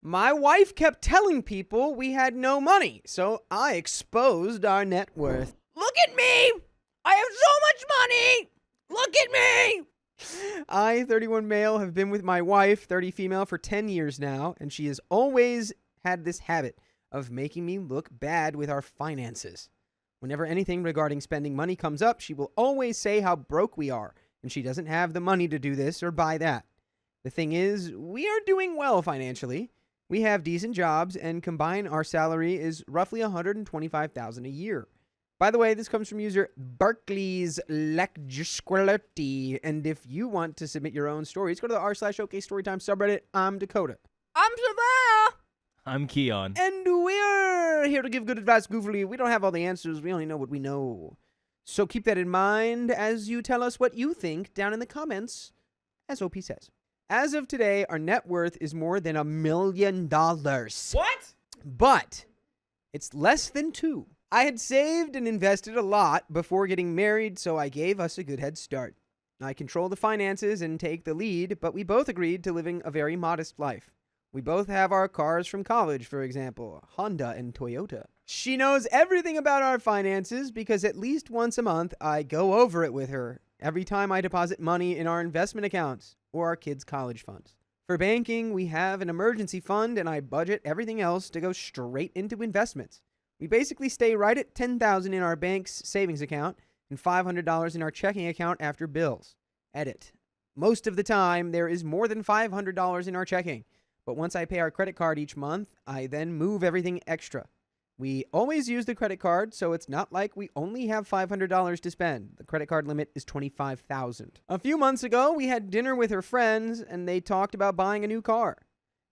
My wife kept telling people we had no money, so I exposed our net worth. Look at me! I have so much money! Look at me! I, 31 male, have been with my wife, 30 female, for 10 years now, and she has always had this habit of making me look bad with our finances. Whenever anything regarding spending money comes up, she will always say how broke we are, and she doesn't have the money to do this or buy that. The thing is, we are doing well financially. We have decent jobs, and combined our salary is roughly $125,000 a year. By the way, this comes from user Barclays Lecgisquality, and if you want to submit your own stories, go to the r/OK Storytime subreddit. I'm Dakota. I'm Savannah. I'm Keon. And we're here to give good advice goofily. We don't have all the answers. We only know what we know. So keep that in mind as you tell us what you think down in the comments, as OP says. As of today, our net worth is more than $1 million. What? But it's less than 2. I had saved and invested a lot before getting married, so I gave us a good head start. I control the finances and take the lead, but we both agreed to living a very modest life. We both have our cars from college, for example, Honda and Toyota. She knows everything about our finances because at least once a month I go over it with her every time I deposit money in our investment accounts or our kids' college funds. For banking, we have an emergency fund and I budget everything else to go straight into investments. We basically stay right at $10,000 in our bank's savings account and $500 in our checking account after bills. Edit. Most of the time, there is more than $500 in our checking. But once I pay our credit card each month, I then move everything extra. We always use the credit card, so it's not like we only have $500 to spend. The credit card limit is $25,000. A few months ago, we had dinner with her friends, and they talked about buying a new car.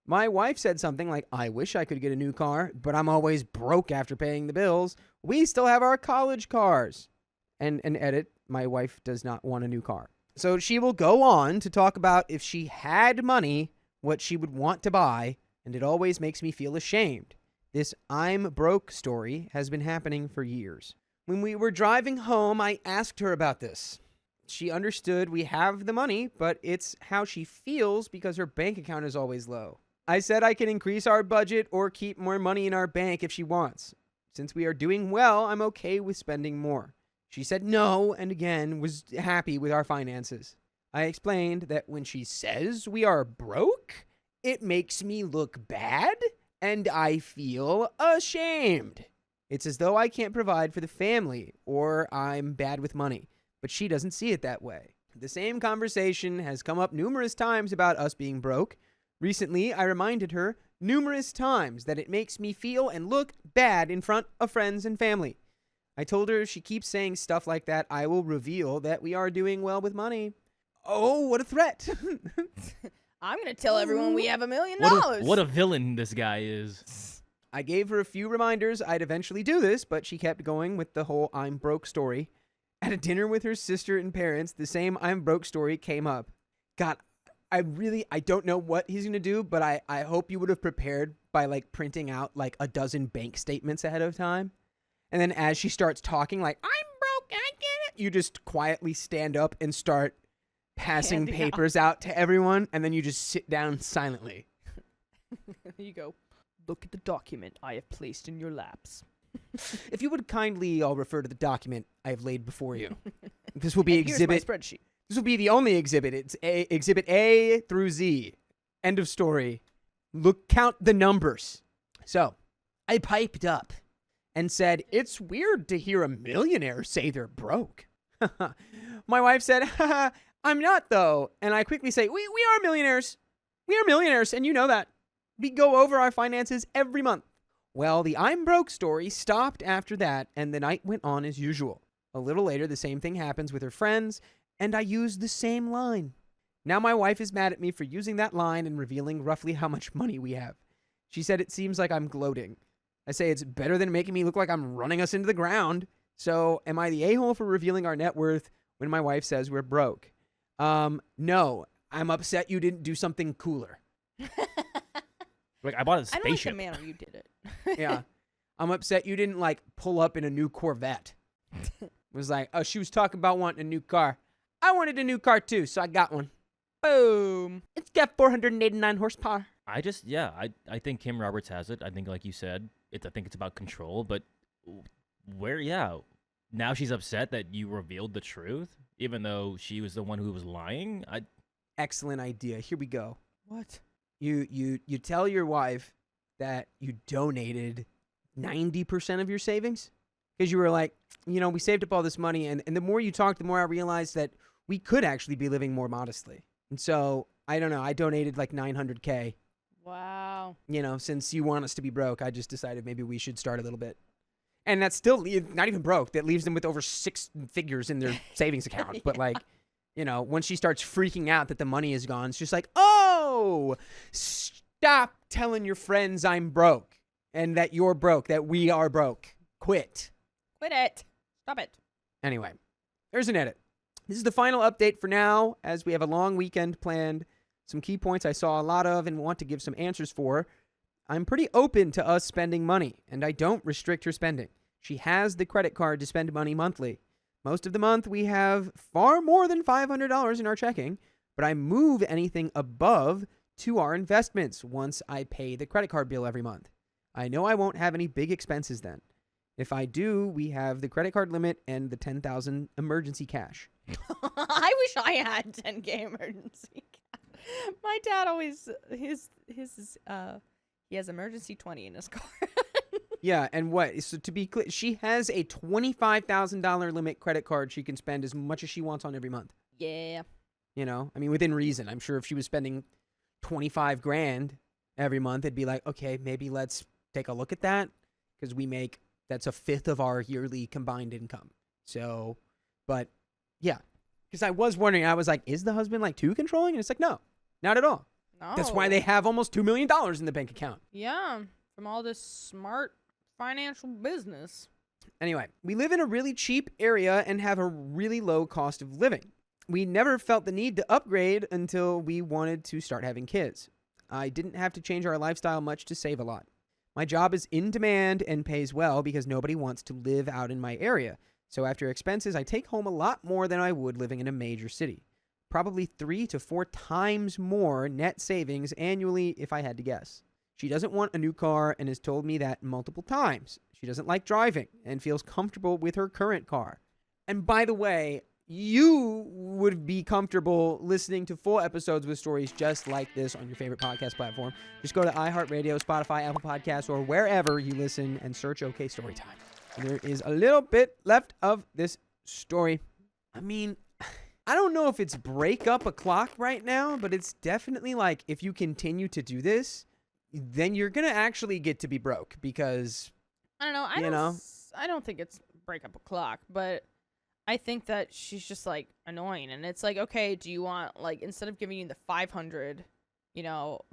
My wife said something like, I wish I could get a new car, but I'm always broke after paying the bills. We still have our college cars. And edit, my wife does not want a new car. So she will go on to talk about if she had money, what she would want to buy, and it always makes me feel ashamed. This I'm broke story has been happening for years. When we were driving home, I asked her about this. She understood we have the money, but it's how she feels because her bank account is always low. I said I can increase our budget or keep more money in our bank if she wants. Since we are doing well, I'm okay with spending more. She said no, and again, was happy with our finances. I explained that when she says we are broke, it makes me look bad, and I feel ashamed. It's as though I can't provide for the family, or I'm bad with money, but she doesn't see it that way. The same conversation has come up numerous times about us being broke. Recently, I reminded her numerous times that it makes me feel and look bad in front of friends and family. I told her if she keeps saying stuff like that, I will reveal that we are doing well with money. Oh, what a threat. I'm going to tell everyone we have $1 million. What a villain this guy is. I gave her a few reminders I'd eventually do this, but she kept going with the whole I'm broke story. At a dinner with her sister and parents, the same I'm broke story came up. God, I don't know what he's going to do, but I hope you would have prepared by like printing out like a dozen bank statements ahead of time. And then as she starts talking like, I'm broke, I get it, you just quietly stand up and start passing papers out to everyone, and then you just sit down silently. There you go. Look at the document I have placed in your laps. If you would kindly, I'll refer to the document I have laid before you. This will be exhibit. Here's my spreadsheet. This will be the only exhibit. It's exhibit A through Z. End of story. Count the numbers. So, I piped up and said, it's weird to hear a millionaire say they're broke. My wife said, haha, I'm not though. And I quickly say, we are millionaires. We are millionaires, and you know that. We go over our finances every month. Well, the I'm broke story stopped after that, and the night went on as usual. A little later, the same thing happens with her friends, and I use the same line. Now my wife is mad at me for using that line and revealing roughly how much money we have. She said it seems like I'm gloating. I say it's better than making me look like I'm running us into the ground. So am I the a-hole for revealing our net worth when my wife says we're broke? No, I'm upset you didn't do something cooler. Like, I bought a I don't like the spaceship. manner you did it. Yeah. I'm upset you didn't like pull up in a new Corvette. It was like, oh, she was talking about wanting a new car. I wanted a new car too, so I got one. Boom. It's got 489 horsepower. I think Kim Roberts has it. I think, like you said, I think it's about control. But now she's upset that you revealed the truth, even though she was the one who was lying. Excellent idea. Here we go. What? You tell your wife that you donated 90% of your savings because you were like, we saved up all this money, and the more you talk, the more I realized that we could actually be living more modestly. And so, I don't know, I donated like $900K. Wow. Since you want us to be broke, I just decided maybe we should start a little bit. And that's still not even broke. That leaves them with over 6 figures in their savings account. Yeah. But once she starts freaking out that the money is gone, it's just like, oh, stop telling your friends I'm broke and that you're broke, that we are broke. Quit. Quit it. Stop it. Anyway, there's an edit. This is the final update for now, as we have a long weekend planned. Some key points I saw a lot of and want to give some answers for. I'm pretty open to us spending money, and I don't restrict her spending. She has the credit card to spend money monthly. Most of the month, we have far more than $500 in our checking, but I move anything above to our investments once I pay the credit card bill every month. I know I won't have any big expenses then. If I do, we have the credit card limit and the $10,000 emergency cash. I wish I had 10K emergency. My dad always his is he has emergency 20 in his car. Yeah, and what? So to be clear, she has a $25,000 limit credit card she can spend as much as she wants on every month. Yeah. Within reason. I'm sure if she was spending 25 grand every month, it'd be like, okay, maybe let's take a look at that because that's a fifth of our yearly combined income. So, but yeah, because I was wondering, I was like, is the husband like too controlling? And it's like, no, not at all. No. That's why they have almost $2 million in the bank account. Yeah, from all this smart financial business. Anyway, we live in a really cheap area and have a really low cost of living. We never felt the need to upgrade until we wanted to start having kids. I didn't have to change our lifestyle much to save a lot. My job is in demand and pays well because nobody wants to live out in my area. So after expenses, I take home a lot more than I would living in a major city. Probably 3 to 4 times more net savings annually if I had to guess. She doesn't want a new car and has told me that multiple times. She doesn't like driving and feels comfortable with her current car. And by the way, you would be comfortable listening to full episodes with stories just like this on your favorite podcast platform. Just go to iHeartRadio, Spotify, Apple Podcasts, or wherever you listen and search OK Storytime. And there is a little bit left of this story. I mean, I don't know if it's break up a clock right now, but it's definitely like if you continue to do this, then you're going to actually get to be broke because, I don't know. I don't think it's break up a clock, but I think that she's just like annoying. And it's like, okay, do you want like, instead of giving you the 500,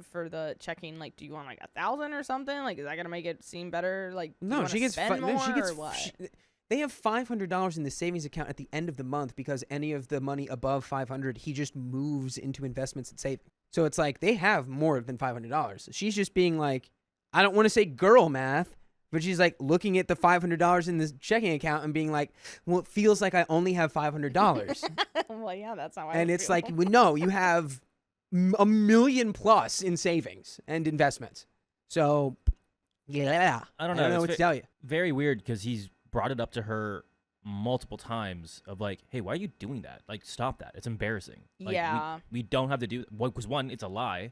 for the checking, like, do you want like 1,000 or something? Like, is that going to make it seem better? Like, no, she gets spend more or what? what? They have $500 in the savings account at the end of the month because any of the money above 500, he just moves into investments and savings. So it's like they have more than $500. She's just being like, I don't want to say girl math, but she's like looking at the $500 in this checking account and being like, well, it feels like I only have $500. Well, yeah, that's how I And it's feel. like, well, no, you have $1 million plus in savings and investments. So, yeah, I don't know what to tell you. Very weird because he's brought it up to her multiple times of like, hey, why are you doing that? Like, stop that. It's embarrassing. Like, Yeah. We don't have to do that. Because one, it's a lie.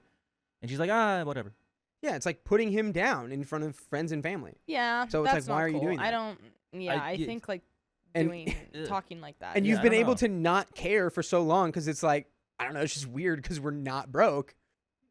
And she's like, whatever. Yeah, it's like putting him down in front of friends and family. Yeah. So it's that's like, why not are you cool. doing that? I don't. Yeah, I think like And- talking like that. And Yeah, you've I been don't able know. to not care for so long because it's like, I don't know, it's just weird because we're not broke.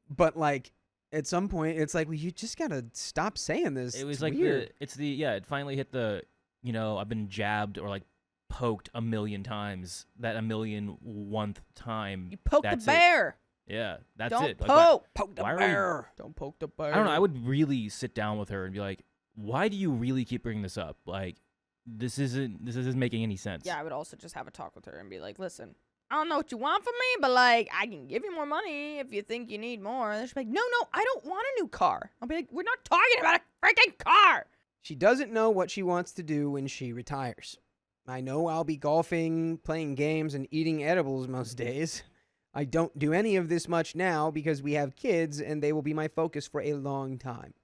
But like, at some point, it's like, well, you just got to stop saying this. It was It's like weird. it finally hit the, I've been jabbed or like poked 1 million times. That 1,000,001th time. You poke the that's it. bear. Yeah, that's Don't it. Like, why- poke. Poke the why are we- bear. Don't poke the bear. I don't know. I would really sit down with her and be like, why do you really keep bringing this up? Like, this isn't making any sense. Yeah, I would also just have a talk with her and be like, listen, I don't know what you want from me, but like, I can give you more money if you think you need more. And she'll be like, no, I don't want a new car. I'll be like, we're not talking about a freaking car. She doesn't know what she wants to do when she retires. I know I'll be golfing, playing games, and eating edibles most days. I don't do any of this much now because we have kids and they will be my focus for a long time.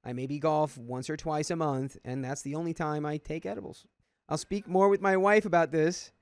I maybe golf once or twice a month, and that's the only time I take edibles. I'll speak more with my wife about this.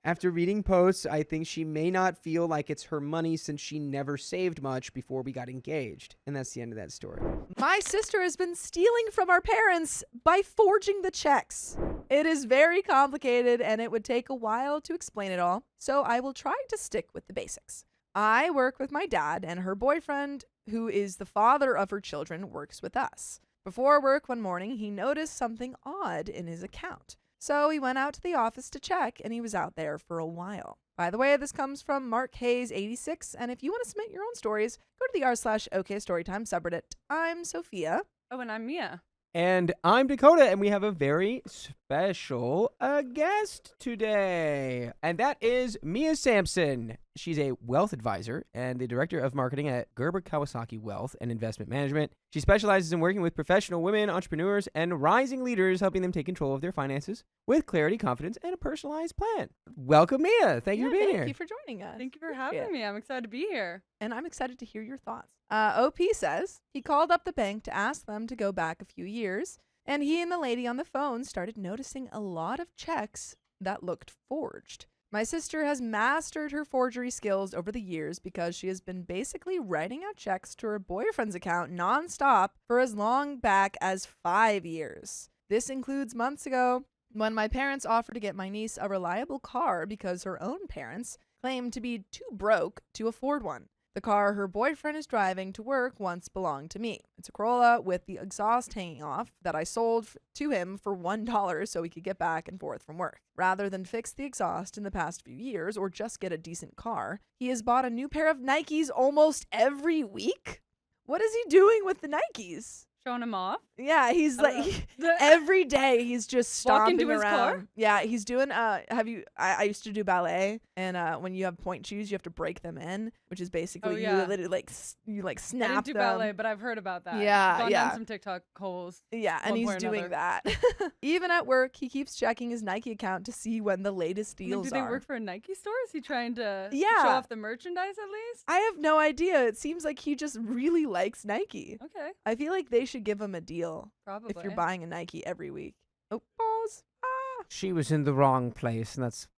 After reading posts, I think she may not feel like it's her money since she never saved much before we got engaged. And that's the end of that story. My sister has been stealing from our parents by forging the checks. It is very complicated and it would take a while to explain it all, so I will try to stick with the basics. I work with my dad, and her boyfriend, who is the father of her children, works with us. Before work one morning, he noticed something odd in his account. So he went out to the office to check, and he was out there for a while. By the way, this comes from Mark Hayes 86, and if you want to submit your own stories, go to the r/OKStorytime subreddit. I'm Sophia. Oh, and I'm Mia. And I'm Dakota, and we have a very special guest today. And that is Mia Sampson. She's a wealth advisor and the director of marketing at Gerber Kawasaki Wealth and Investment Management. She specializes in working with professional women, entrepreneurs, and rising leaders, helping them take control of their finances with clarity, confidence, and a personalized plan. Welcome, Mia. Thank you for being here. Thank you for joining us. Thank you for having me. I'm excited to be here. And I'm excited to hear your thoughts. OP says he called up the bank to ask them to go back a few years, and he and the lady on the phone started noticing a lot of checks that looked forged. My sister has mastered her forgery skills over the years because she has been basically writing out checks to her boyfriend's account nonstop for as long back as 5 years. This includes months ago when my parents offered to get my niece a reliable car because her own parents claimed to be too broke to afford one. The car her boyfriend is driving to work once belonged to me. It's a Corolla with the exhaust hanging off that I sold to him for $1 so he could get back and forth from work. Rather than fix the exhaust in the past few years or just get a decent car, he has bought a new pair of Nikes almost every week. What is he doing with the Nikes? Showing him off? Yeah, he's like every day he's just stomping to his around. car? Yeah, he's doing I used to do ballet, and when you have point shoes, you have to break them in, which is basically you literally you snap I didn't do them. ballet, but I've heard about that. Yeah, Gone yeah. down some TikTok holes. Yeah, and one he's way or doing another. that. Even at work, he keeps checking his Nike account to see when the latest I mean, deals do they are. work for a Nike store? Is he trying to Yeah. show off the merchandise at least? I have no idea. It seems like he just really likes Nike. Okay, I feel like they should give him a deal probably. if you're buying a Nike every week. Oh, pause. Ah. She was in the wrong place, and that's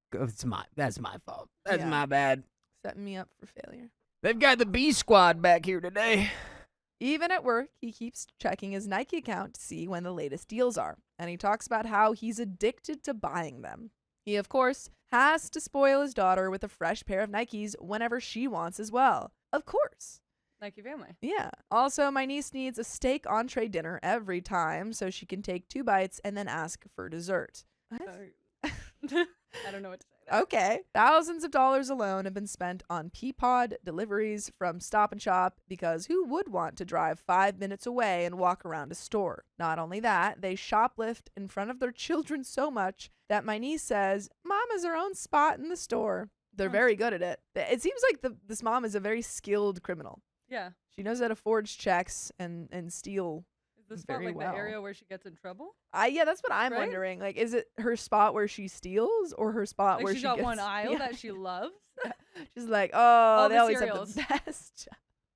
my fault. That's Yeah. my bad. Setting me up for failure. They've got the B squad back here today. Even at work, he keeps checking his Nike account to see when the latest deals are, and he talks about how he's addicted to buying them. He, of course, has to spoil his daughter with a fresh pair of Nikes whenever she wants as well. Of course. Nike family. Yeah. Also, my niece needs a steak entree dinner every time so she can take 2 bites and then ask for dessert. What? I don't know what to say. There. Okay. Thousands of dollars alone have been spent on Peapod deliveries from Stop and Shop because who would want to drive 5 minutes away and walk around a store? Not only that, they shoplift in front of their children so much that my niece says, Mom has her own spot in the store. They're very good at it. It seems like this mom is a very skilled criminal. Yeah. She knows how to forge checks and steal. Is the spot Very like well. the area where she gets in trouble? Yeah, that's what I'm Right? wondering. Like, is it her spot where she steals or her spot Like where she's she got gets, one aisle Yeah. that she loves? She's like, oh, All they the always cereals. have the best.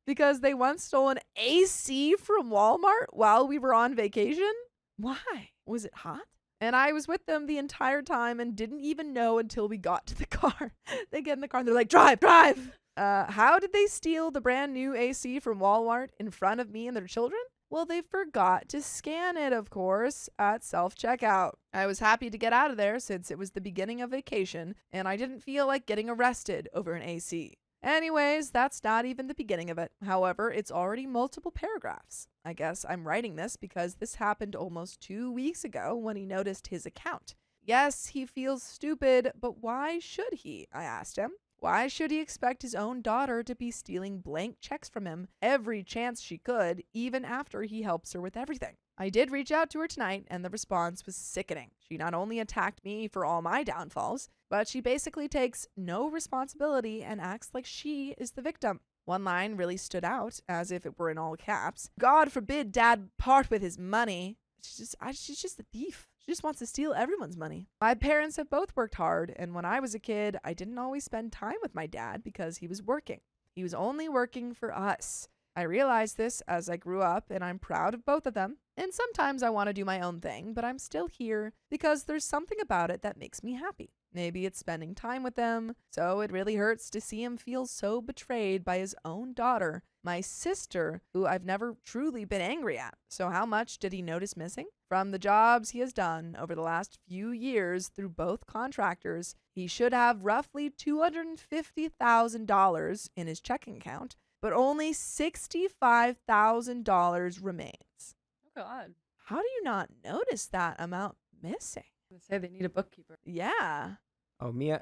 Because they once stole an AC from Walmart while we were on vacation? Why? Was it hot? And I was with them the entire time and didn't even know until we got to the car. They get in the car and they're like, drive, drive. How did they steal the brand new AC from Walmart in front of me and their children? Well, they forgot to scan it, of course, at self-checkout. I was happy to get out of there since it was the beginning of vacation and I didn't feel like getting arrested over an AC. Anyways, that's not even the beginning of it. However, it's already multiple paragraphs. I guess I'm writing this because this happened almost 2 weeks ago when he noticed his account. Yes, he feels stupid, but why should he? I asked him. Why should he expect his own daughter to be stealing blank checks from him every chance she could, even after he helps her with everything? I did reach out to her tonight, and the response was sickening. She not only attacked me for all my downfalls, but she basically takes no responsibility and acts like she is the victim. One line really stood out, as if it were in all caps. God forbid Dad part with his money. She's just a thief. She just wants to steal everyone's money. My parents have both worked hard, and when I was a kid, I didn't always spend time with my dad because he was working. He was only working for us. I realized this as I grew up, and I'm proud of both of them. And sometimes I want to do my own thing, but I'm still here because there's something about it that makes me happy. Maybe it's spending time with them, so it really hurts to see him feel so betrayed by his own daughter, my sister, who I've never truly been angry at. So how much did he notice missing? From the jobs he has done over the last few years through both contractors, he should have roughly $250,000 in his checking account, but only $65,000 remains. Oh, God. How do you not notice that amount missing? They say they need a bookkeeper. Yeah. Oh, Mia,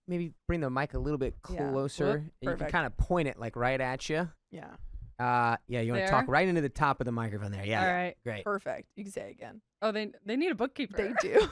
maybe bring the mic a little bit Yeah. closer. Whoop. And you can Perfect. kind of point it like right at you. Yeah. Yeah, you want to There? talk right into the top of the microphone there. Yeah. All right. Great. Perfect. You can say it again. Oh, they need a bookkeeper. They do.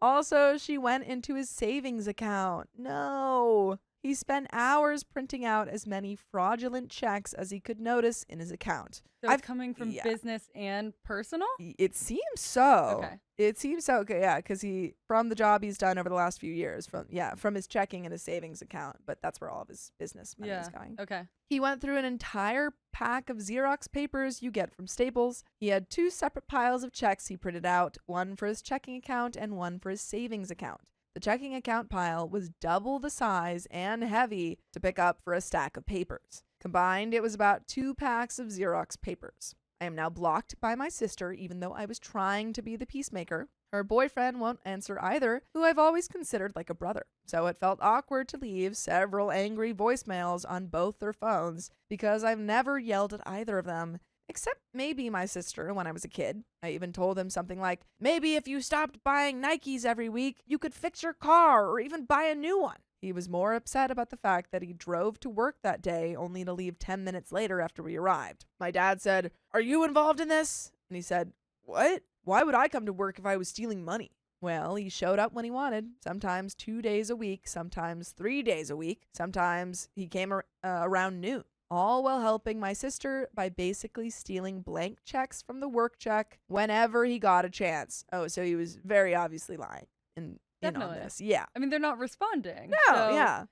Also, she went into his savings account. No. He spent hours printing out as many fraudulent checks as he could notice in his account. So it's coming from yeah. business and personal? It seems so. Okay. It seems so. Okay, yeah, because from the job he's done over the last few years, from his checking and his savings account, but that's where all of his business money is going. Okay. He went through an entire pack of Xerox papers you get from Staples. He had 2 separate piles of checks he printed out, one for his checking account and one for his savings account. The checking account pile was double the size and heavy to pick up for a stack of papers. Combined, it was about 2 packs of Xerox papers. I am now blocked by my sister, even though I was trying to be the peacemaker. Her boyfriend won't answer either, who I've always considered like a brother. So it felt awkward to leave several angry voicemails on both their phones because I've never yelled at either of them, except maybe my sister when I was a kid. I even told him something like, maybe if you stopped buying Nikes every week, you could fix your car or even buy a new one. He was more upset about the fact that he drove to work that day only to leave 10 minutes later after we arrived. My dad said, "Are you involved in this?" And he said, "What? Why would I come to work if I was stealing money?" Well, he showed up when he wanted, sometimes 2 days a week, sometimes 3 days a week. Sometimes he came around noon, all while helping my sister by basically stealing blank checks from the work check whenever he got a chance. Oh, so he was very obviously lying in on Definitely. this. Yeah. I mean, they're not responding. No, so, yeah.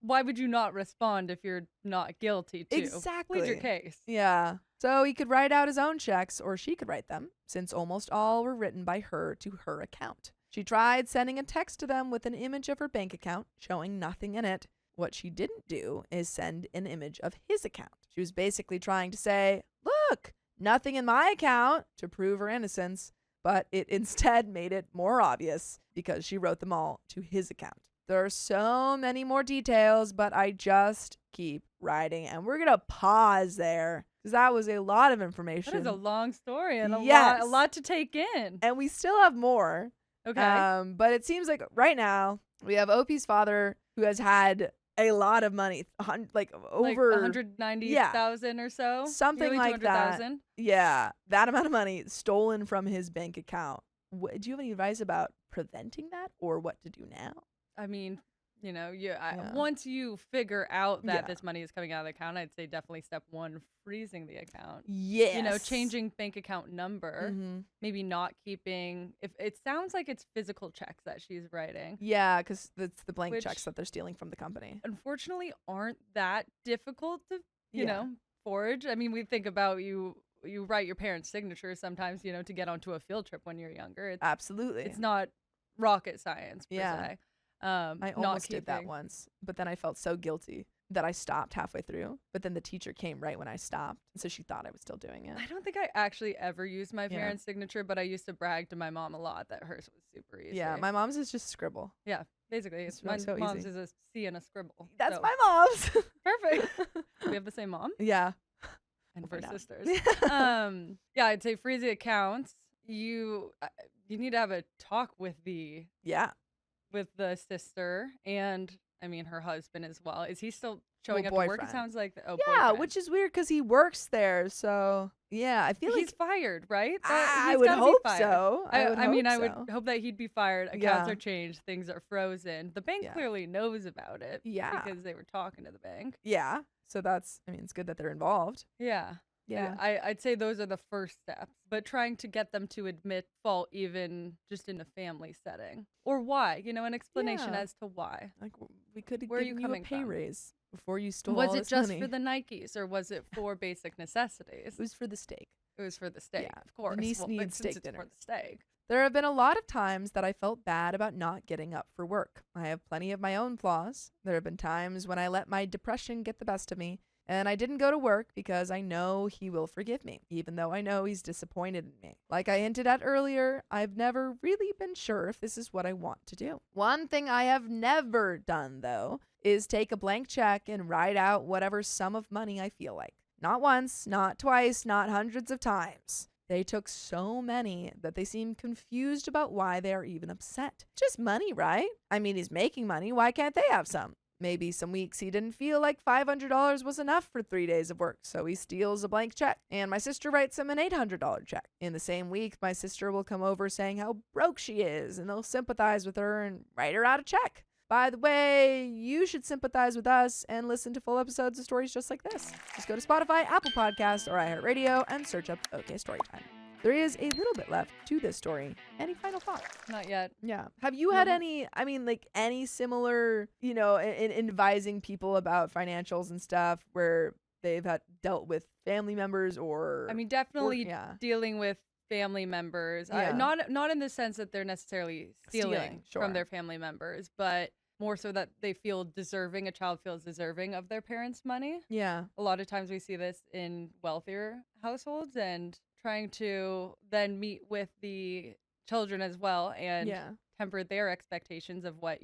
Why would you not respond if you're not guilty, too? Exactly. Plead your case. Yeah. So he could write out his own checks, or she could write them, since almost all were written by her to her account. She tried sending a text to them with an image of her bank account, showing nothing in it. What she didn't do is send an image of his account. She was basically trying to say, look, nothing in my account, to prove her innocence, but it instead made it more obvious because she wrote them all to his account. There are so many more details, but I just keep writing, and we're going to pause there because that was a lot of information. That is a long story and Yes. a lot to take in. And we still have more. Okay. But it seems like right now we have Opie's father who has had a lot of money, like over 190,000 or so. Something Nearly like that. 200,000. Yeah, that amount of money stolen from his bank account. Do you have any advice about preventing that or what to do now? I mean, Yeah. once you figure out that Yeah. this money is coming out of the account, I'd say definitely step 1, freezing the account. Yes. Changing bank account number. Mhm. Maybe not keeping. If it sounds like it's physical checks that she's writing. Yeah, because it's the blank Which- checks that they're stealing from the company. Unfortunately, aren't that difficult to Yeah. forge. I mean, we think about you write your parents' signatures sometimes, to get onto a field trip when you're younger. Absolutely. It's not rocket science per Yeah. se. I not almost did that keeping- once, but then I felt so guilty that I stopped halfway through. But then the teacher came right when I stopped, and so she thought I was still doing it. I don't think I actually ever used my Yeah. parents' signature, but I used to brag to my mom a lot that hers was super easy. Yeah, my mom's is just scribble. Yeah, basically, It's my so mom's easy. is a C and a scribble. That's so my mom's. perfect. We have the same mom Yeah. and We'll we're find out. sisters. Yeah, I'd say freeze the accounts. You need to have a talk with the Yeah. sister and I mean her husband as well. Is he still showing Well, up to work? It boyfriend. sounds like Yeah, boyfriend. which is weird because he works there. So yeah, I feel he's like fired, right? I He's would gotta be hope fired. so. I would hope that he'd be fired. Accounts Yeah. are changed. Things are frozen. The bank Yeah. clearly knows about it. Yeah. Because they were talking to the bank. Yeah. So it's good that they're involved. Yeah. Yeah. I'd say those are the first steps, but trying to get them to admit fault even just in a family setting. Or why, an explanation Yeah. as to why. Like we could have Where are you given you a coming pay from? raise before you stole Was all it this just money. for the Nikes or was it for basic necessities? It was for the steak. It was for the steak, Yeah, of course. the niece Well, needs since steak it's for dinners. the steak. There have been a lot of times that I felt bad about not getting up for work. I have plenty of my own flaws. There have been times when I let my depression get the best of me, and I didn't go to work because I know he will forgive me, even though I know he's disappointed in me. Like I hinted at earlier, I've never really been sure if this is what I want to do. One thing I have never done, though, is take a blank check and write out whatever sum of money I feel like. Not once, not twice, not hundreds of times. They took so many that they seem confused about why they are even upset. Just money, right? I mean, he's making money. Why can't they have some? Maybe some weeks he didn't feel like $500 was enough for 3 days of work, so he steals a blank check. And my sister writes him an $800 check. In the same week, my sister will come over saying how broke she is, and they'll sympathize with her and write her out a check. By the way, you should sympathize with us and listen to full episodes of stories just like this. Just go to Spotify, Apple Podcasts, or iHeartRadio and search up OK Storytime. There is a little bit left to this story. Any final thoughts? Not yet. Yeah. Have you had No. any similar, in advising people about financials and stuff where they've dealt with family members or? I mean, definitely yeah. dealing with family members. Yeah. Not in the sense that they're necessarily stealing Sure. from their family members, but more so that they feel deserving. A child feels deserving of their parents' money. Yeah. A lot of times we see this in wealthier households, and trying to then meet with the children as well and Yeah. temper their expectations of what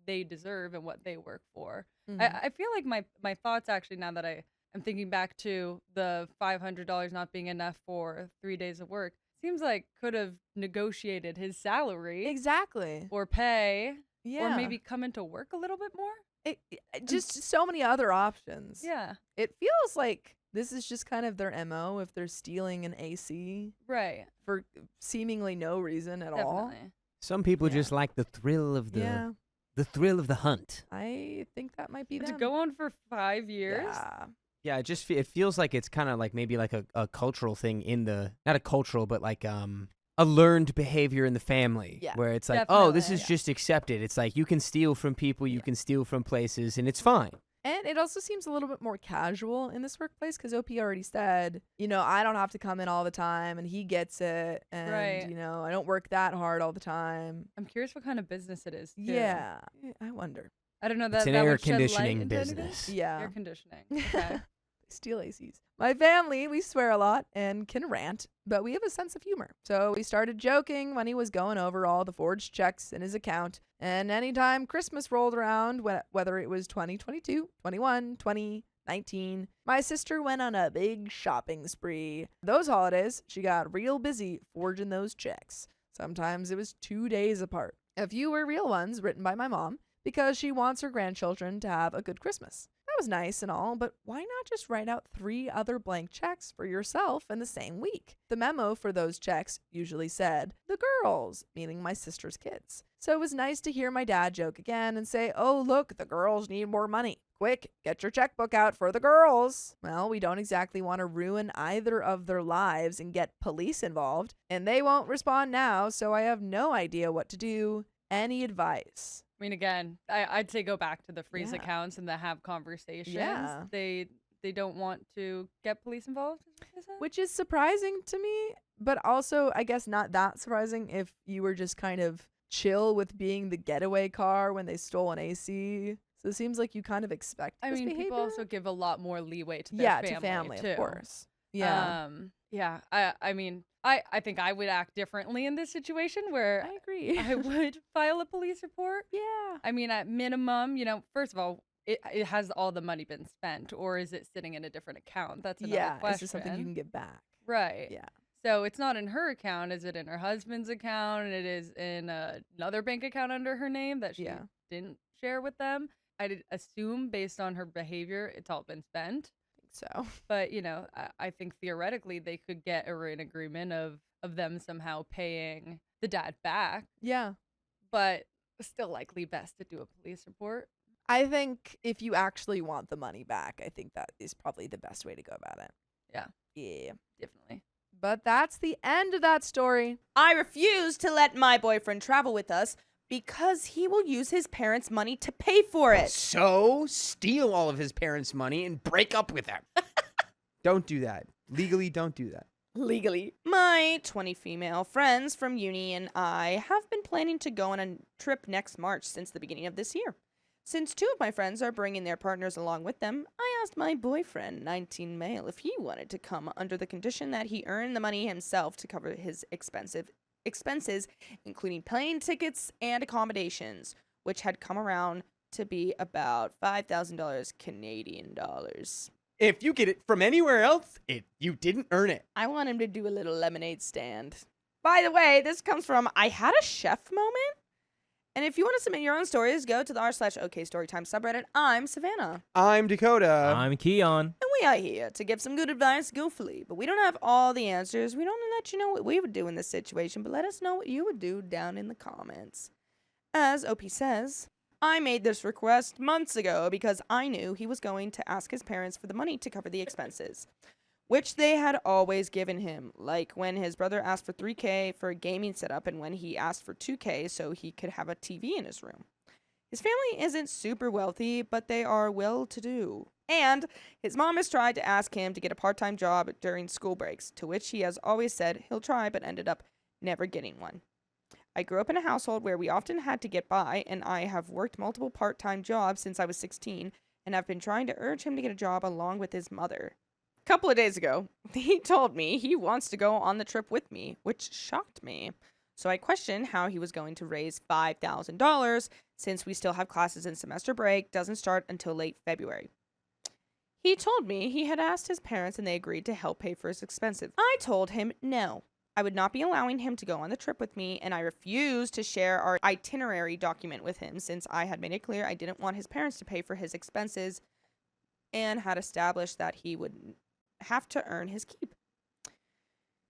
they deserve and what they work for. Mhm. I feel like my thoughts actually, now that I'm thinking back to the $500 not being enough for 3 days of work, seems like could have negotiated his salary Exactly. or pay Yeah. or maybe come into work a little bit more. Just so many other options. Yeah, It feels like this is just kind of their MO if they're stealing an AC right. for seemingly no reason at all. Definitely. Some people Yeah. just like the thrill of Yeah. the thrill of the hunt. I think that might be To them. go on for 5 years. Yeah. Yeah, it feels like it's kind of like maybe like a cultural thing in the, not a cultural, but like a learned behavior in the family. Yeah. Where it's like, oh, this Definitely. is just accepted. It's like you can steal from people, you can steal from places, and it's fine. And it also seems a little bit more casual in this workplace because OP already said, I don't have to come in all the time and he gets it. And, Right. I don't work that hard all the time. I'm curious what kind of business it is, too. Yeah. I wonder. I don't know that It's an that air would shed light conditioning into anything? business. Yeah. Air conditioning. Okay. Steal ACs. My family, we swear a lot and can rant, but we have a sense of humor. So we started joking when he was going over all the forged checks in his account. And anytime Christmas rolled around, whether it was 2022, 21, 20, 19, my sister went on a big shopping spree. Those holidays, she got real busy forging those checks. Sometimes it was 2 days apart. A few were real ones written by my mom because she wants her grandchildren to have a good Christmas. That was nice and all, but why not just write out 3 other blank checks for yourself in the same week? The memo for those checks usually said, the girls, meaning my sister's kids. So it was nice to hear my dad joke again and say, oh, look, the girls need more money. Quick, get your checkbook out for the girls. Well, we don't exactly want to ruin either of their lives and get police involved, and they won't respond now, so I have no idea what to do. Any advice? I mean, again, I'd say go back to the freeze Yeah. accounts and the have conversations. Yeah. They don't want to get police involved, is what they said? Which is surprising to me, but also I guess not that surprising if you were just kind of chill with being the getaway car when they stole an AC. So it seems like you kind of expect I this mean, behavior. people also give a lot more leeway to their yeah, family, to family, too. of course. Yeah, Yeah. I mean, I think I would act differently in this situation where I agree. I would file a police report. yeah. I mean, at minimum, first of all, it has all the money been spent, or is it sitting in a different account? That's another Yeah, question. is this something you can get back? Right. Yeah. So it's not in her account. Is it in her husband's account? It is in another bank account under her name that she Yeah. didn't share with them. I did assume based on her behavior, it's all been spent. So But, I think theoretically they could get an agreement of them somehow paying the dad back. yeah. But still likely best to do a police report. I think if you actually want the money back, I think that is probably the best way to go about it. Yeah. Definitely. But that's the end of that story. I refuse to let my boyfriend travel with us because he will use his parents' money to pay for it. So, steal all of his parents' money and break up with them. Don't do that. Legally, don't do that. Legally. My 20 female friends from uni and I have been planning to go on a trip next March since the beginning of this year. Since 2 of my friends are bringing their partners along with them, I asked my boyfriend, 19 male, if he wanted to come under the condition that he earn the money himself to cover his expenses, including plane tickets and accommodations, which had come around to be about $5,000 Canadian dollars. If you get it from anywhere else, you didn't earn it. I want him to do a little lemonade stand. By the way, this comes from I Had a Chef moment. And if you want to submit your own stories, go to the r/OKStorytime subreddit. I'm Savannah. I'm Dakota. I'm Keon. And we are here to give some good advice goofily. But we don't have all the answers. We don't let you know what we would do in this situation, but let us know what you would do down in the comments. As OP says, I made this request months ago because I knew he was going to ask his parents for the money to cover the expenses, which they had always given him, like when his brother asked for $3,000 for a gaming setup and when he asked for $2,000 so he could have a TV in his room. His family isn't super wealthy, but they are well-to-do. And his mom has tried to ask him to get a part-time job during school breaks, to which he has always said he'll try but ended up never getting one. I grew up in a household where we often had to get by, and I have worked multiple part-time jobs since I was 16, and I've been trying to urge him to get a job along with his mother. A couple of days ago, he told me he wants to go on the trip with me, which shocked me. So I questioned how he was going to raise $5,000 since we still have classes and semester break doesn't start until late February. He told me he had asked his parents and they agreed to help pay for his expenses. I told him no. I would not be allowing him to go on the trip with me, and I refused to share our itinerary document with him since I had made it clear I didn't want his parents to pay for his expenses and had established that he would have to earn his keep.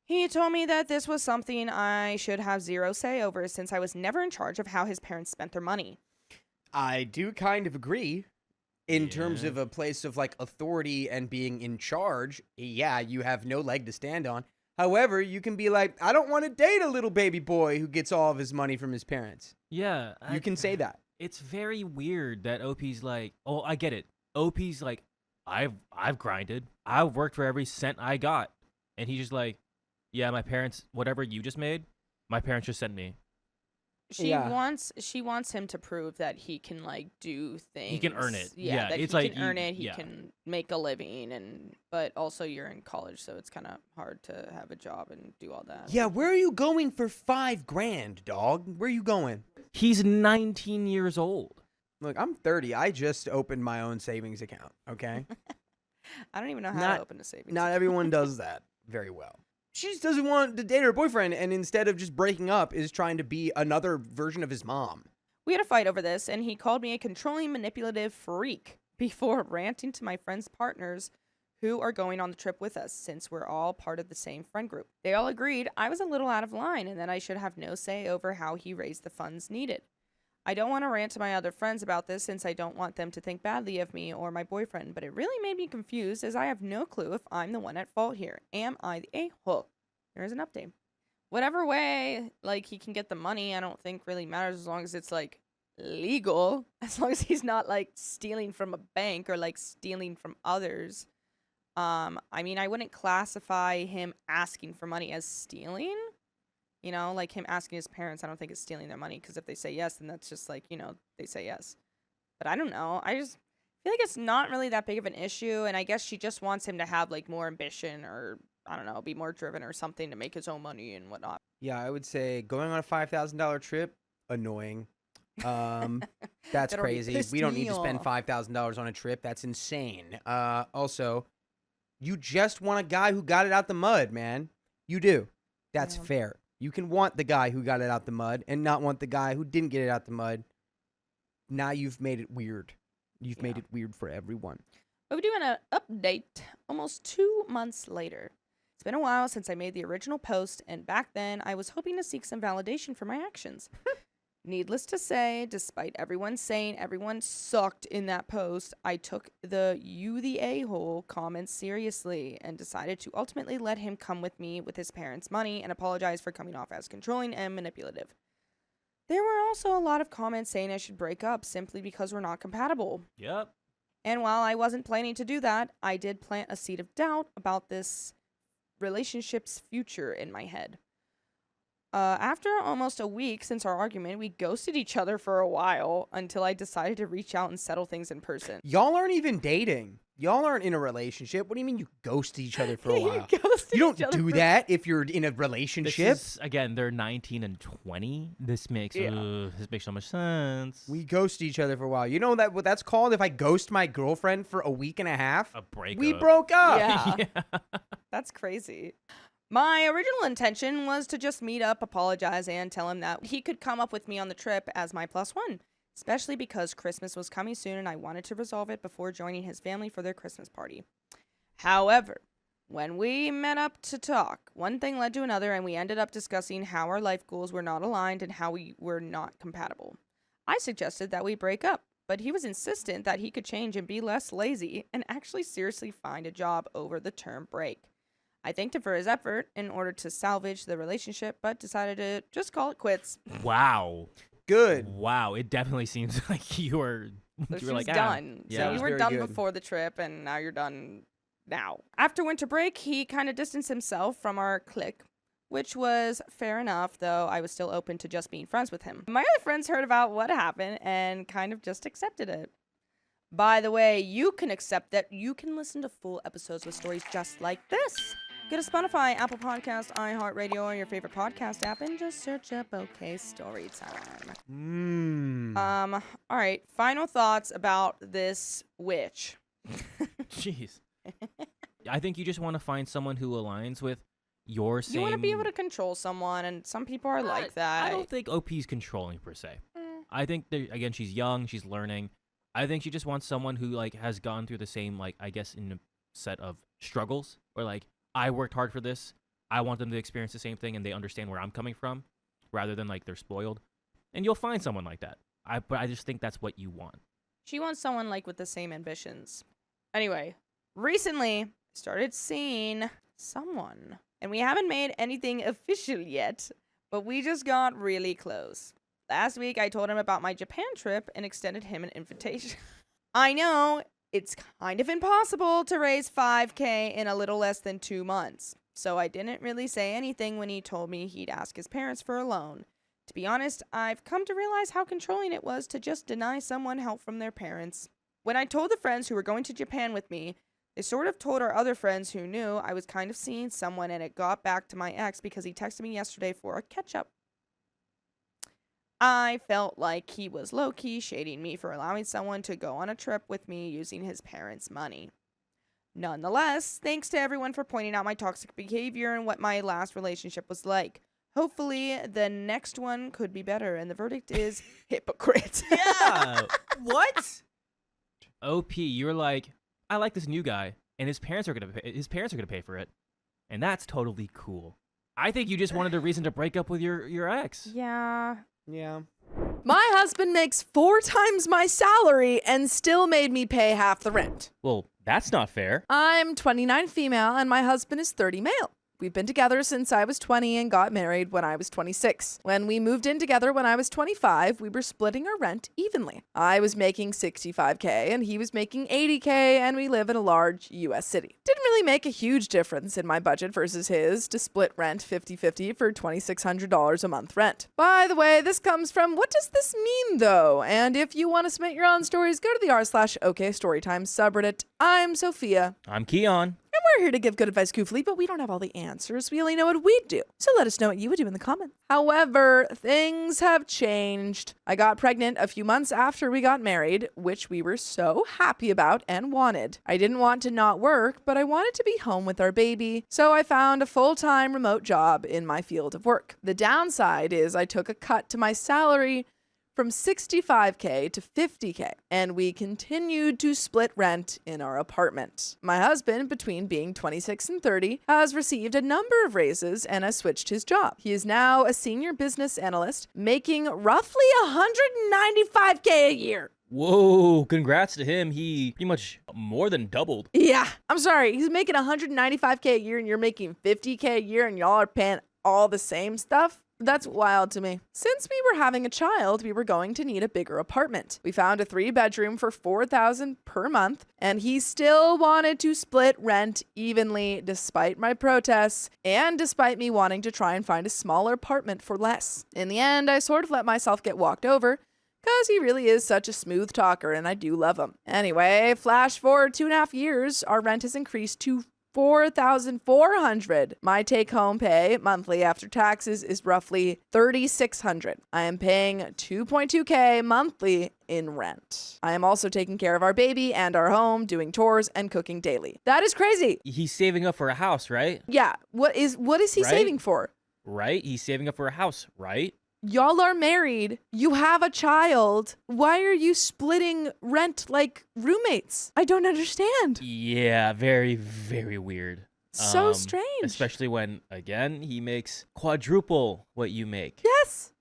He told me that this was something I should have zero say over since I was never in charge of how his parents spent their money. I do kind of agree. In Yeah. terms of a place of like authority and being in charge, yeah, you have no leg to stand on. However, you can be like, I don't want to date a little baby boy who gets all of his money from his parents. Yeah. You can say that. It's very weird that OP's like, oh, I get it. OP's like, I've grinded. I've worked for every cent I got. And he's just like, yeah, my parents, whatever you just made, my parents just sent me. She Yeah. wants him to prove that he can like do things. He can earn it. Yeah, Yeah, that it's he like can earn you- it. He yeah. can make a living, but also you're in college, so it's kind of hard to have a job and do all that. Yeah, where are you going for $5,000, dog? Where are you going? He's 19 years old. Look, I'm 30. I just opened my own savings account, okay? I don't even know how Not- to open a savings. Not everyone does that very well. She just doesn't want to date her boyfriend, and instead of just breaking up, is trying to be another version of his mom. We had a fight over this, and he called me a controlling, manipulative freak before ranting to my friends' partners who are going on the trip with us, since we're all part of the same friend group. They all agreed I was a little out of line and that I should have no say over how he raised the funds needed. I don't want to rant to my other friends about this since I don't want them to think badly of me or my boyfriend, but it really made me confused as I have no clue if I'm the one at fault here. Am I the a-hole? Here's an update. Whatever way, like, he can get the money, I don't think really matters as long as it's, like, legal. As long as he's not, like, stealing from a bank or, like, stealing from others. I mean, I wouldn't classify him asking for money as stealing. You know, like him asking his parents, I don't think it's stealing their money, because if they say yes, then that's just like, you know, they say yes. But I don't know. I just feel like it's not really that big of an issue, and I guess she just wants him to have like more ambition or, I don't know, be more driven or something to make his own money and whatnot. Yeah, I would say going on a $5,000 trip, annoying. That's That'll crazy. piss We don't me need to spend off. $5,000 on a trip. That's insane. Also, you just want a guy who got it out the mud, man. You do. That's Yeah. fair. You can want the guy who got it out the mud and not want the guy who didn't get it out the mud. Now you've made it weird. You've made Yeah. it weird for everyone. But we're doing an update almost 2 months later. It's been a while since I made the original post, and back then I was hoping to seek some validation for my actions. Needless to say, despite everyone saying everyone sucked in that post, I took the "you the a-hole" comments seriously and decided to ultimately let him come with me with his parents' money and apologize for coming off as controlling and manipulative. There were also a lot of comments saying I should break up simply because we're not compatible. Yep. And while I wasn't planning to do that, I did plant a seed of doubt about this relationship's future in my head. After almost a week since our argument, we ghosted each other for a while until I decided to reach out and settle things in person. Y'all aren't even dating. Y'all aren't in a relationship. What do you mean you ghost each other for a while? Ghosted You don't each other do for- that if you're in a This relationship. is, again, they're 19 and 20. This makes so much sense. We ghost each other for a while. You know what that's called? If I ghost my girlfriend for a week and a half, A breakup. we broke up. Yeah. Yeah. That's crazy. My original intention was to just meet up, apologize, and tell him that he could come up with me on the trip as my +1, especially because Christmas was coming soon and I wanted to resolve it before joining his family for their Christmas party. However, when we met up to talk, one thing led to another and we ended up discussing how our life goals were not aligned and how we were not compatible. I suggested that we break up, but he was insistent that he could change and be less lazy and actually seriously find a job over the term break. I thanked him for his effort in order to salvage the relationship, but decided to just call it quits. Wow. Good. Wow. It definitely seems like you were So you she were was like, done. yeah. So you Sounds were very done good. before the trip, and now you're done now. After winter break, he kind of distanced himself from our clique, which was fair enough, though I was still open to just being friends with him. My other friends heard about what happened and kind of just accepted it. By the way, you can accept that. You can listen to full episodes with stories just like this. Go to Spotify, Apple Podcasts, iHeartRadio, or your favorite podcast app, and just search up OK Storytime. All right. Final thoughts about this witch. Jeez. I think you just want to find someone who aligns with your same. You want to be able to control someone, and some people are like that. I don't think OP's controlling per se. I think again, she's young, she's learning. I think she just wants someone who like has gone through the same, like, I guess, in a set of struggles, or like, I worked hard for this. I want them to experience the same thing and they understand where I'm coming from, rather than like they're spoiled. And you'll find someone like that. But I just think that's what you want. She wants someone like with the same ambitions. Anyway, recently started seeing someone, and we haven't made anything official yet, but we just got really close. Last week I told him about my Japan trip and extended him an invitation. I know it's kind of impossible to raise $5,000 in a little less than 2 months, so I didn't really say anything when he told me he'd ask his parents for a loan. To be honest, I've come to realize how controlling it was to just deny someone help from their parents. When I told the friends who were going to Japan with me, they sort of told our other friends who knew I was kind of seeing someone, and it got back to my ex because he texted me yesterday for a catch-up. I felt like he was low-key shading me for allowing someone to go on a trip with me using his parents' money. Nonetheless, thanks to everyone for pointing out my toxic behavior and what my last relationship was like. Hopefully, the next one could be better, and the verdict is hypocrite. Yeah. What? OP, you're like, I like this new guy, and his parents are gonna pay for it, and that's totally cool. I think you just wanted a reason to break up with your ex. Yeah. Yeah. My husband makes 4 times my salary and still made me pay half the rent. Well, that's not fair. I'm 29 female and my husband is 30 male. We've been together since I was 20 and got married when I was 26. When we moved in together when I was 25, we were splitting our rent evenly. I was making $65,000 and he was making $80,000, and we live in a large US city. Didn't really make a huge difference in my budget versus his to split rent 50-50 for $2,600 a month rent. By the way, this comes from What Does This Mean Though? And if you want to submit your own stories, go to the r/OK Storytime subreddit. I'm Sophia. I'm Keon. And we're here to give good advice goofily, but we don't have all the answers. We only know what we do. So let us know what you would do in the comments. However, things have changed. I got pregnant a few months after we got married, which we were so happy about and wanted. I didn't want to not work, but I wanted to be home with our baby. So I found a full-time remote job in my field of work. The downside is I took a cut to my salary, from $65K to $50K, and we continued to split rent in our apartment. My husband, between being 26 and 30, has received a number of raises and has switched his job. He is now a senior business analyst, making roughly $195K a year. Whoa, congrats to him. He pretty much more than doubled. Yeah, I'm sorry. He's making $195K a year and you're making $50K a year and y'all are paying all the same stuff? That's wild to me. Since we were having a child, we were going to need a bigger apartment. We found a 3-bedroom for $4,000 per month, and he still wanted to split rent evenly despite my protests and despite me wanting to try and find a smaller apartment for less. In the end, I sort of let myself get walked over, because he really is such a smooth talker and I do love him. Anyway, flash forward 2.5 years, our rent has increased to $4,400. My take-home pay monthly after taxes is roughly $3,600. I am paying $2.2K monthly in rent. I am also taking care of our baby and our home, doing chores and cooking daily. That is crazy. He's saving up for a house, right? Yeah. What is he Right? saving for? Right? He's saving up for a house, right? Y'all are married. You have a child. Why are you splitting rent like roommates? I don't understand. Yeah, very, very weird. So strange. Especially when, again, he makes quadruple what you make. Yes.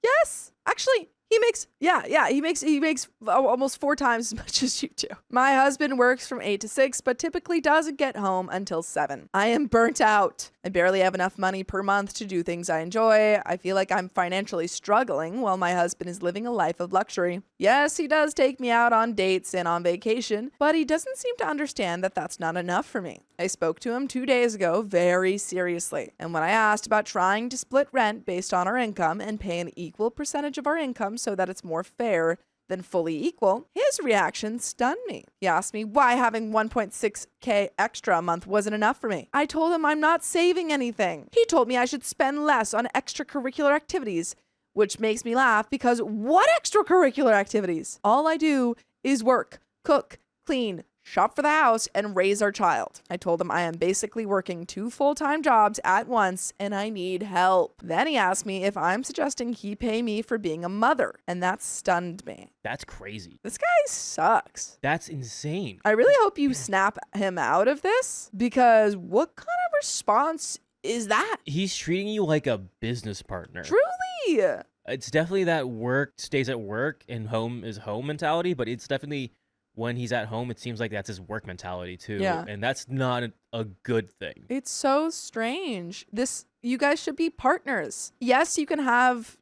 Actually, he makes almost 4 times as much as you do. My husband works from 8 to 6, but typically doesn't get home until 7. I am burnt out. I barely have enough money per month to do things I enjoy. I feel like I'm financially struggling while my husband is living a life of luxury. Yes, he does take me out on dates and on vacation, but he doesn't seem to understand that that's not enough for me. I spoke to him 2 days ago very seriously, and when I asked about trying to split rent based on our income and pay an equal percentage of our income so that it's more fair than fully equal, his reaction stunned me. He asked me why having $1.6K extra a month wasn't enough for me. I told him I'm not saving anything. He told me I should spend less on extracurricular activities, which makes me laugh because what extracurricular activities? All I do is work, cook, clean, shop for the house, and raise our child. I told him I am basically working 2 full-time jobs at once and I need help. Then he asked me if I'm suggesting he pay me for being a mother, and that stunned me. That's crazy. This guy sucks. That's insane. I really hope you snap him out of this, because what kind of response is that? He's treating you like a business partner. Truly. It's definitely that work stays at work and home is home mentality, but it's definitely when he's at home, it seems like that's his work mentality too. Yeah. And that's not a good thing. It's so strange. You guys should be partners. Yes, you can have,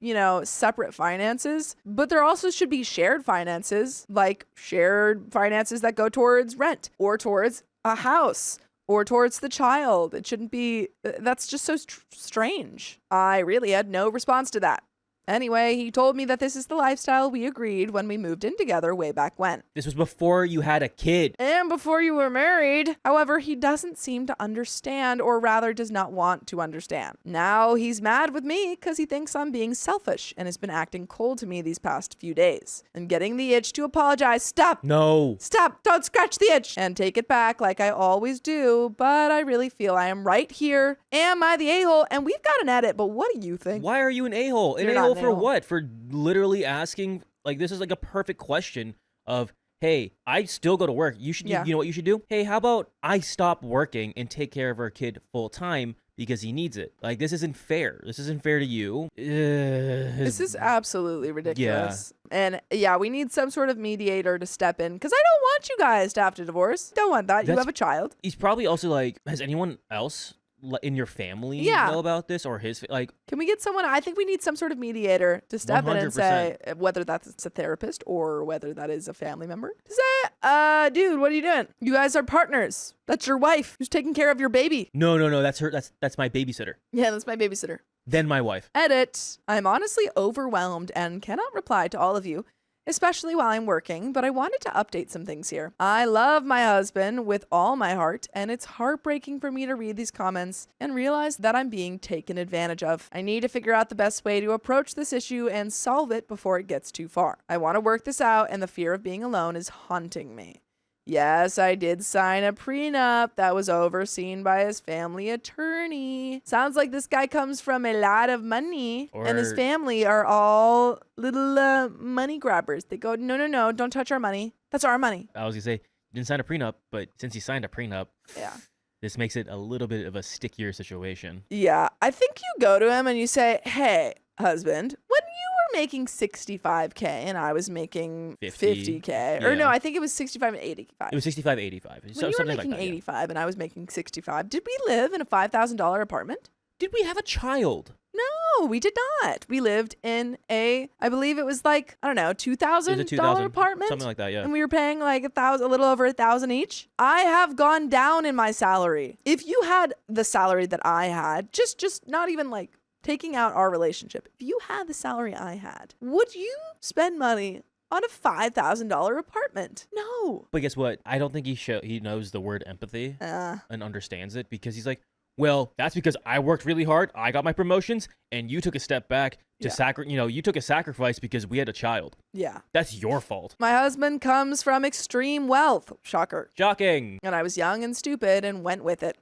separate finances, but there also should be shared finances, like shared finances that go towards rent or towards a house or towards the child. It shouldn't be, that's just so strange. I really had no response to that. Anyway, he told me that this is the lifestyle we agreed when we moved in together way back when. This was before you had a kid. And before you were married. However, he doesn't seem to understand, or rather does not want to understand. Now he's mad with me because he thinks I'm being selfish and has been acting cold to me these past few days. I'm getting the itch to apologize. Stop! No. Stop! Don't scratch the itch! And take it back like I always do, but I really feel I am right here. Am I the a-hole? And we've got an edit, but what do you think? Why are you an a-hole? An You're not a-hole an for a-hole. what? For literally asking, like, this is like a perfect question of, hey, I still go to work. You should, Yeah. you know what you should do? Hey, how about I stop working and take care of our kid full time because he needs it? Like, this isn't fair. This isn't fair to you. This is absolutely ridiculous. And yeah, we need some sort of mediator to step in, because I don't want you guys to have to divorce. Don't want that. You That's- have a child. He's probably also like, has anyone else in your family Yeah. know about this, or his like? Can we get someone? I think we need some sort of mediator to step in and say, whether that's a therapist or whether that is a family member, to say, dude, what are you doing? You guys are partners. That's your wife who's taking care of your baby. No, that's her. That's my babysitter. Yeah, that's my babysitter. Then my wife. Edit. I'm honestly overwhelmed and cannot reply to all of you, especially while I'm working, but I wanted to update some things here. I love my husband with all my heart, and it's heartbreaking for me to read these comments and realize that I'm being taken advantage of. I need to figure out the best way to approach this issue and solve it before it gets too far. I want to work this out, and the fear of being alone is haunting me. Yes, I did sign a prenup that was overseen by his family attorney. Sounds like this guy comes from a lot of money, and his Or- family are all little money grabbers. They go, no, don't touch our money. That's our money. I was gonna say, you didn't sign a prenup, but since you signed a prenup, Yeah. this makes it a little bit of a stickier situation. Yeah, I think you go to him and you say, hey, husband, when you were making 65K and I was making 50, 50K, or no, yeah. I think it was 65 and 85. It was 65, 85. When you were Something like making that. Yeah. 85 and I was making 65, did we live in a $5,000 apartment? Did we have a child? No, we did not. We lived in I believe it was like, I don't know, It was a $2,000 $2,000 apartment. something like that. Yeah. And we were paying like a little over $1,000 each. I have gone down in my salary. If you had the salary that I had, just not even like taking out our relationship, if you had the salary I had, would you spend money on a $5,000 apartment? No. But guess what? I don't think he knows the word empathy Uh, and understands it, because he's like, well, that's because I worked really hard. I got my promotions, and you took a step back to you took a sacrifice because we had a child. yeah. That's your fault. My husband comes from extreme wealth. Shocker. Shocking. And I was young and stupid and went with it.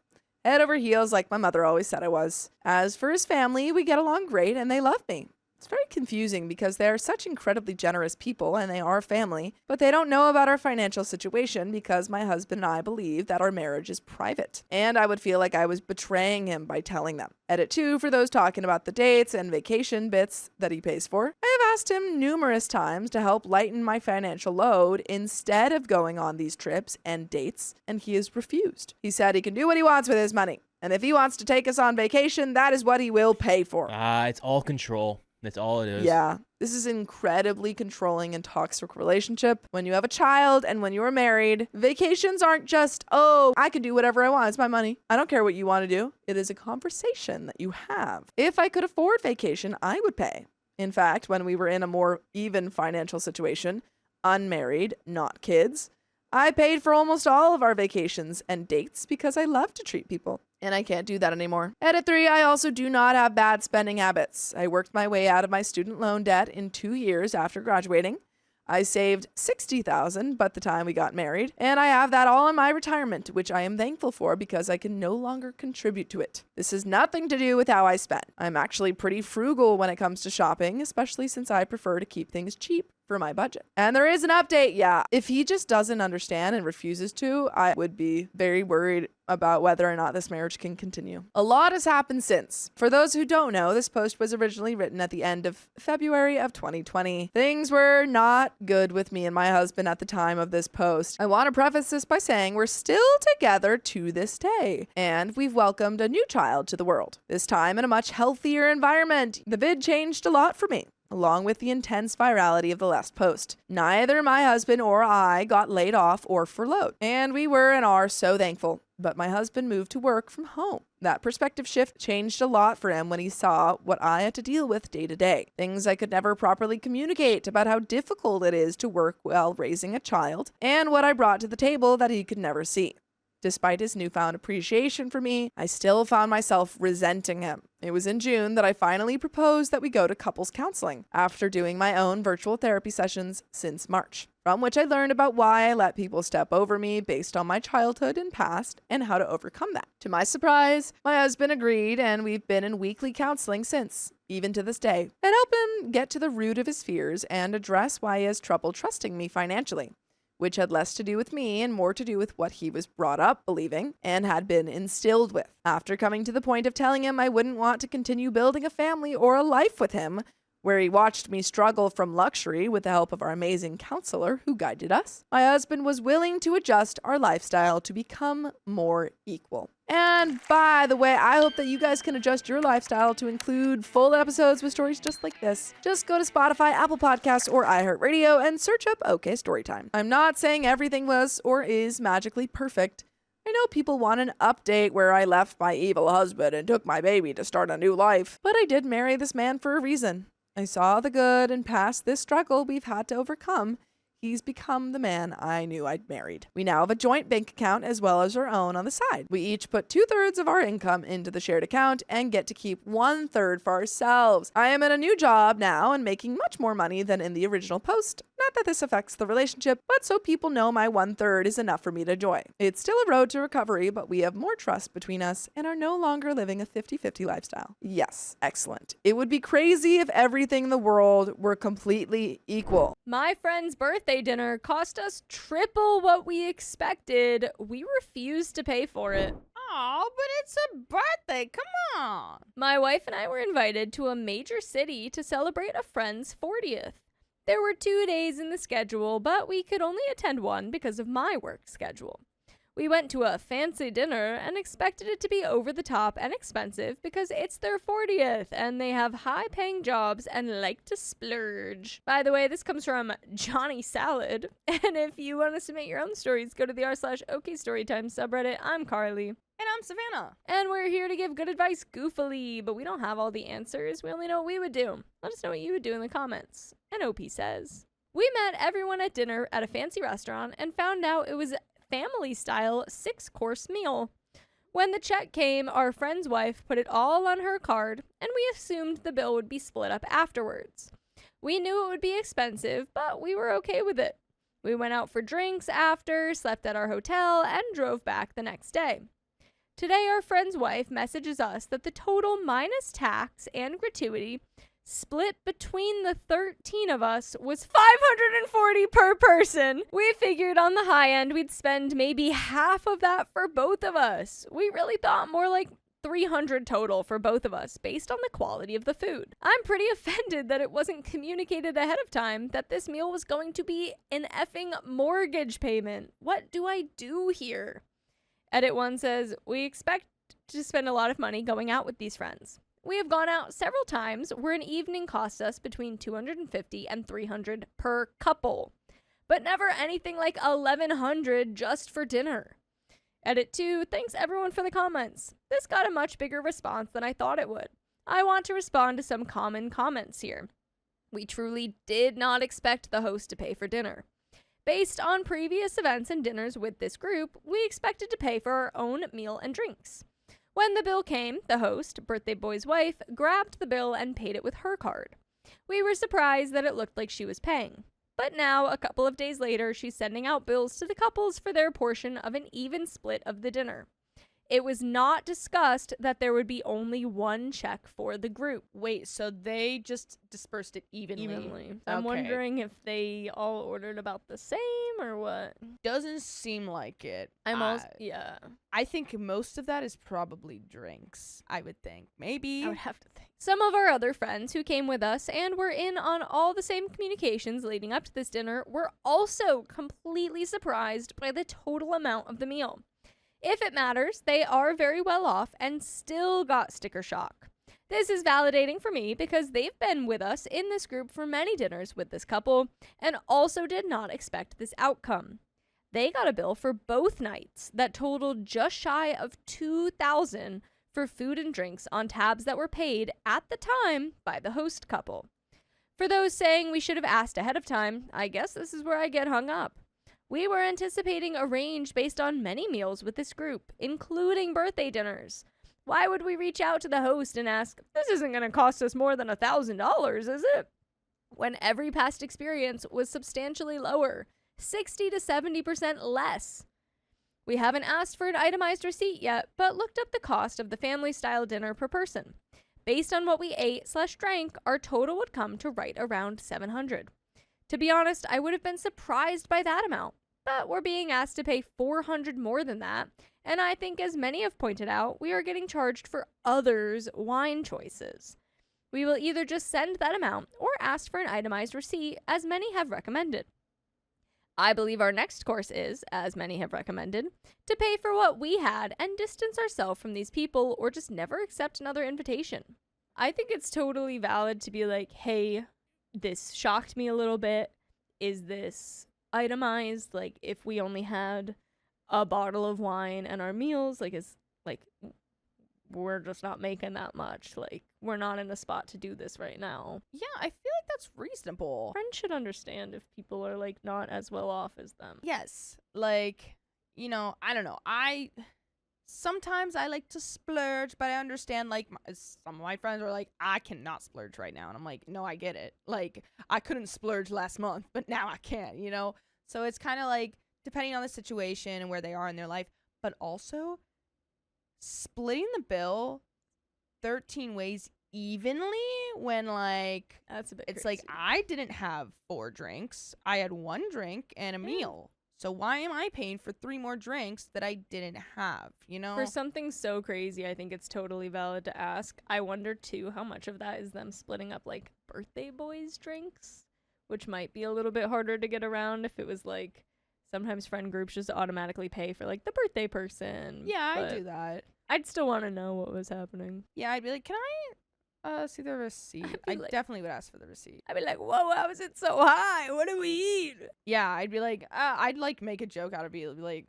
Head over heels like my mother always said I was. As for his family, we get along great and they love me. It's very confusing because they are such incredibly generous people and they are family, but they don't know about our financial situation because my husband and I believe that our marriage is private. And I would feel like I was betraying him by telling them. Edit 2 for those talking about the dates and vacation bits that he pays for. I have asked him numerous times to help lighten my financial load instead of going on these trips and dates, and he has refused. He said he can do what he wants with his money. And if he wants to take us on vacation, that is what he will pay for. It's all control. That's all it is. Yeah, this is an incredibly controlling and toxic relationship. When you have a child and when you are married, vacations aren't just, oh, I can do whatever I want. It's my money. I don't care what you want to do. It is a conversation that you have. If I could afford vacation, I would pay. In fact, when we were in a more even financial situation, unmarried, not kids, I paid for almost all of our vacations and dates because I love to treat people. And I can't do that anymore. Edit 3, I also do not have bad spending habits. I worked my way out of my student loan debt in 2 years after graduating. I saved $60,000 by the time we got married, and I have that all in my retirement, which I am thankful for because I can no longer contribute to it. This has nothing to do with how I spend. I'm actually pretty frugal when it comes to shopping, especially since I prefer to keep things cheap for my budget. And there is an update, yeah. If he just doesn't understand and refuses to, I would be very worried about whether or not this marriage can continue. A lot has happened since. For those who don't know, this post was originally written at the end of February of 2020. Things were not good with me and my husband at the time of this post. I want to preface this by saying we're still together to this day, and we've welcomed a new child to the world, this time in a much healthier environment. The vid changed a lot for me, along with the intense virality of the last post. Neither my husband or I got laid off or furloughed, and we were and are so thankful. But my husband moved to work from home. That perspective shift changed a lot for him when he saw what I had to deal with day to day. Things I could never properly communicate about how difficult it is to work while raising a child, and what I brought to the table that he could never see. Despite his newfound appreciation for me, I still found myself resenting him. It was in June that I finally proposed that we go to couples counseling after doing my own virtual therapy sessions since March, from which I learned about why I let people step over me based on my childhood and past and how to overcome that. To my surprise, my husband agreed, and we've been in weekly counseling since, even to this day, and help him get to the root of his fears and address why he has trouble trusting me financially, which had less to do with me and more to do with what he was brought up believing and had been instilled with. After coming to the point of telling him I wouldn't want to continue building a family or a life with him, where he watched me struggle from luxury with the help of our amazing counselor who guided us, my husband was willing to adjust our lifestyle to become more equal. And by the way, I hope that you guys can adjust your lifestyle to include full episodes with stories just like this. Just go to Spotify, Apple Podcasts, or iHeartRadio and search up OK Storytime. I'm not saying everything was or is magically perfect. I know people want an update where I left my evil husband and took my baby to start a new life, but I did marry this man for a reason. I saw the good and past this struggle we've had to overcome. He's become the man I knew I'd married. We now have a joint bank account as well as our own on the side. We each put 2/3 of our income into the shared account and get to keep 1/3 for ourselves. I am in a new job now and making much more money than in the original post. Not that this affects the relationship, but so people know my 1/3 is enough for me to enjoy. It's still a road to recovery, but we have more trust between us and are no longer living a 50-50 lifestyle. Yes, excellent. It would be crazy if everything in the world were completely equal. My friend's birthday dinner cost us triple what we expected. We refused to pay for it. Oh, but it's a birthday. Come on. My wife and I were invited to a major city to celebrate a friend's 40th. There were 2 days in the schedule, but we could only attend one because of my work schedule. We went to a fancy dinner and expected it to be over the top and expensive because it's their 40th and they have high-paying jobs and like to splurge. By the way, this comes from Johnny Salad. And if you want to submit your own stories, go to the r/OKStorytime subreddit. I'm Carly. And I'm Savannah. And we're here to give good advice goofily, but we don't have all the answers. We only know what we would do. Let us know what you would do in the comments. And OP says, we met everyone at dinner at a fancy restaurant and found out it was family-style 6-course meal. When the check came, our friend's wife put it all on her card, and we assumed the bill would be split up afterwards. We knew it would be expensive, but we were okay with it. We went out for drinks after, slept at our hotel, and drove back the next day. Today, our friend's wife messages us that the total minus tax and gratuity split between the 13 of us was $540 per person. We figured on the high end we'd spend maybe half of that for both of us. We really thought more like $300 total for both of us based on the quality of the food. I'm pretty offended that it wasn't communicated ahead of time that this meal was going to be an effing mortgage payment. What do I do here? Edit 1 says, we expect to spend a lot of money going out with these friends. We have gone out several times where an evening cost us between $250 and $300 per couple, but never anything like $1,100 just for dinner. Edit 2, thanks everyone for the comments. This got a much bigger response than I thought it would. I want to respond to some common comments here. We truly did not expect the host to pay for dinner. Based on previous events and dinners with this group, we expected to pay for our own meal and drinks. When the bill came, the host, birthday boy's wife, grabbed the bill and paid it with her card. We were surprised that it looked like she was paying. But now, a couple of days later, she's sending out bills to the couples for their portion of an even split of the dinner. It was not discussed that there would be only one check for the group. Wait, so they just dispersed it evenly? I'm Okay. wondering if they all ordered about the same or what. Doesn't seem like it. Yeah. I think most of that is probably drinks, I would think. Maybe. I would have to think. Some of our other friends who came with us and were in on all the same communications leading up to this dinner were also completely surprised by the total amount of the meal. If it matters, they are very well off and still got sticker shock. This is validating for me because they've been with us in this group for many dinners with this couple and also did not expect this outcome. They got a bill for both nights that totaled just shy of $2,000 for food and drinks on tabs that were paid at the time by the host couple. For those saying we should have asked ahead of time, I guess this is where I get hung up. We were anticipating a range based on many meals with this group, including birthday dinners. Why would we reach out to the host and ask, this isn't going to cost us more than $1,000, is it? When every past experience was substantially lower, 60 to 70% less. We haven't asked for an itemized receipt yet, but looked up the cost of the family-style dinner per person. Based on what we ate/drank, our total would come to right around $700. To be honest, I would have been surprised by that amount, but we're being asked to pay $400 more than that, and I think as many have pointed out, we are getting charged for others' wine choices. We will either just send that amount or ask for an itemized receipt, as many have recommended. I believe our next course is, as many have recommended, to pay for what we had and distance ourselves from these people or just never accept another invitation. I think it's totally valid to be like, hey, this shocked me a little bit. Is this itemized? Like, if we only had a bottle of wine and our meals, like, is like, we're just not making that much. Like, we're not in a spot to do this right now. Yeah, I feel like that's reasonable. Friends should understand if people are, like, not as well off as them. Yes. Like, you know, I don't know. Sometimes I like to splurge, but I understand, like, some of my friends are like, I cannot splurge right now. And I'm like, no, I get it. Like, I couldn't splurge last month, but now I can, you know? So it's kind of like, depending on the situation and where they are in their life, but also splitting the bill 13 ways evenly when, like, That's a bit it's crazy. like I didn't have 4 drinks. I had 1 drink and a meal. So why am I paying for 3 more drinks that I didn't have, you know? For something so crazy, I think it's totally valid to ask. I wonder, too, how much of that is them splitting up, like, birthday boys' drinks, which might be a little bit harder to get around if it was, like, sometimes friend groups just automatically pay for, like, the birthday person. Yeah, I but do that. I'd still want to know what was happening. Yeah, I'd be like, can I see the receipt? I'd be I like- definitely would ask for the receipt. I'd be like, whoa, how is it so high? What do we eat? Yeah, I'd be like, I'd like make a joke out of it. Be like,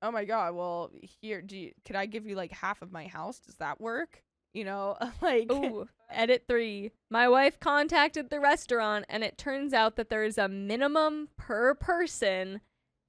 oh my god, well here, could I give you like half of my house? Does that work? You know, like. Ooh, edit 3. My wife contacted the restaurant, and it turns out that there is a minimum per person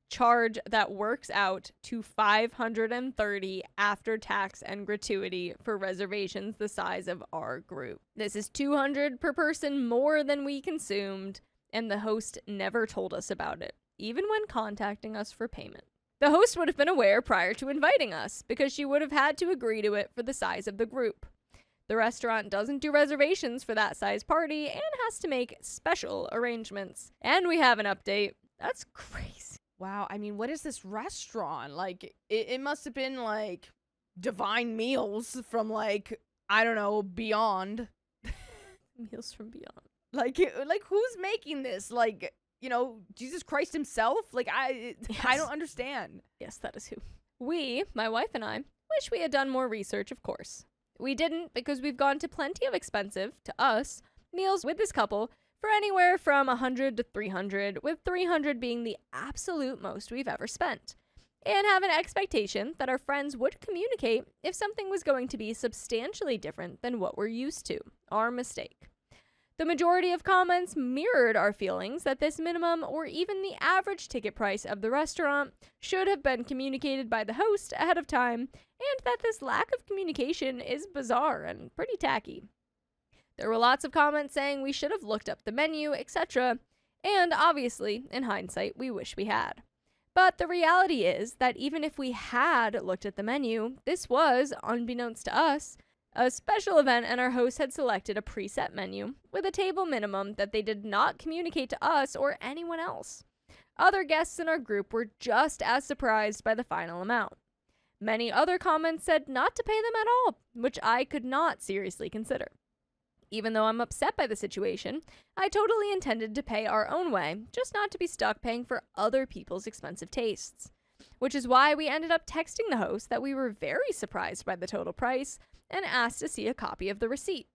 charge that works out to $530 after tax and gratuity for reservations the size of our group. This is $200 per person more than we consumed, and the host never told us about it, even when contacting us for payment. The host would have been aware prior to inviting us, because she would have had to agree to it for the size of the group. The restaurant doesn't do reservations for that size party and has to make special arrangements. And we have an update. That's crazy. Wow, I mean, what is this restaurant? Like, it must have been, like, divine meals from, like, I don't know, beyond. Meals from beyond. Like, who's making this? Like, you know, Jesus Christ himself? Like, I Yes. don't understand. Yes, that is who. We, my wife and I, wish we had done more research, of course. We didn't because we've gone to plenty of expensive, to us, meals with this couple for anywhere from $100 to $300, with $300 being the absolute most we've ever spent, and have an expectation that our friends would communicate if something was going to be substantially different than what we're used to. Our mistake. The majority of comments mirrored our feelings that this minimum or even the average ticket price of the restaurant should have been communicated by the host ahead of time, and that this lack of communication is bizarre and pretty tacky. There were lots of comments saying we should have looked up the menu, etc., and obviously, in hindsight, we wish we had. But the reality is that even if we had looked at the menu, this was, unbeknownst to us, a special event, and our host had selected a preset menu with a table minimum that they did not communicate to us or anyone else. Other guests in our group were just as surprised by the final amount. Many other comments said not to pay them at all, which I could not seriously consider. Even though I'm upset by the situation, I totally intended to pay our own way, just not to be stuck paying for other people's expensive tastes. Which is why we ended up texting the host that we were very surprised by the total price and asked to see a copy of the receipt.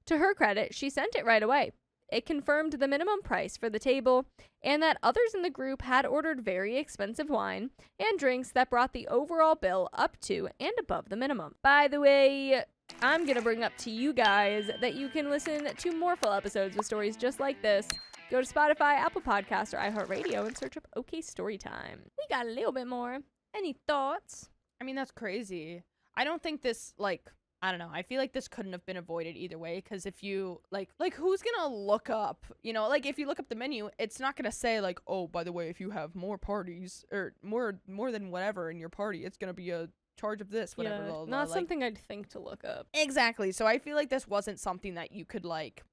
To her credit, she sent it right away. It confirmed the minimum price for the table and that others in the group had ordered very expensive wine and drinks that brought the overall bill up to and above the minimum. By the way, I'm going to bring up to you guys that you can listen to more full episodes with stories just like this. Go to Spotify, Apple Podcasts, or iHeartRadio and search up OK Storytime. We got a little bit more. Any thoughts? I mean, that's crazy. I don't think this, like, I don't know. I feel like this couldn't have been avoided either way, because if you, like, who's gonna look up, you know, like, if you look up the menu, it's not gonna say, like, oh, by the way, if you have more parties, or more than whatever in your party, it's gonna be a charge of this, whatever. Yeah, blah, blah, not like, something I'd think to look up. Exactly. So I feel like this wasn't something that you could, like,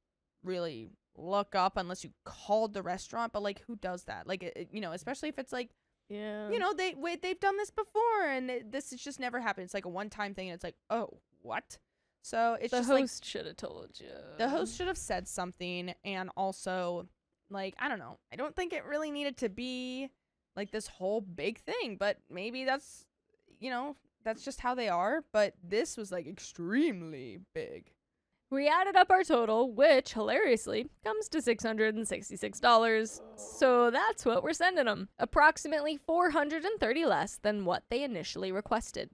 really look up unless you called the restaurant, but, like, who does that? Like, you know, especially if it's, like, Yeah. you know, they've done this before, and this has just never happened. It's like a one-time thing, and it's like, oh, what? So it's the just like host should have told you. the host should have said something, and also, like, I don't know. I don't think it really needed to be like this whole big thing, but maybe that's, you know, that's just how they are. But this was like extremely big. We added up our total, which, hilariously, comes to $666. So that's what we're sending them. Approximately $430 less than what they initially requested.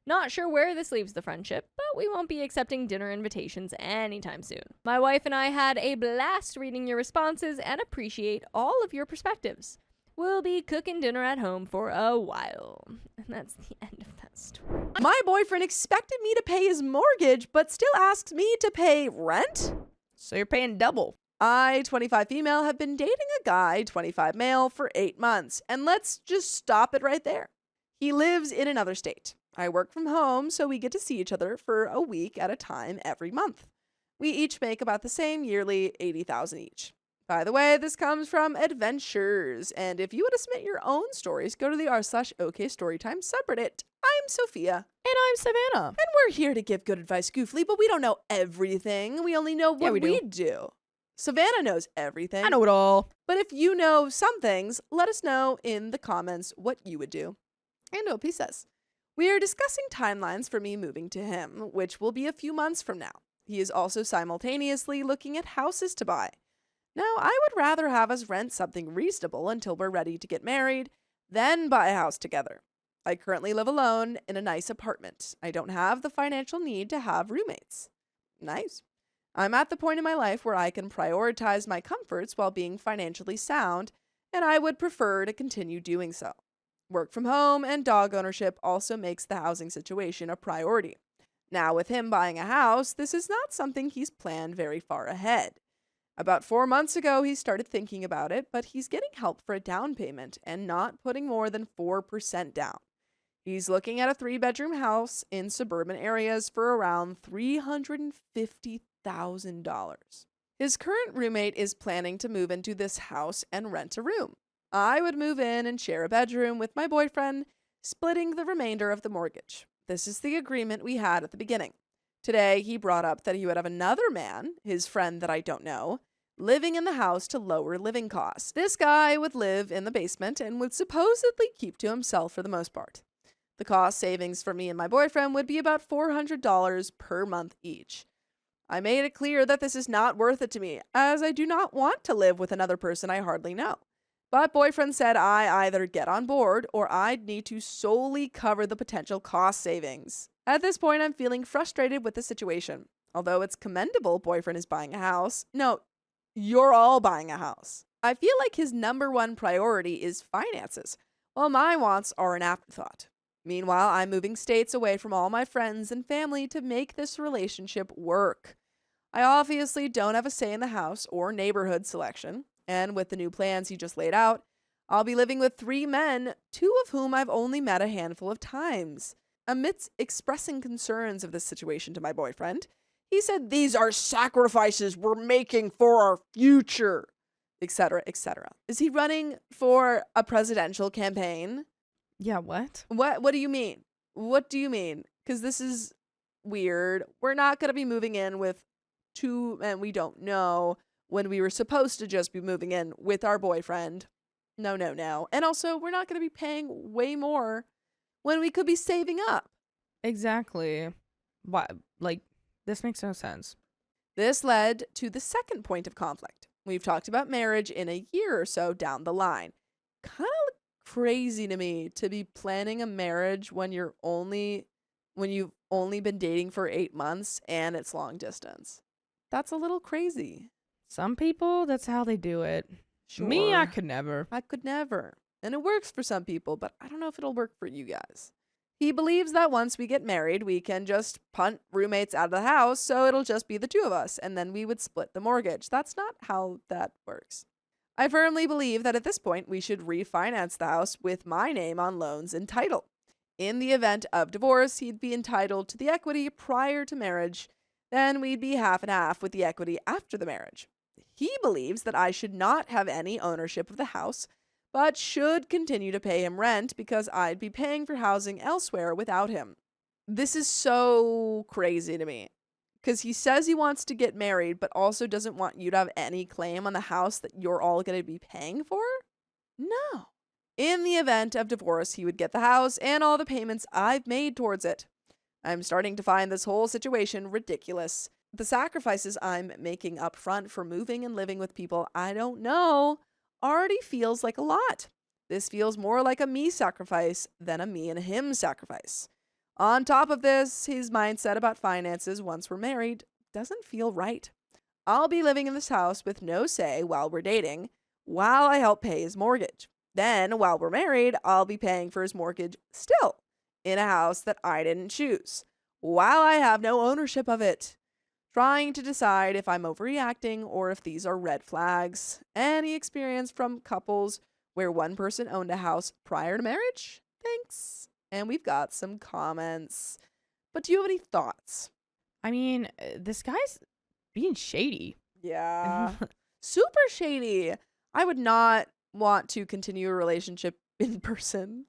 Not sure where this leaves the friendship, but we won't be accepting dinner invitations anytime soon. My wife and I had a blast reading your responses and appreciate all of your perspectives. We'll be cooking dinner at home for a while. And that's the end of that story. My boyfriend expected me to pay his mortgage, but still asks me to pay rent? So you're paying double. I, 25 female, have been dating a guy, 25 male, for 8 months. And let's just stop it right there. He lives in another state. I work from home, so we get to see each other for a week at a time every month. We each make about the same yearly $80,000 each. By the way, this comes from Adventures, and if you want to submit your own stories, go to the r/OK Storytime subreddit. I'm Sophia. And I'm Savannah. And we're here to give good advice goofily, but we don't know everything. We only know what we do. Savannah knows everything. I know it all. But if you know some things, let us know in the comments what you would do. And OP says, we are discussing timelines for me moving to him, which will be a few months from now. He is also simultaneously looking at houses to buy. Now, I would rather have us rent something reasonable until we're ready to get married, then buy a house together. I currently live alone in a nice apartment. I don't have the financial need to have roommates. Nice. I'm at the point in my life where I can prioritize my comforts while being financially sound, and I would prefer to continue doing so. Work from home and dog ownership also makes the housing situation a priority. Now, with him buying a house, this is not something he's planned very far ahead. About 4 months ago, he started thinking about it, but he's getting help for a down payment and not putting more than 4% down. He's looking at a 3-bedroom house in suburban areas for around $350,000. His current roommate is planning to move into this house and rent a room. I would move in and share a bedroom with my boyfriend, splitting the remainder of the mortgage. This is the agreement we had at the beginning. Today, he brought up that he would have another man, his friend that I don't know, living in the house to lower living costs. This guy would live in the basement and would supposedly keep to himself for the most part. The cost savings for me and my boyfriend would be about $400 per month each. I made it clear that this is not worth it to me, as I do not want to live with another person I hardly know. But boyfriend said I either get on board or I'd need to solely cover the potential cost savings. At this point, I'm feeling frustrated with the situation. Although it's commendable boyfriend is buying a house. No, you're all buying a house. I feel like his number one priority is finances, while my wants are an afterthought. Meanwhile, I'm moving states away from all my friends and family to make this relationship work. I obviously don't have a say in the house or neighborhood selection. And with the new plans he just laid out, I'll be living with 3 men, 2 of whom I've only met a handful of times. Amidst expressing concerns of this situation to my boyfriend, he said these are sacrifices we're making for our future, etc., etc. Is he running for a presidential campaign? Yeah, what? What do you mean? What do you mean? Because this is weird. We're not going to be moving in with 2 men we don't know when we were supposed to just be moving in with our boyfriend. No. And also, we're not going to be paying way more when we could be saving up. Exactly. Why? Like, this makes no sense. This led to the second point of conflict. We've talked about marriage in a year or so down the line. Kind of crazy to me to be planning a marriage when you've only been dating for 8 months and it's long distance. That's a little crazy. Some people, that's how they do it. Sure. Me, I could never. I could never. And it works for some people, but I don't know if it'll work for you guys. He believes that once we get married, we can just punt roommates out of the house, so it'll just be the 2 of us, and then we would split the mortgage. That's not how that works. I firmly believe that at this point, we should refinance the house with my name on loans and title. In the event of divorce, he'd be entitled to the equity prior to marriage, then we'd be half and half with the equity after the marriage. He believes that I should not have any ownership of the house, but should continue to pay him rent because I'd be paying for housing elsewhere without him. This is so crazy to me, because he says he wants to get married, but also doesn't want you to have any claim on the house that you're all going to be paying for? No. In the event of divorce, he would get the house and all the payments I've made towards it. I'm starting to find this whole situation ridiculous. The sacrifices I'm making up front for moving and living with people I don't know already feels like a lot. This feels more like a me sacrifice than a me and him sacrifice. On top of this, his mindset about finances once we're married doesn't feel right. I'll be living in this house with no say while we're dating, while I help pay his mortgage. Then, while we're married, I'll be paying for his mortgage still, in a house that I didn't choose, while I have no ownership of it. Trying to decide if I'm overreacting or if these are red flags. Any experience from couples where one person owned a house prior to marriage? Thanks. And we've got some comments. But do you have any thoughts? I mean, this guy's being shady. Yeah. Super shady. I would not want to continue a relationship in person.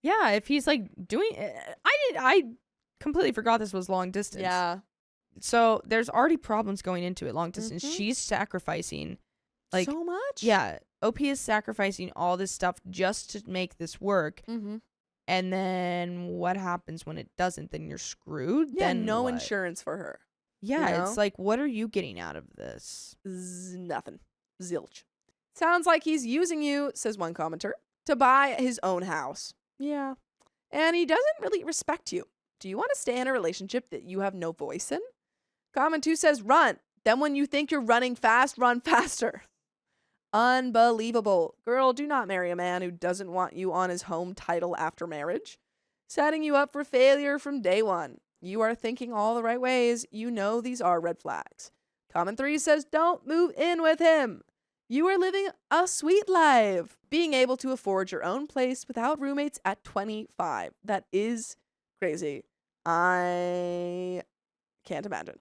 Yeah, if he's like doing I completely forgot this was long distance. Yeah. So there's already problems going into it long distance. Mhm. She's sacrificing like so much? yeah, OP is sacrificing all this stuff just to make this work. Mm-hmm. And then what happens when it doesn't? Then you're screwed. Yeah, then no what? insurance for her. Yeah, you know? it's like, what are you getting out of this? Nothing. Zilch. Sounds like he's using you, says one commenter, to buy his own house. Yeah. And he doesn't really respect you. Do you want to stay in a relationship that you have no voice in? Comment 2 says, run. Then when you think you're running fast, run faster. Unbelievable. Girl, do not marry a man who doesn't want you on his home title after marriage. Setting you up for failure from day one. You are thinking all the right ways. You know these are red flags. Comment 3 says, don't move in with him. You are living a sweet life. Being able to afford your own place without roommates at 25. That is crazy. I can't imagine.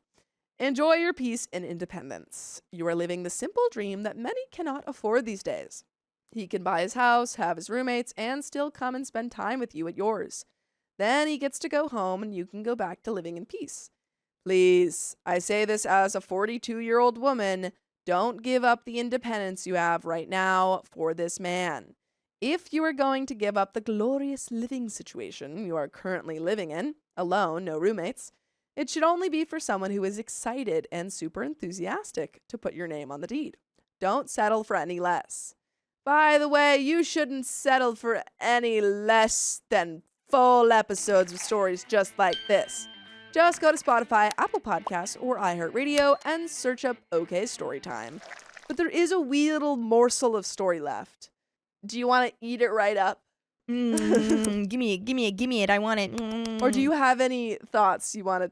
Enjoy your peace and independence. You are living the simple dream that many cannot afford these days. He can buy his house, have his roommates, and still come and spend time with you at yours. Then he gets to go home and you can go back to living in peace. Please, I say this as a 42-year-old woman, don't give up the independence you have right now for this man. If you are going to give up the glorious living situation you are currently living in, alone, no roommates, it should only be for someone who is excited and super enthusiastic to put your name on the deed. Don't settle for any less. By the way, you shouldn't settle for any less than full episodes of stories just like this. Just go to Spotify, Apple Podcasts, or iHeartRadio and search up OK Storytime. But there is a wee little morsel of story left. Do you want to eat it right up? Give me it. I want it. Or do you have any thoughts you want to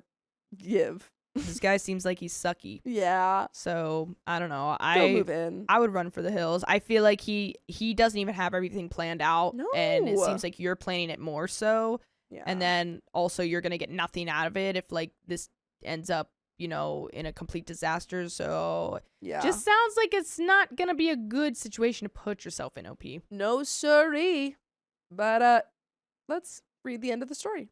give? This guy seems like he's sucky. Yeah. So I don't know. Don't move in. I would run for the hills. I feel like he doesn't even have everything planned out. No. And it seems like you're planning it more so. Yeah. And then also you're gonna get nothing out of it if like this ends up, in a complete disaster. So yeah. just sounds like it's not gonna be a good situation to put yourself in, OP. No siree. But let's read the end of the story.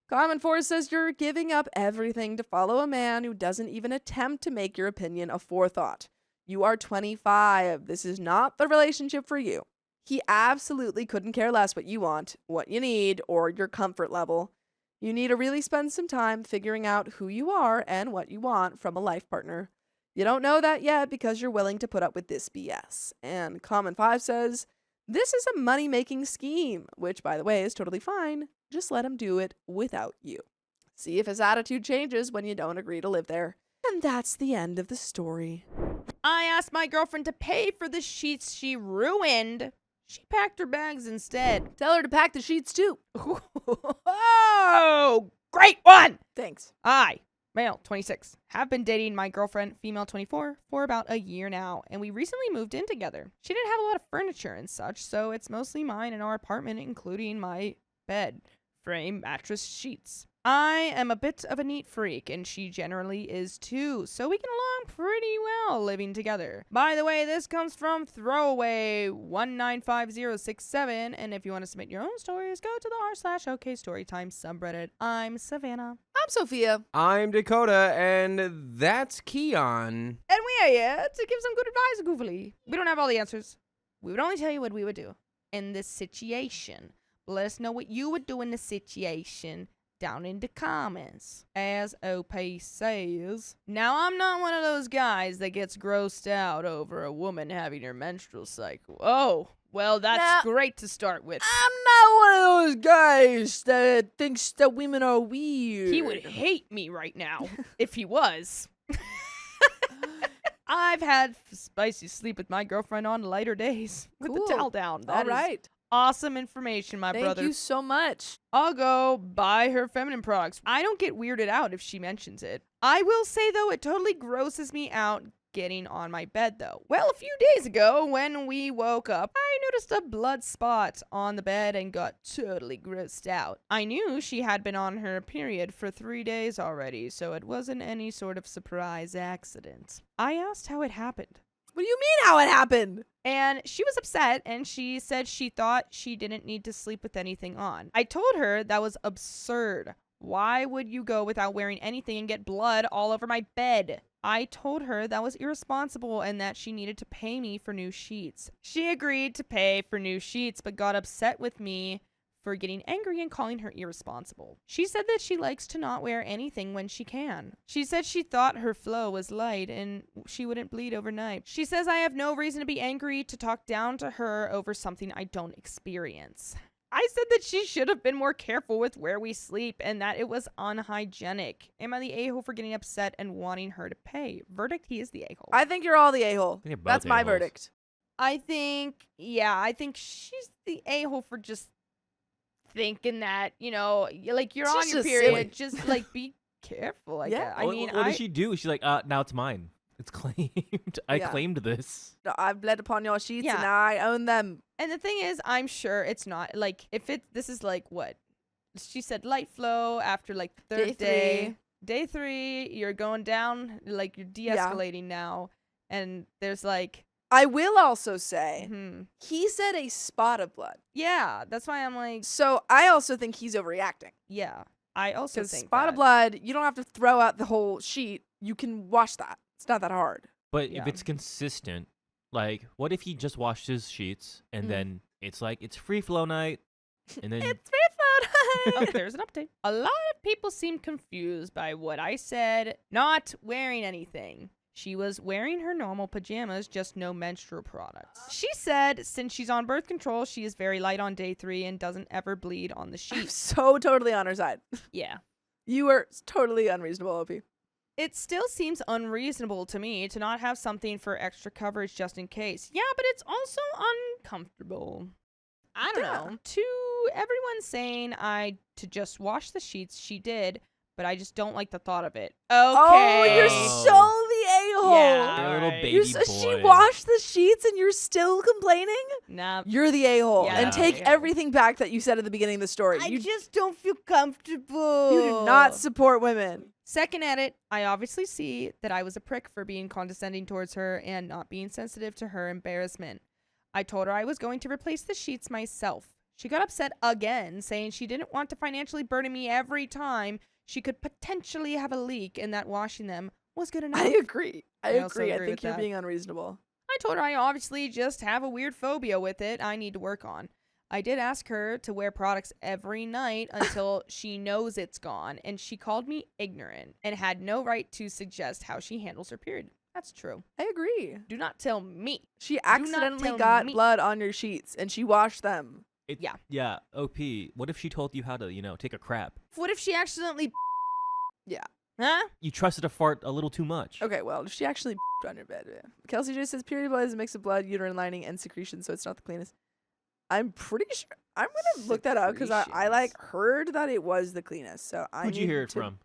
Comment 4 says you're giving up everything to follow a man who doesn't even attempt to make your opinion a forethought. You are 25. This is not the relationship for you. He absolutely couldn't care less what you want, what you need, or your comfort level. You need to really spend some time figuring out who you are and what you want from a life partner. You don't know that yet because you're willing to put up with this BS. And comment 5 says, this is a money-making scheme, which, by the way, is totally fine. Just let him do it without you. See if his attitude changes when you don't agree to live there. And that's the end of the story. I asked my girlfriend to pay for the sheets she ruined. She packed her bags instead. Tell her to pack the sheets too. Oh, great one! Thanks. I, male, 26, have been dating my girlfriend, female, 24, for about a year now, and we recently moved in together. She didn't have a lot of furniture and such, so it's mostly mine in our apartment, including my bed, frame, mattress, sheets. I am a bit of a neat freak, and she generally is too, so we get along pretty well living together. By the way, this comes from Throwaway195067, and if you want to submit your own stories, go to the r/OK Storytime subreddit. I'm Savannah. I'm Sophia. I'm Dakota, and that's Keon. And we are here to give some good advice, goofily. We don't have all the answers. We would only tell you what we would do in this situation. Let us know what you would do in this situation down in the comments. As OP says, now I'm not one of those guys that gets grossed out over a woman having her menstrual cycle. Oh, Well, that's Now- great to start with. I'm not one of those guys that thinks that women are weird. He would hate me right now if he was. I've had spicy sleep with my girlfriend on lighter days with the Cool. towel down. All That is right. awesome information, my Thank brother. you so much. I'll go buy her feminine products. I don't get weirded out if she mentions it. I will say, though, it totally grosses me out getting on my bed, though. Well, a few days ago, when we woke up, I noticed a blood spot on the bed and got totally grossed out. I knew she had been on her period for 3 days already, so it wasn't any sort of surprise accident. I asked how it happened. What do you mean how it happened? And she was upset, and she said she thought she didn't need to sleep with anything on. I told her that was absurd. Why would you go without wearing anything and get blood all over my bed? I told her that was irresponsible and that she needed to pay me for new sheets. She agreed to pay for new sheets, but got upset with me for getting angry and calling her irresponsible. She said that she likes to not wear anything when she can. She said she thought her flow was light and she wouldn't bleed overnight. She says I have no reason to be angry to talk down to her over something I don't experience. I said that she should have been more careful with where we sleep and that it was unhygienic. Am I the a-hole for getting upset and wanting her to pay? Verdict, he is the a-hole. I think you're all the a-hole. think you're both That's my a-holes. verdict. I think she's the a-hole for just thinking that, like you're It's on just your so period. silly. Just like be careful. I Yeah. guess. I What- mean, what did she do? She's like, now it's mine. It's claimed. I Yeah. claimed this. No, I've bled upon your sheets Yeah. and now I own them. and the thing is, I'm sure it's not like this is like what she said, light flow after like the third day. Day 3, you're going down, like you're de-escalating now, and there's like, I will also say, mhm. he said a spot of blood. Yeah, that's why I'm like, So I also think he's overreacting. yeah, I also Because think spot that. of blood, you don't have to throw out the whole sheet. You can wash that. It's not that hard. But Yeah. if it's consistent, like, what if he just washed his sheets and Mm. then it's like it's free flow night, and then It's free flow. Oh, there's an update. A lot of people seemed confused by what I said, not wearing anything. She was wearing her normal pajamas, just no menstrual products. She said since she's on birth control, she is very light on day 3 and doesn't ever bleed on the I'm sheets. so totally on her side. Yeah. You are totally unreasonable, OP. It still seems unreasonable to me to not have something for extra coverage just in case. Yeah, but it's also uncomfortable. I don't Yeah. know. To everyone saying to just wash the sheets, she did, but I just don't like the thought of it. Okay. Oh, you're Oh. so the a-hole. Yeah. your little Alright. baby You're boy. she washed the sheets and you're still complaining? Nah. You're the a-hole. Yeah, And take yeah. everything back that you said at the beginning of the story. I You, just don't feel comfortable. you do not support women. Second edit, I obviously see that I was a prick for being condescending towards her and not being sensitive to her embarrassment. I told her I was going to replace the sheets myself. She got upset again, saying she didn't want to financially burden me every time she could potentially have a leak and that washing them was good enough. I agree. I also agree. I agree think with you're that. being unreasonable. I told her I obviously just have a weird phobia with it I need to work on. I did ask her to wear products every night until she knows it's gone, and she called me ignorant and had no right to suggest how she handles her period. That's true. I agree. Do not tell me. She not accidentally tell got me. blood on your sheets and she washed them. Yeah. Yeah. OP. What if she told you how to, take a crap? What if she accidentally... Yeah. Huh? You trusted a fart a little too much. Okay, well, if she actually on your bed. Yeah. Kelsey just says period blood is a mix of blood, uterine lining, and secretion, so it's not the cleanest. I'm pretty sure. I'm gonna look that up because I like heard that it was the cleanest. So I Who'd you need hear it to- from?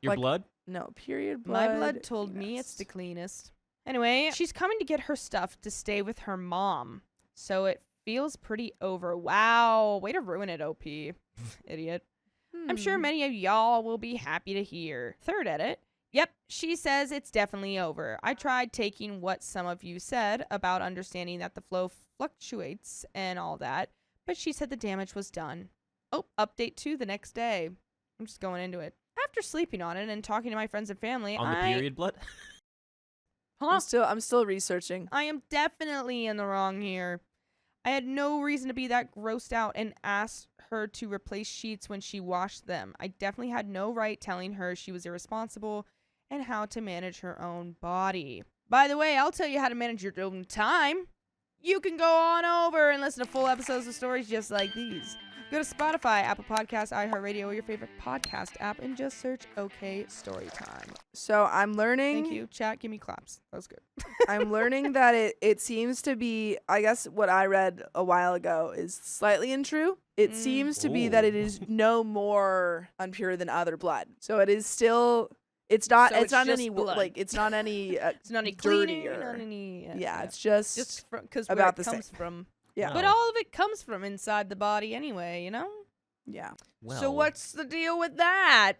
Your like, blood? No, period blood. My blood told me it's the cleanest. Anyway, she's coming to get her stuff to stay with her mom. So it feels pretty over. Wow. Way to ruin it, OP. Idiot. I'm sure Hmm. many of y'all will be happy to hear. Third edit. Yep, she says it's definitely over. I tried taking what some of you said about understanding that the flow fluctuates and all that, but she said the damage was done. Oh, update 2 the next day. I'm just going into it. After sleeping on it and talking to my friends and family, On the period blood? Huh? I'm still researching. I am definitely in the wrong here. I had no reason to be that grossed out and asked her to replace sheets when she washed them. I definitely had no right telling her she was irresponsible and how to manage her own body. By the way, I'll tell you how to manage your own time. you can go on over and listen to full episodes of stories just like these. Go to Spotify, Apple Podcasts, iHeartRadio, or your favorite podcast app, and just search OK Storytime. So I'm learning. Thank you. Chat, give me claps. That was good. I'm learning that it seems to be, I guess what I read a while ago is slightly untrue. It seems to be that it is no more unpure than other blood. So it is still, it's not So it's not just any blood. like it's not any It's not any cleaning, dirtier. not any. yeah, it's just just because where about it the same. comes from. yeah. But all of it comes from inside the body anyway, you know? Yeah. So what's the deal with that?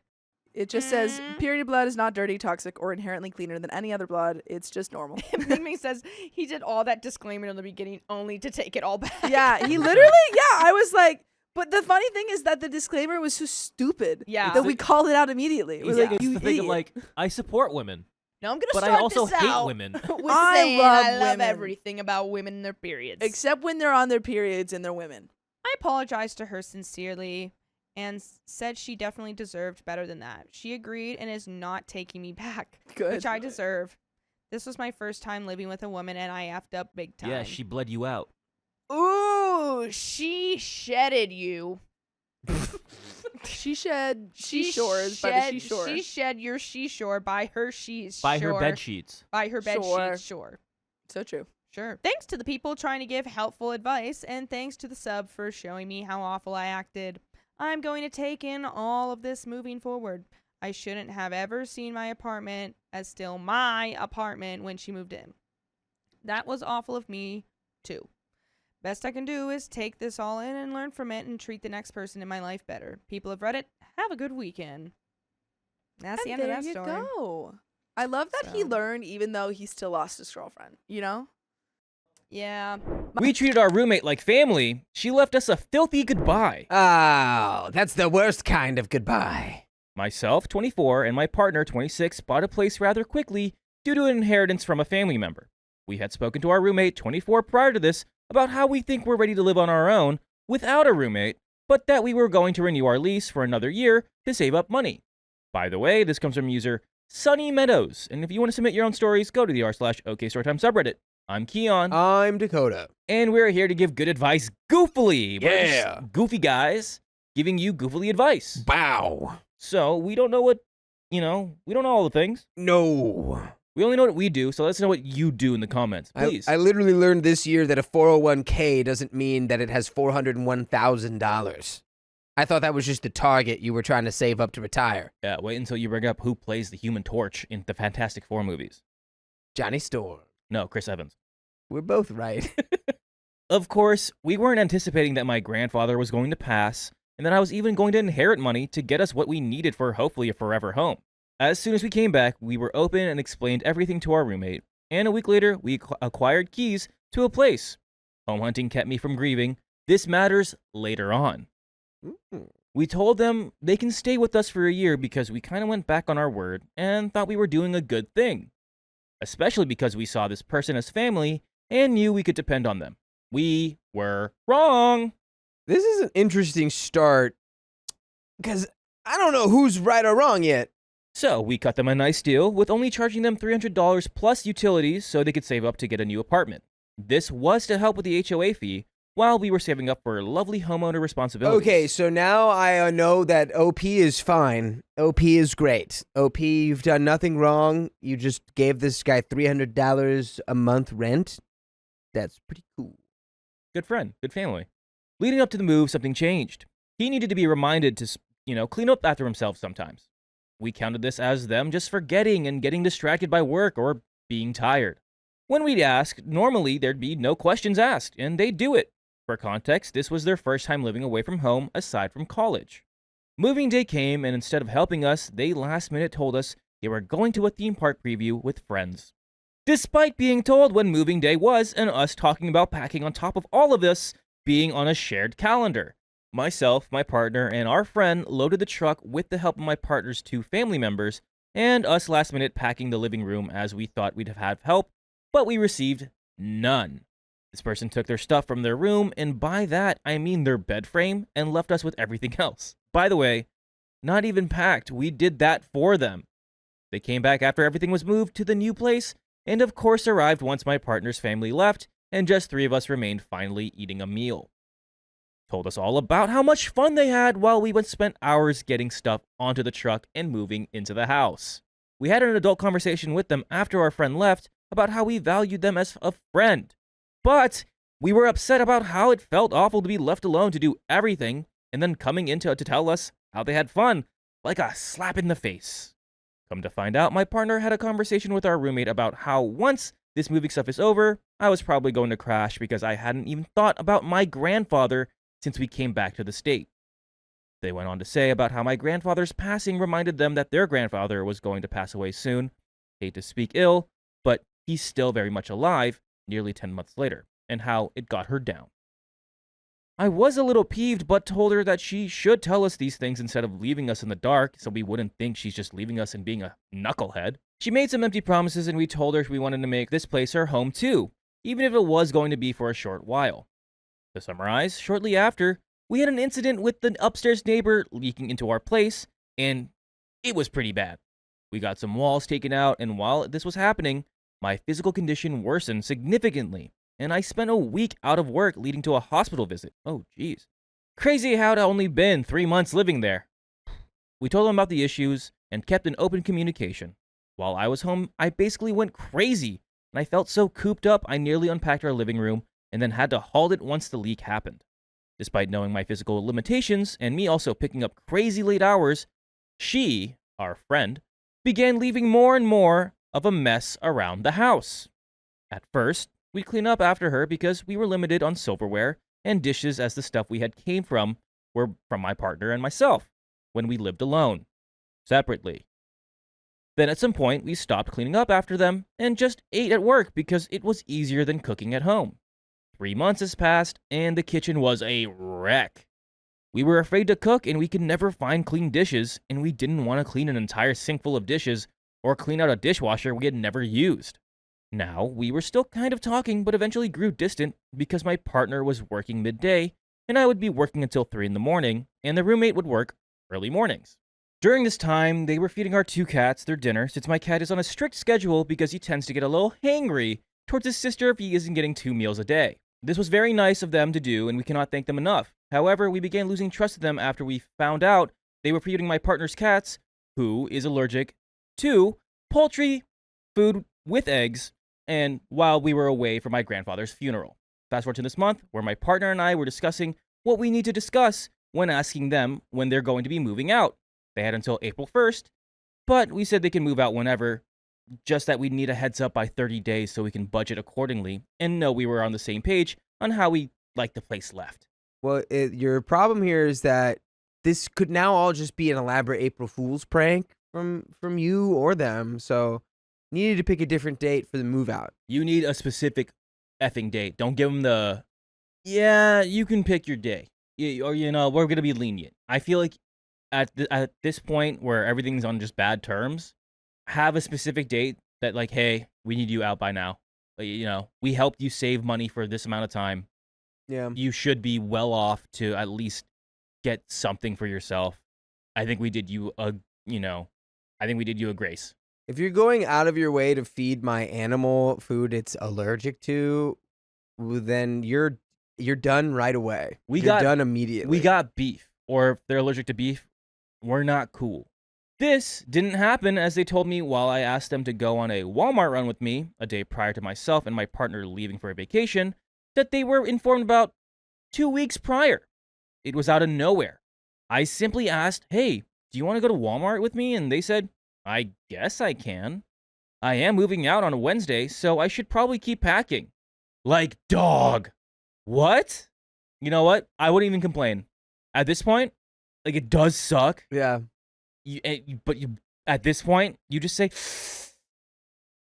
It just says period blood is not dirty, toxic, or inherently cleaner than any other blood. It's just normal. Ming says he did all that disclaimer in the beginning only to take it all back. Yeah, he literally, I was like, but the funny thing is that the disclaimer was so stupid Yeah. that we called it out immediately. We're like, It's you the thing of idiot. like, I support women, Now I'm gonna but start I also this hate out women. with I saying love I love women. everything about women and their periods. Except when they're on their periods and they're women. I apologized to her sincerely and said she definitely deserved better than that. She agreed and is not taking me back, Good. which I deserve. This was my first time living with a woman and I effed up big time. Yeah, she bled you out. Ooh, she shedded you. She shed shores by the seashore. She shed your seashore by her By her bed sheets. By her bed Sure. sheets, sure. So true. Sure. Thanks to the people trying to give helpful advice, and thanks to the sub for showing me how awful I acted. I'm going to take in all of this moving forward. I shouldn't have ever seen my apartment as still my apartment when she moved in. That was awful of me, too. Best I can do is take this all in and learn from it and treat the next person in my life better. People have read it. Have a good weekend. That's the end of that story. There you go. I love that he So. learned even though he still lost his girlfriend, you know? Yeah. We treated our roommate like family. She left us a filthy goodbye. Oh, that's the worst kind of goodbye. Myself, 24, and my partner, 26, bought a place rather quickly due to an inheritance from a family member. We had spoken to our roommate, 24, prior to this about how we think we're ready to live on our own without a roommate, but that we were going to renew our lease for another year to save up money. By the way, this comes from user Sunny Meadows, and if you want to submit your own stories, go to the r/OKStorytime subreddit. I'm Keon, I'm Dakota. and we're here to give good advice goofily. We're just Yeah. goofy guys giving you goofily advice. Wow. So we don't know what, we don't know all the things. No. We only know what we do, so let's know what you do in the comments, please. I literally learned this year that a 401k doesn't mean that it has $401,000. I thought that was just the target you were trying to save up to retire. Yeah, wait until you bring up who plays the Human Torch in the Fantastic Four movies. Johnny Storm. No, Chris Evans. We're both right. Of course, we weren't anticipating that my grandfather was going to pass, and that I was even going to inherit money to get us what we needed for hopefully a forever home. As soon as we came back, we were open and explained everything to our roommate, and a week later, we acquired keys to a place. Home hunting kept me from grieving. This matters later on. We told them they can stay with us for a year because we kind of went back on our word and thought we were doing a good thing. Especially because we saw this person as family and knew we could depend on them. We were wrong. This is an interesting start because I don't know who's right or wrong yet. So we cut them a nice deal with only charging them $300 plus utilities so they could save up to get a new apartment. This was to help with the HOA fee while we were saving up for lovely homeowner responsibilities. Okay, so now I know that OP is fine. OP is great. OP, you've done nothing wrong. You just gave this guy $300 a month rent. That's pretty cool. Good friend, good family. Leading up to the move, something changed. He needed to be reminded to, clean up after himself sometimes. We counted this as them just forgetting and getting distracted by work or being tired. When we'd ask, normally there'd be no questions asked, and they'd do it. For context, this was their first time living away from home aside from college. Moving day came, and instead of helping us, they last minute told us they were going to a theme park preview with friends. Despite being told when moving day was and us talking about packing on top of all of this being on a shared calendar. Myself, my partner, and our friend loaded the truck with the help of my partner's 2 family members, and us last minute packing the living room as we thought we'd have help, but we received none. This person took their stuff from their room, and by that, I mean their bed frame, and left us with everything else. By the way, not even packed, we did that for them. They came back after everything was moved to the new place, and of course arrived once my partner's family left, and just 3 of us remained finally eating a meal. Told us all about how much fun they had while we spent hours getting stuff onto the truck and moving into the house. We had an adult conversation with them after our friend left about how we valued them as a friend. But we were upset about how it felt awful to be left alone to do everything and then coming in to tell us how they had fun, like a slap in the face. Come to find out, my partner had a conversation with our roommate about how once this moving stuff is over, I was probably going to crash because I hadn't even thought about my grandfather since we came back to the state. They went on to say about how my grandfather's passing reminded them that their grandfather was going to pass away soon. Hate to speak ill, but he's still very much alive, nearly 10 months later, and how it got her down. I was a little peeved, but told her that she should tell us these things instead of leaving us in the dark so we wouldn't think she's just leaving us and being a knucklehead. She made some empty promises and we told her we wanted to make this place her home too, even if it was going to be for a short while. To summarize, shortly after, we had an incident with the upstairs neighbor leaking into our place, and it was pretty bad. We got some walls taken out, and while this was happening, my physical condition worsened significantly, and I spent a week out of work leading to a hospital visit. Oh, jeez. Crazy how it had only been 3 months living there. We told them about the issues and kept an open communication. While I was home, I basically went crazy, and I felt so cooped up I nearly unpacked our living room and then had to halt it once the leak happened. Despite knowing my physical limitations and me also picking up crazy late hours, she, our friend, began leaving more and more of a mess around the house. At first, we'd clean up after her because we were limited on silverware and dishes as the stuff we had came from were from my partner and myself when we lived alone, separately. Then at some point, we stopped cleaning up after them and just ate at work because it was easier than cooking at home. 3 months has passed, and the kitchen was a wreck. We were afraid to cook, and we could never find clean dishes, and we didn't want to clean an entire sink full of dishes or clean out a dishwasher we had never used. Now, we were still kind of talking, but eventually grew distant because my partner was working midday, and I would be working until 3 in the morning, and the roommate would work early mornings. During this time, they were feeding our 2 cats their dinner, since my cat is on a strict schedule because he tends to get a little hangry towards his sister if he isn't getting 2 meals a day. This was very nice of them to do, and we cannot thank them enough. However, we began losing trust in them after we found out they were feeding my partner's cats, who is allergic to poultry food with eggs, and while we were away for my grandfather's funeral. Fast forward to this month, where my partner and I were discussing what we need to discuss when asking them when they're going to be moving out. They had until April 1st, but we said they can move out whenever, just that we need a heads up by 30 days so we can budget accordingly and know we were on the same page on how we like the place left. Well, your problem here is that this could now all just be an elaborate April Fool's prank from you or them, so you needed to pick a different date for the move out. You need a specific effing date. Don't give them the, yeah, you can pick your day. Or, we're going to be lenient. I feel like at this point where everything's on just bad terms, have a specific date that, like, hey, we need you out by now. We helped you save money for this amount of time. Yeah. You should be well off to at least get something for yourself. I think we did you a grace. If you're going out of your way to feed my animal food it's allergic to, then you're done right away. You're done immediately. We got beef. Or if they're allergic to beef, we're not cool. This didn't happen, as they told me while I asked them to go on a Walmart run with me a day prior to myself and my partner leaving for a vacation, that they were informed about 2 weeks prior. It was out of nowhere. I simply asked, hey, do you want to go to Walmart with me? And they said, I guess I can. I am moving out on a Wednesday, so I should probably keep packing. Like, dog. What? You know what? I wouldn't even complain. At this point, like, it does suck. Yeah. But at this point, you just say,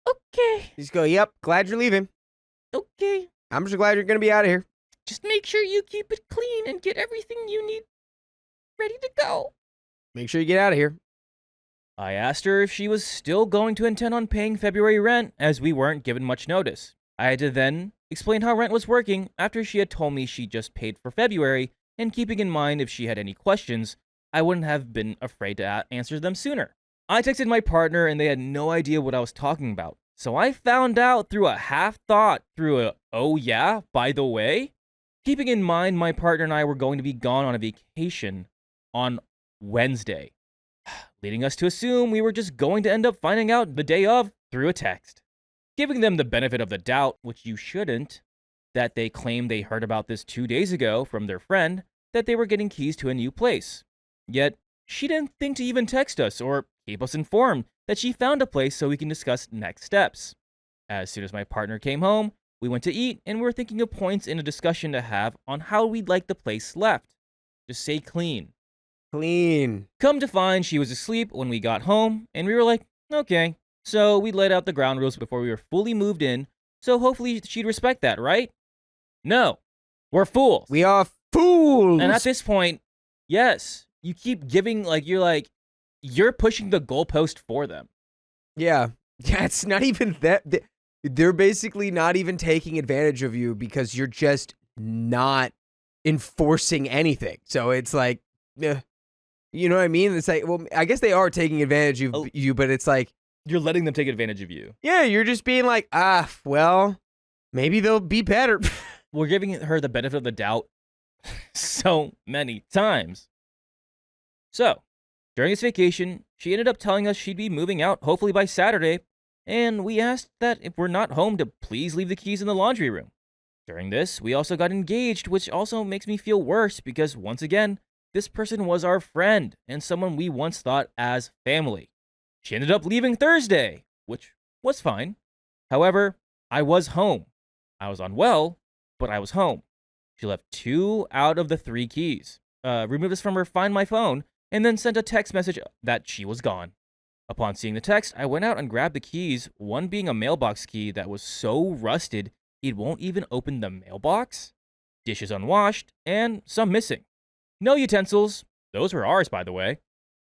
okay. You just go, yep, glad you're leaving. Okay. I'm just glad you're going to be out of here. Just make sure you keep it clean and get everything you need ready to go. Make sure you get out of here. I asked her if she was still going to intend on paying February rent, as we weren't given much notice. I had to then explain how rent was working after she had told me she just paid for February, and keeping in mind if she had any questions, I wouldn't have been afraid to answer them sooner. I texted my partner and they had no idea what I was talking about. So I found out through a half thought through Oh yeah, by the way, keeping in mind my partner and I were going to be gone on a vacation on Wednesday, leading us to assume we were just going to end up finding out the day of through a text. Giving them the benefit of the doubt, which you shouldn't, that they claimed they heard about this 2 days ago from their friend that they were getting keys to a new place. Yet, she didn't think to even text us or keep us informed that she found a place so we can discuss next steps. As soon as my partner came home, we went to eat and we were thinking of points in a discussion to have on how we'd like the place left. Just say clean. Clean. Come to find she was asleep when we got home, and we were like, okay. So we laid out the ground rules before we were fully moved in, so hopefully she'd respect that, right? No. We're fools. We are fools. And at this point, yes, you keep giving, you're pushing the goalpost for them. Yeah. Yeah, it's not even that. They're basically not even taking advantage of you because you're just not enforcing anything. So it's like, you know what I mean? It's like, well, I guess they are taking advantage of you, but it's like, you're letting them take advantage of you. yeah, you're just being like, well, maybe they'll be better. We're giving her the benefit of the doubt so many times. So, during this vacation, she ended up telling us she'd be moving out hopefully by Saturday, and we asked that if we're not home to please leave the keys in the laundry room. During this, we also got engaged, which also makes me feel worse because, once again, this person was our friend and someone we once thought as family. She ended up leaving Thursday, which was fine. However, I was home. I was unwell, but I was home. She left 2 out of the 3 keys, removed us from her Find My Phone, and then sent a text message that she was gone. Upon seeing the text, I went out and grabbed the keys, one being a mailbox key that was so rusted it won't even open the mailbox, dishes unwashed, and some missing. No utensils, those were ours by the way,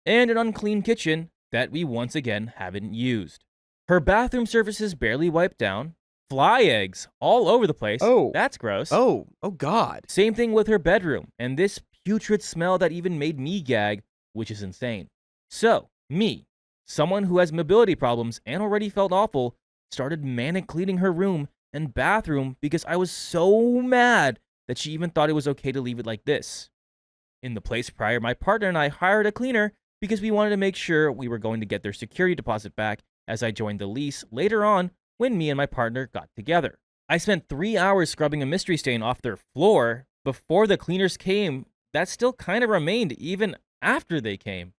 and an unclean kitchen that we once again haven't used. Her bathroom surfaces barely wiped down, fly eggs all over the place. Oh. That's gross. Oh God. Same thing with her bedroom, and this putrid smell that even made me gag, which is insane. So, me, someone who has mobility problems and already felt awful, started manic cleaning her room and bathroom because I was so mad that she even thought it was okay to leave it like this. In the place prior, my partner and I hired a cleaner because we wanted to make sure we were going to get their security deposit back as I joined the lease later on when me and my partner got together. I spent 3 hours scrubbing a mystery stain off their floor before the cleaners came that still kind of remained even after they came.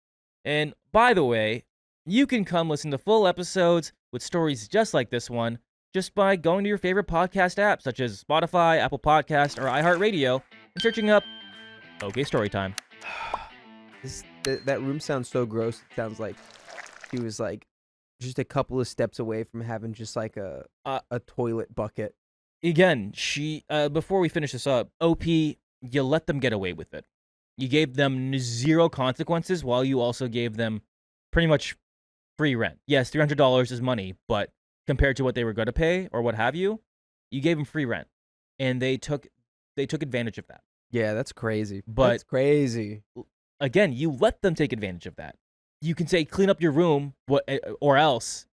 And by the way, you can come listen to full episodes with stories just like this one just by going to your favorite podcast app such as Spotify, Apple Podcast, or iHeartRadio and searching up OK Storytime. That room sounds so gross. It sounds like she was like just a couple of steps away from having just like a toilet bucket. Again, she before we finish this up, OP, you let them get away with it. You gave them 0 consequences while you also gave them pretty much free rent. Yes, $300 is money, but compared to what they were going to pay or what have you, you gave them free rent, and they took advantage of that. Yeah, that's crazy. But that's crazy. Again, you let them take advantage of that. You can say clean up your room, or else.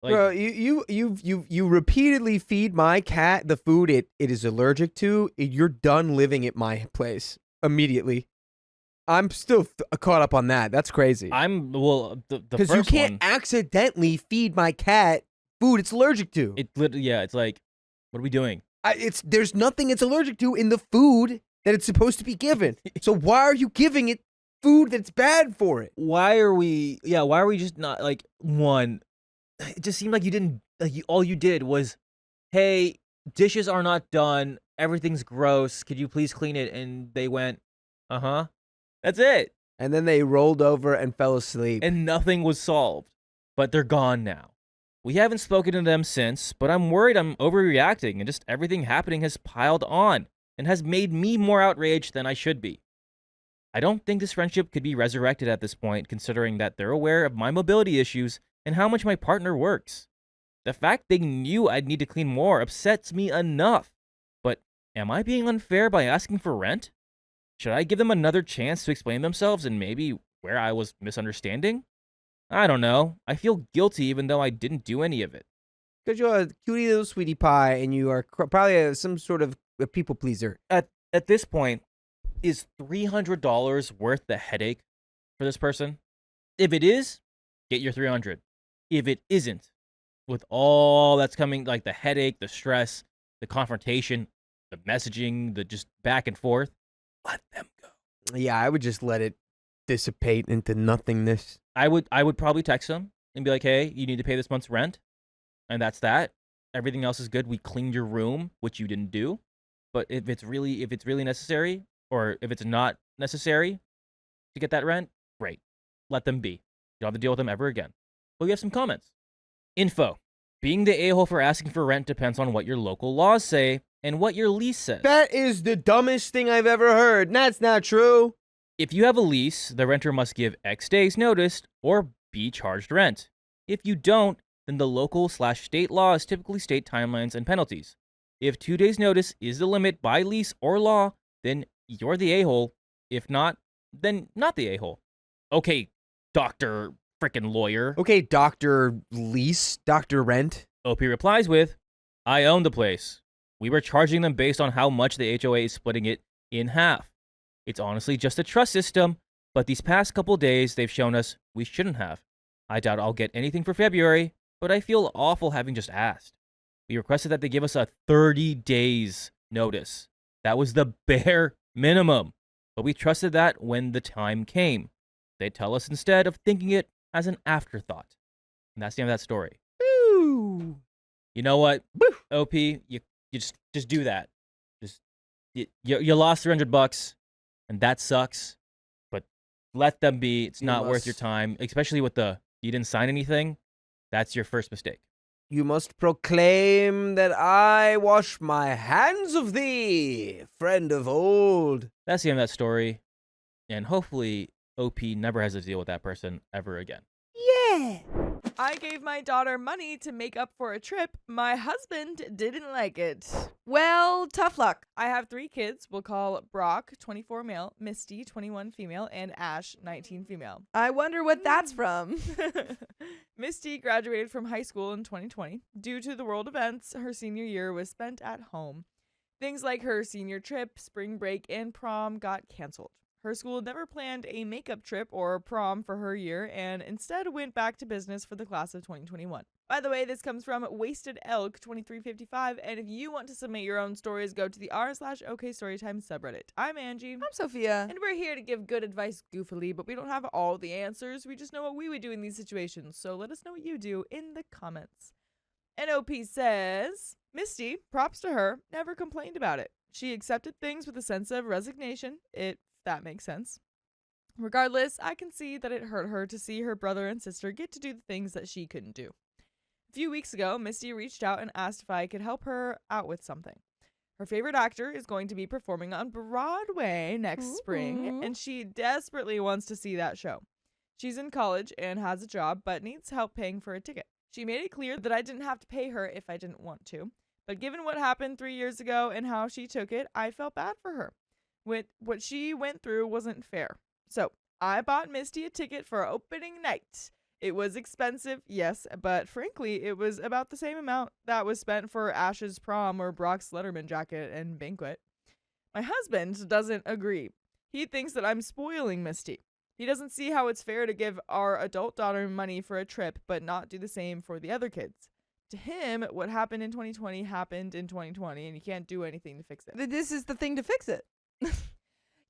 Like, bro, you repeatedly feed my cat the food it is allergic to. You're done living at my place immediately. I'm still caught up on that. That's crazy. The because you can't accidentally feed my cat food it's allergic to. It's like, what are we doing? There's nothing it's allergic to in the food that it's supposed to be given. So why are you giving it food that's bad for it? Why are we just not like one? It just seemed like you didn't. All you did was, hey, dishes are not done. Everything's gross. Could you please clean it? And they went, uh-huh. That's it. And then they rolled over and fell asleep. And nothing was solved. But they're gone now. We haven't spoken to them since, but I'm worried I'm overreacting and just everything happening has piled on and has made me more outraged than I should be. I don't think this friendship could be resurrected at this point, considering that they're aware of my mobility issues and how much my partner works. The fact they knew I'd need to clean more upsets me enough. But am I being unfair by asking for rent? Should I give them another chance to explain themselves and maybe where I was misunderstanding? I don't know. I feel guilty even though I didn't do any of it. Because you're a cutie little sweetie pie, and you are probably some sort of a people pleaser. At this point, is $300 worth the headache for this person? If it is, get your $300. If it isn't, with all that's coming, like the headache, the stress, the confrontation, the messaging, the just back and forth, let them go. Yeah, I would just let it dissipate into nothingness. I would probably text them and be like, hey, you need to pay this month's rent. And that's that. Everything else is good. We cleaned your room, which you didn't do. But if it's really necessary, or if it's not necessary to get that rent, great. Let them be. You don't have to deal with them ever again. But we have some comments. Info. Being the a-hole for asking for rent depends on what your local laws say and what your lease says. That is the dumbest thing I've ever heard. That's not true. If you have a lease, the renter must give X days notice or be charged rent. If you don't, then the local/state laws typically state timelines and penalties. If 2 days notice is the limit by lease or law, then you're the a-hole. If not, then not the a-hole. Okay, Dr. Frickin' lawyer. Okay, Dr. Lease, Dr. Rent. OP replies with, I own the place. We were charging them based on how much the HOA is splitting it in half. It's honestly just a trust system, but these past couple days they've shown us we shouldn't have. I doubt I'll get anything for February, but I feel awful having just asked. We requested that they give us a 30 days notice. That was the bare minimum, but we trusted that when the time came. They tell us instead of thinking it as an afterthought. And that's the end of that story. Ooh. You know what? OP, you just do that. You lost $300, and that sucks. But let them be. It's not worth your time, especially with you didn't sign anything. That's your first mistake. You must proclaim that I wash my hands of thee, friend of old. That's the end of that story. And hopefully OP never has to deal with that person ever again. Yeah. I gave my daughter money to make up for a trip. My husband didn't like it. Well, tough luck. I have 3 kids. We'll call Brock, 24 male, Misty, 21 female, and Ash, 19 female. I wonder what that's from. Misty graduated from high school in 2020. Due to the world events, her senior year was spent at home. Things like her senior trip, spring break, and prom got canceled. Her school never planned a makeup trip or prom for her year and instead went back to business for the class of 2021. By the way, this comes from Wasted Elk 2355, and if you want to submit your own stories, go to the r/OKStorytime subreddit. I'm Angie. I'm Sophia. And we're here to give good advice goofily, but we don't have all the answers. We just know what we would do in these situations, so let us know what you do in the comments. NOP says, Misty, props to her, never complained about it. She accepted things with a sense of resignation. That makes sense. Regardless, I can see that it hurt her to see her brother and sister get to do the things that she couldn't do. A few weeks ago, Misty reached out and asked if I could help her out with something. Her favorite actor is going to be performing on Broadway next spring, and she desperately wants to see that show. She's in college and has a job, but needs help paying for a ticket. She made it clear that I didn't have to pay her if I didn't want to, but given what happened 3 years ago and how she took it, I felt bad for her. What she went through wasn't fair. So I bought Misty a ticket for opening night. It was expensive, yes, but frankly, it was about the same amount that was spent for Ash's prom or Brock's Letterman jacket and banquet. My husband doesn't agree. He thinks that I'm spoiling Misty. He doesn't see how it's fair to give our adult daughter money for a trip, but not do the same for the other kids. To him, what happened in 2020 happened in 2020, and he can't do anything to fix it. This is the thing to fix it.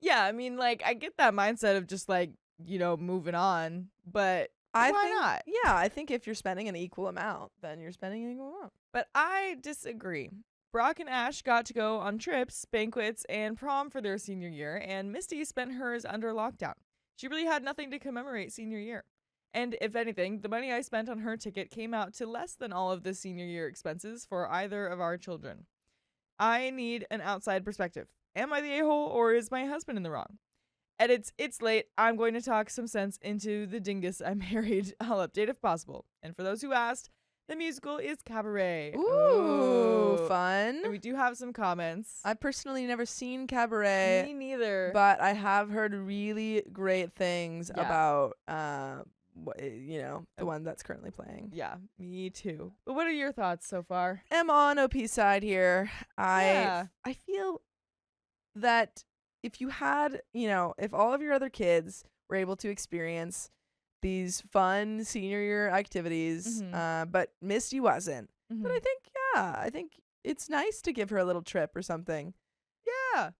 Yeah, I mean, like, I get that mindset of just, like, moving on, but why not? Yeah, I think if you're spending an equal amount, then you're spending an equal amount. But I disagree. Brock and Ash got to go on trips, banquets, and prom for their senior year, and Misty spent hers under lockdown. She really had nothing to commemorate senior year. And if anything, the money I spent on her ticket came out to less than all of the senior year expenses for either of our children. I need an outside perspective. Am I the a-hole, or is my husband in the wrong? Edits, it's late. I'm going to talk some sense into the dingus I married. I'll update if possible. And for those who asked, the musical is Cabaret. Ooh, fun. And we do have some comments. I've personally never seen Cabaret. Me neither. But I have heard really great things about the one that's currently playing. Yeah, me too. But what are your thoughts so far? I'm on OP's side here. Yeah. I feel that if you had, if all of your other kids were able to experience these fun senior year activities, but Misty wasn't, then I think it's nice to give her a little trip or something. Yeah.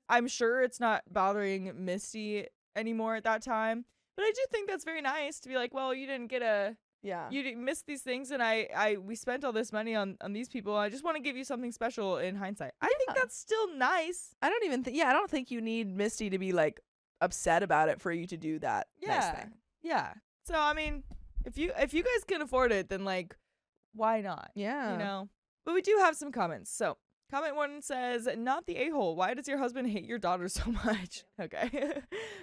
I'm sure it's not bothering Misty anymore at that time, but I do think that's very nice to be like, well, you didn't get you didn't miss these things, and we spent all this money on these people. I just want to give you something special in hindsight. I think that's still nice. I don't even think I don't think you need Misty to be like upset about it for you to do that nice thing. Yeah. So I mean, if you guys can afford it, then like, why not? Yeah. But we do have some comments. So comment 1 says, "Not the a-hole. Why does your husband hate your daughter so much?" Okay.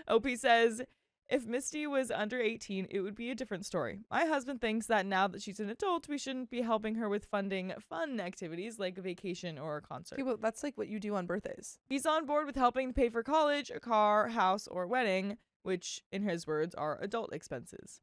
OP says, "If Misty was under 18, it would be a different story. My husband thinks that now that she's an adult, we shouldn't be helping her with funding fun activities like a vacation or a concert. Okay, well, that's like what you do on birthdays. He's on board with helping pay for college, a car, house, or wedding, which, in his words, are adult expenses."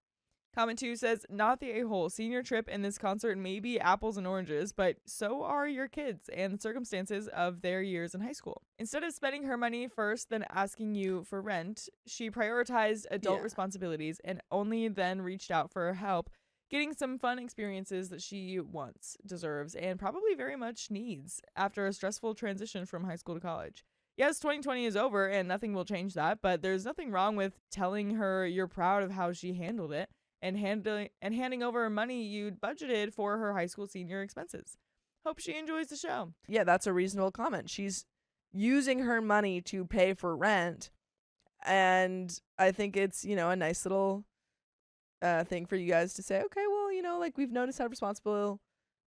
Comment 2 says, "Not the a-hole. Senior trip and this concert may be apples and oranges, but so are your kids and the circumstances of their years in high school. Instead of spending her money first, then asking you for rent, she prioritized adult responsibilities and only then reached out for help, getting some fun experiences that she wants, deserves, and probably very much needs after a stressful transition from high school to college. Yes, 2020 is over and nothing will change that, but there's nothing wrong with telling her you're proud of how she handled it and handing over money you'd budgeted for her high school senior expenses. Hope she enjoys the show." Yeah, that's a reasonable comment. She's using her money to pay for rent, and I think it's, a nice little thing for you guys to say, okay, well, like, we've noticed how responsible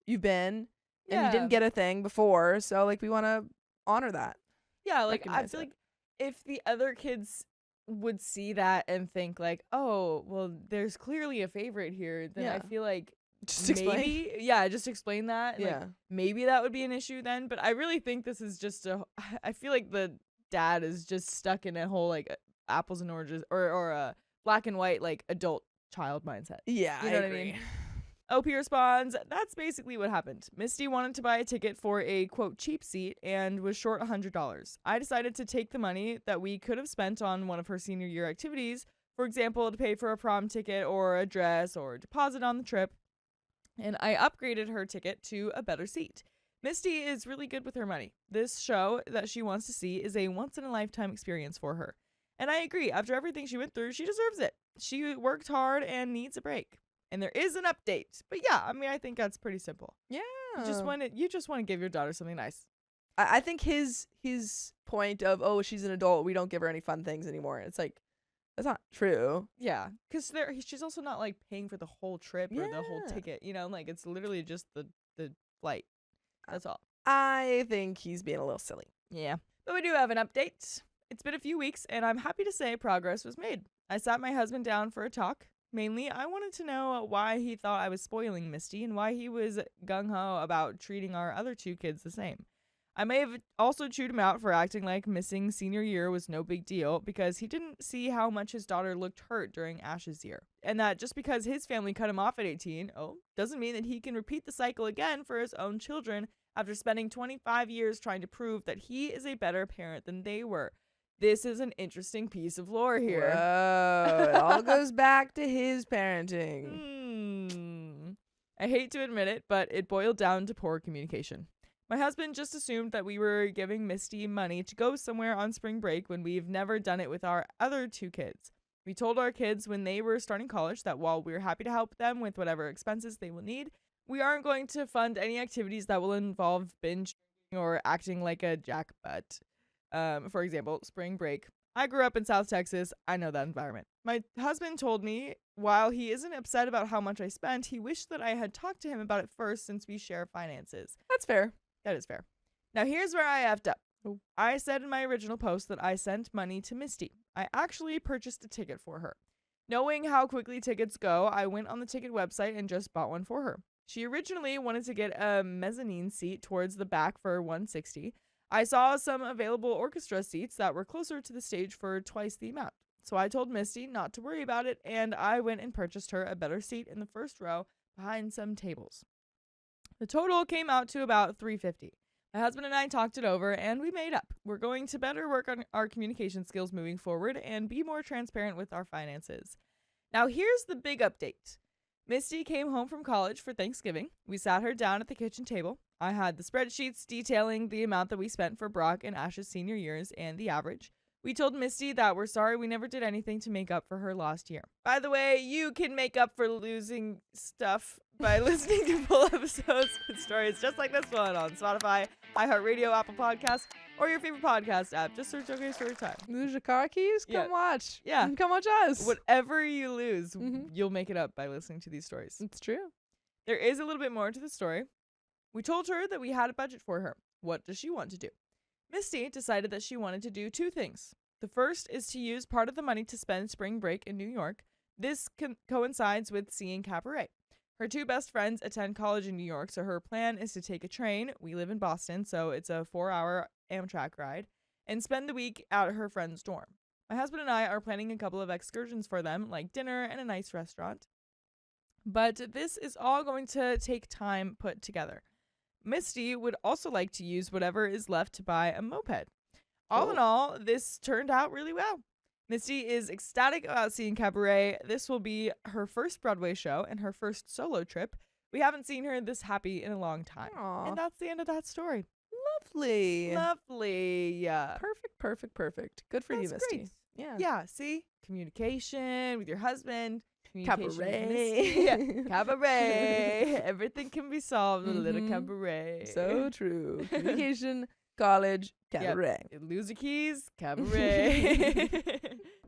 you've been, and you didn't get a thing before, so, like, we want to honor that. Yeah, like, I Recognize feel it. like if the other kids would see that and think like, oh, well, there's clearly a favorite here, then I Yeah. feel like Just explain. maybe, just explain that. Like, Yeah. maybe that would be an issue then. But I really think this is just I feel like the dad is just stuck in a whole like apples and oranges or a black and white like adult child mindset. Yeah, You know what I mean? OP responds, "That's basically what happened. Misty wanted to buy a ticket for a, quote, cheap seat and was short $100. I decided to take the money that we could have spent on one of her senior year activities, for example, to pay for a prom ticket or a dress or a deposit on the trip, and I upgraded her ticket to a better seat. Misty is really good with her money. This show that she wants to see is a once-in-a-lifetime experience for her. And I agree, after everything she went through, she deserves it. She worked hard and needs a break. And there is an update. But yeah, I mean, I think that's pretty simple. Yeah. You just want to give your daughter something nice. I think his point of, oh, she's an adult, we don't give her any fun things anymore. It's like, that's not true. Yeah, because she's also not like paying for the whole trip or the whole Yeah. ticket. Like it's literally just the flight. That's all. I think he's being a little silly. Yeah. But we do have an update. It's been a few weeks, and I'm happy to say progress was made. I sat my husband down for a talk. Mainly, I wanted to know why he thought I was spoiling Misty and why he was gung-ho about treating our other 2 kids the same. I may have also chewed him out for acting like missing senior year was no big deal because he didn't see how much his daughter looked hurt during Ash's year. And that just because his family cut him off at 18, doesn't mean that he can repeat the cycle again for his own children after spending 25 years trying to prove that he is a better parent than they were. This is an interesting piece of lore here. Whoa, it all goes back to his parenting. I hate to admit it, but it boiled down to poor communication. My husband just assumed that we were giving Misty money to go somewhere on spring break when we've never done it with our other 2 kids. We told our kids when they were starting college that while we're happy to help them with whatever expenses they will need, we aren't going to fund any activities that will involve binge drinking or acting like a jackbutt. For example, spring break. I grew up in South Texas. I know that environment. My husband told me while he isn't upset about how much I spent, he wished that I had talked to him about it first since we share finances. That's fair. That is fair. Now here's where I effed up. I said in my original post that I sent money to Misty. I actually purchased a ticket for her. Knowing how quickly tickets go, I went on the ticket website and just bought one for her. She originally wanted to get a mezzanine seat towards the back for $160. I saw some available orchestra seats that were closer to the stage for twice the amount. So I told Misty not to worry about it, and I went and purchased her a better seat in the first row behind some tables. The total came out to about $350. My husband and I talked it over, and we made up. We're going to better work on our communication skills moving forward and be more transparent with our finances. Now here's the big update. Misty came home from college for Thanksgiving. We sat her down at the kitchen table. I had the spreadsheets detailing the amount that we spent for Brock and Ash's senior years and the average. We told Misty that we're sorry we never did anything to make up for her lost year. By the way, you can make up for losing stuff by listening to full episodes with stories just like this one on Spotify, iHeartRadio, Apple Podcasts, or your favorite podcast app. Just search OK Storytime. Lose your car keys? Yeah. Come watch. Yeah. Come watch us. Whatever you lose, Mhm. you'll make it up by listening to these stories. It's true. There is a little bit more to the story. We told her that we had a budget for her. What does she want to do? Misty decided that she wanted to do two things. The first is to use part of the money to spend spring break in New York. This coincides with seeing Cabaret. Her two best friends attend college in New York, so her plan is to take a train. We live in Boston, so it's a 4-hour Amtrak ride, and spend the week at her friend's dorm. My husband and I are planning a couple of excursions for them, like dinner and a nice restaurant. But this is all going to take time put together. Misty would also like to use whatever is left to buy a moped. All in all, this turned out really well. Misty is ecstatic about seeing Cabaret. This will be her first Broadway show and her first solo trip. We haven't seen her this happy in a long time. Aw. And that's the end of that story. Lovely. Lovely. Perfect. Good for you, That's Misty. great. Yeah. Yeah, see? Communication with your husband. Communication with Cabaret. Misty. Yeah, Cabaret. Everything can be solved with a little Mhm. cabaret. So true. Communication, college, Yep. cabaret. Lose your keys, cabaret.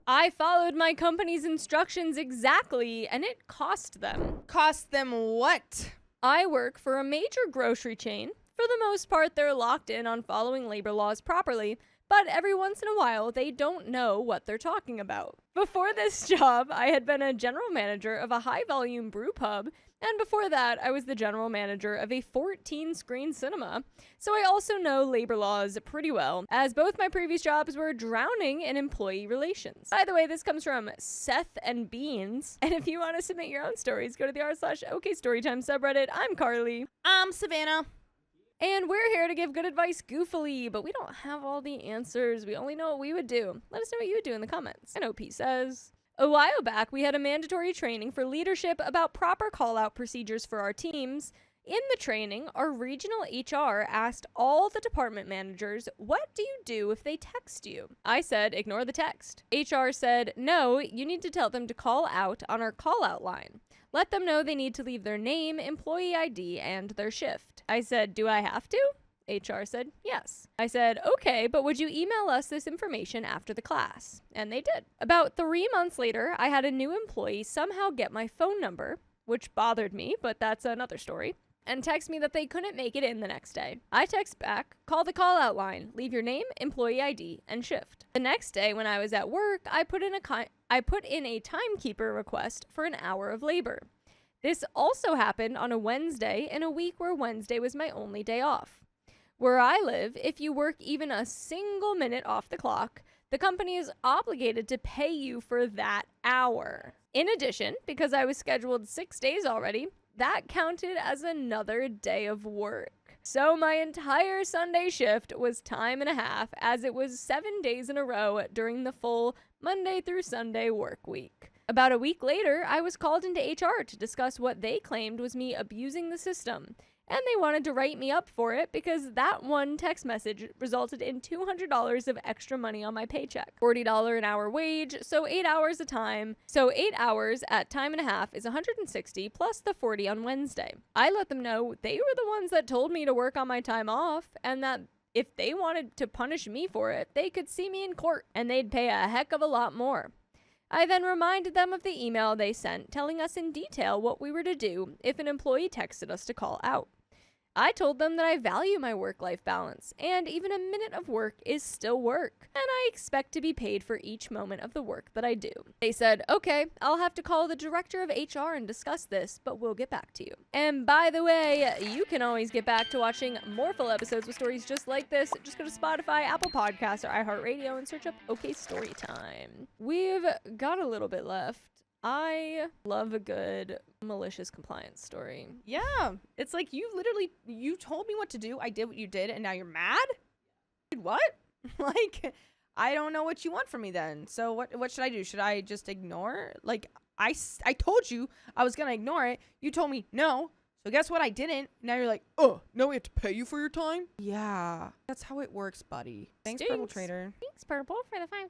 I followed my company's instructions exactly, and it cost them. Cost them what? I work for a major grocery chain. For the most part, they're locked in on following labor laws properly, but every once in a while, they don't know what they're talking about. Before this job, I had been a general manager of a high-volume brew pub, and before that, I was the general manager of a 14-screen cinema. So I also know labor laws pretty well, as both my previous jobs were drowning in employee relations. By the way, this comes from Seth and Beans, and if you want to submit your own stories, go to the r/OK Storytime subreddit. I'm Carly. I'm Savannah. And we're here to give good advice goofily, but we don't have all the answers. We only know what we would do. Let us know what you would do in the comments. And OP says, a while back, we had a mandatory training for leadership about proper call-out procedures for our teams. In the training, our regional HR asked all the department managers, what do you do if they text you? I said, ignore the text. HR said, no, you need to tell them to call out on our call-out line. Let them know they need to leave their name, employee ID, and their shift. I said, do I have to? HR said, yes. I said, okay, but would you email us this information after the class? And they did. About 3 months later, I had a new employee somehow get my phone number, which bothered me, but that's another story, and text me that they couldn't make it in the next day. I text back, call the call-out line, leave your name, employee ID, and shift. The next day, when I was at work, I put in a timekeeper request for an hour of labor. This also happened on a Wednesday in a week where Wednesday was my only day off. Where I live, if you work even a single minute off the clock, the company is obligated to pay you for that hour. In addition, because I was scheduled 6 days already, that counted as another day of work. So my entire Sunday shift was time and a half, as it was 7 days in a row during the full Monday through Sunday work week. About a week later, I was called into HR to discuss what they claimed was me abusing the system, and they wanted to write me up for it because that one text message resulted in $200 of extra money on my paycheck. $40 an hour wage, so 8 hours a time. So 8 hours at time and a half is $160 plus the $40 on Wednesday. I let them know they were the ones that told me to work on my time off, and that if they wanted to punish me for it, they could see me in court, and they'd pay a heck of a lot more. I then reminded them of the email they sent telling us in detail what we were to do if an employee texted us to call out. I told them that I value my work-life balance, and even a minute of work is still work, and I expect to be paid for each moment of the work that I do. They said, okay, I'll have to call the director of HR and discuss this, but we'll get back to you. And by the way, you can always get back to watching more full episodes with stories just like this. Just go to Spotify, Apple Podcasts, or iHeartRadio and search up OK Storytime. We've got a little bit left. I love a good malicious compliance story. Yeah. It's like you told me what to do. I did what you did, and now you're mad? Dude, what? Like, I don't know what you want from me then. So what should I do? Should I just ignore? Like, I told you I was going to ignore it. You told me no. So guess what? I didn't. Now you're like, oh, now we have to pay you for your time? Yeah. That's how it works, buddy. Thanks, Purple Stinks. Trader. Thanks, Purple, for the $5.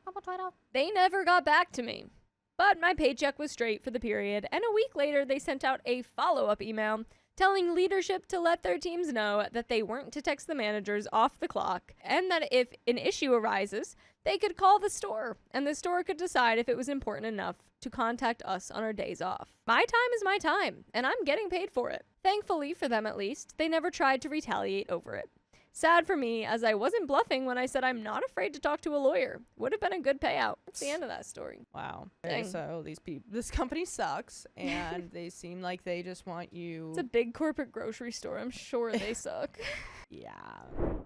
Purple Trader. They never got back to me. But my paycheck was straight for the period, and a week later they sent out a follow-up email telling leadership to let their teams know that they weren't to text the managers off the clock, and that if an issue arises, they could call the store, and the store could decide if it was important enough to contact us on our days off. My time is my time, and I'm getting paid for it. Thankfully, for them at least, they never tried to retaliate over it. Sad for me, as I wasn't bluffing when I said I'm not afraid to talk to a lawyer. Would have been a good payout. That's the end of that story. Wow. Dang. So this company sucks, and they seem like they just want you. It's a big corporate grocery store. I'm sure they suck. Yeah.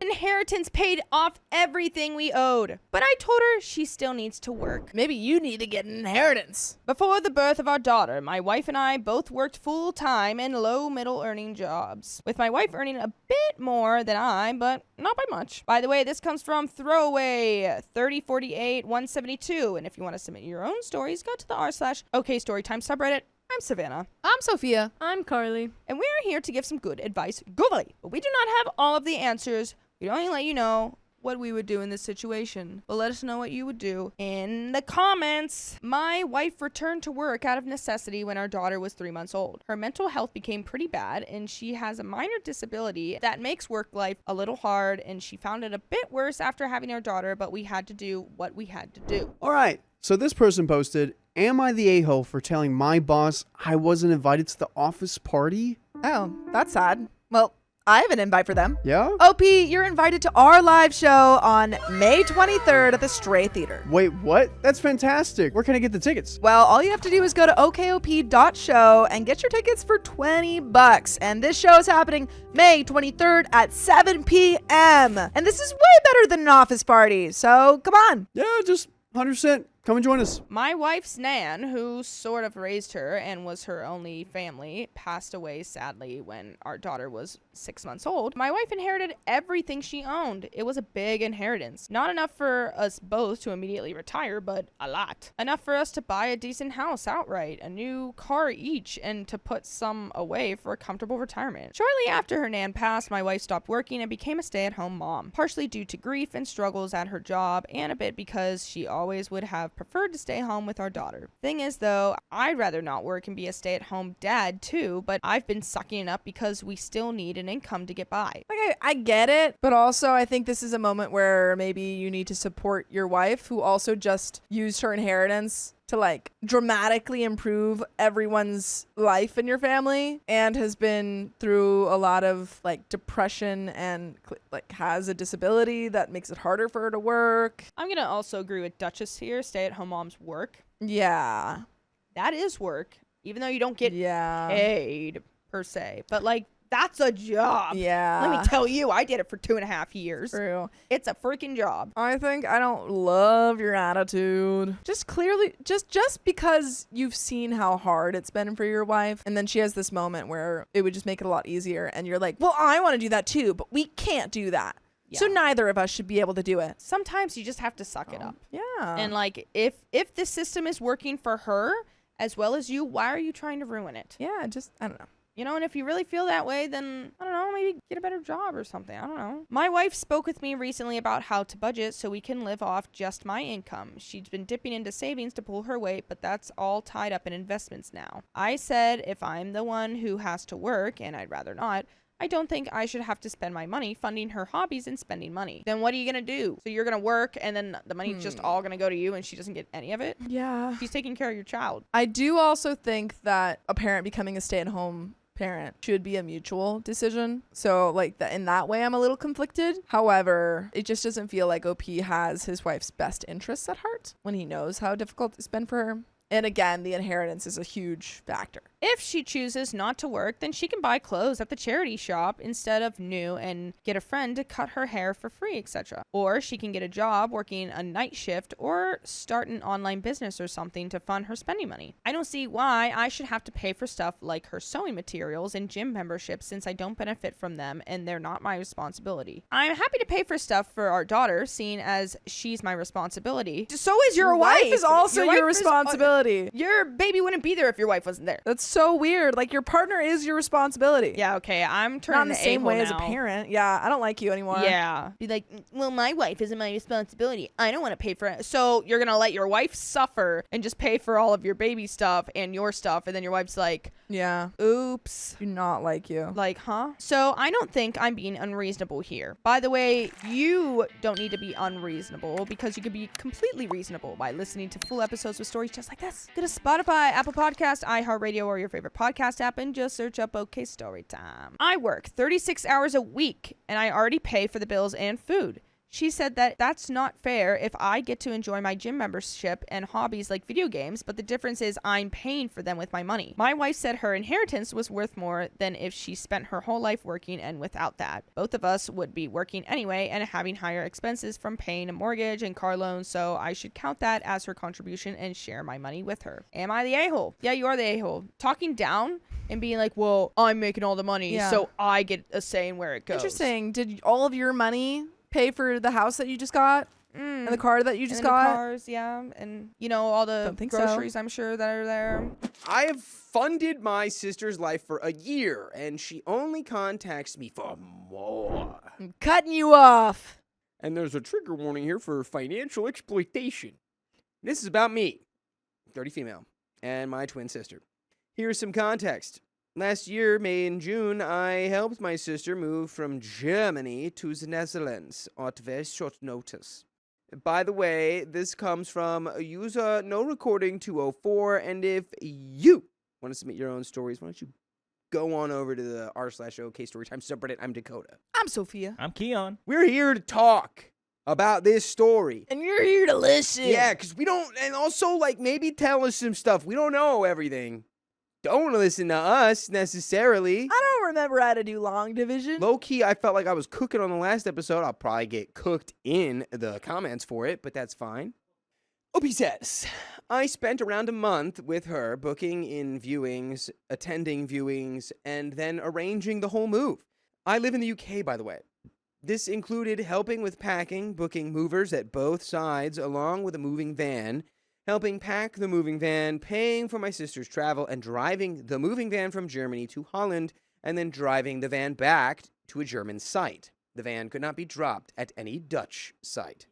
Inheritance paid off everything we owed, but I told her she still needs to work. Maybe you need to get an inheritance. Before the birth of our daughter, my wife and I both worked full-time in low-middle earning jobs, with my wife earning a bit more than I, but not by much. By the way, this comes from Throwaway 3048-172, and if you want to submit your own stories, go to the r/OKStorytime subreddit. I'm Savannah. I'm Sophia. I'm Carly. And we're here to give some good advice, goofily. But we do not have all of the answers. We'd only let you know what we would do in this situation. But let us know what you would do in the comments. My wife returned to work out of necessity when our daughter was 3 months old. Her mental health became pretty bad, and she has a minor disability that makes work life a little hard, and she found it a bit worse after having our daughter, but we had to do what we had to do. All right. So this person posted, am I the a-hole for telling my boss I wasn't invited to the office party? Oh, that's sad. Well, I have an invite for them. Yeah? OP, you're invited to our live show on May 23rd at the Stray Theater. Wait, what? That's fantastic. Where can I get the tickets? Well, all you have to do is go to okop.show and get your tickets for $20. And this show is happening May 23rd at 7 p.m. And this is way better than an office party. So come on. Yeah, just 100%. Come and join us. My wife's Nan, who sort of raised her and was her only family, passed away sadly when our daughter was 6 months old. My wife inherited everything she owned. It was a big inheritance. Not enough for us both to immediately retire, but a lot. Enough for us to buy a decent house outright, a new car each, and to put some away for a comfortable retirement. Shortly after her Nan passed, my wife stopped working and became a stay-at-home mom, partially due to grief and struggles at her job, and a bit because she always would have preferred to stay home with our daughter. Thing is, though, I'd rather not work and be a stay-at-home dad too, but I've been sucking it up because we still need an income to get by. Like, I get it, but also I think this is a moment where maybe you need to support your wife, who also just used her inheritance to like dramatically improve everyone's life in your family and has been through a lot of like depression and like has a disability that makes it harder for her to work. I'm gonna also agree with Duchess here. Stay-at-home moms work. Yeah. That is work, even though you don't get Yeah. paid per se. But like, that's a job. Yeah. Let me tell you, I did it for 2.5 years. True. It's a freaking job. I think I don't love your attitude. Just clearly, just because you've seen how hard it's been for your wife, and then she has this moment where it would just make it a lot easier, and you're like, well, I want to do that too, but we can't do that. Yeah. So neither of us should be able to do it. Sometimes you just have to suck it up. Yeah. And like, if the system is working for her as well as you, why are you trying to ruin it? yeah, just, I don't know. You know, and if you really feel that way, then, I don't know, maybe get a better job or something. I don't know. My wife spoke with me recently about how to budget so we can live off just my income. She's been dipping into savings to pull her weight, but that's all tied up in investments now. I said if I'm the one who has to work, and I'd rather not, I don't think I should have to spend my money funding her hobbies and spending money. Then what are you going to do? So you're going to work and then the money's just all going to go to you and she doesn't get any of it? Yeah. She's taking care of your child. I do also think that a parent becoming a stay-at-home parent should be a mutual decision. So like in that way, I'm a little conflicted. However, it just doesn't feel like OP has his wife's best interests at heart when he knows how difficult it's been for her. And again, the inheritance is a huge factor. If she chooses not to work, then she can buy clothes at the charity shop instead of new and get a friend to cut her hair for free, etc. Or she can get a job working a night shift or start an online business or something to fund her spending money. I don't see why I should have to pay for stuff like her sewing materials and gym memberships since I don't benefit from them and they're not my responsibility. I'm happy to pay for stuff for our daughter, seeing as she's my responsibility. So is your wife. Is also Your your wife is- responsibility. Your baby wouldn't be there if your wife wasn't there. That's so weird. Like, your partner is your responsibility. Yeah, okay, I'm Not turning in the the same way as a now. parent. Yeah, I don't like you anymore. Yeah. Be like, well, my wife isn't my responsibility. I don't want to pay for it. So you're going to let your wife suffer and just pay for all of your baby stuff and your stuff. And then your wife's like, Yeah. oops. Do not like you. Like, huh? So I don't think I'm being unreasonable here. By the way, you don't need to be unreasonable because you can be completely reasonable by listening to full episodes with stories just like this. Go to Spotify, Apple Podcast, iHeartRadio, or your favorite podcast app and just search up OK Storytime. I work 36 hours a week and I already pay for the bills and food. She said that that's not fair if I get to enjoy my gym membership and hobbies like video games, but the difference is I'm paying for them with my money. My wife said her inheritance was worth more than if she spent her whole life working, and without that, both of us would be working anyway and having higher expenses from paying a mortgage and car loans, so I should count that as her contribution and share my money with her. Am I the a-hole? Yeah, you are the a-hole. Talking down and being like, well, I'm making all the money, Yeah. so I get a say in where it goes. Interesting. Did all of your money pay for the house that you just got and the car that you just and the got? cars, yeah, and all the Don't think so. groceries I'm sure that are there. I have funded my sister's life for a year, and she only contacts me for more. I'm cutting you off. And there's a trigger warning here for financial exploitation. This is about me, 30 female, and my twin sister. Here's some context. Last year, May and June, I helped my sister move from Germany to the Netherlands at very short notice. By the way, this comes from a user no recording 204, and if you want to submit your own stories, why don't you go on over to the r/OK Storytime subreddit. I'm Dakota. I'm Sophia. I'm Keon. We're here to talk about this story. And you're here to listen. Yeah, because we don't, and also, like, maybe tell us some stuff. We don't know everything. Don't listen to us, necessarily. I don't remember how to do long division. Low-key, I felt like I was cooking on the last episode. I'll probably get cooked in the comments for it, but that's fine. Opie says, I spent around a month with her booking in viewings, attending viewings, and then arranging the whole move. I live in the UK, by the way. This included helping with packing, booking movers at both sides, along with a moving van, helping pack the moving van, paying for my sister's travel, and driving the moving van from Germany to Holland, and then driving the van back to a German site. The van could not be dropped at any Dutch site.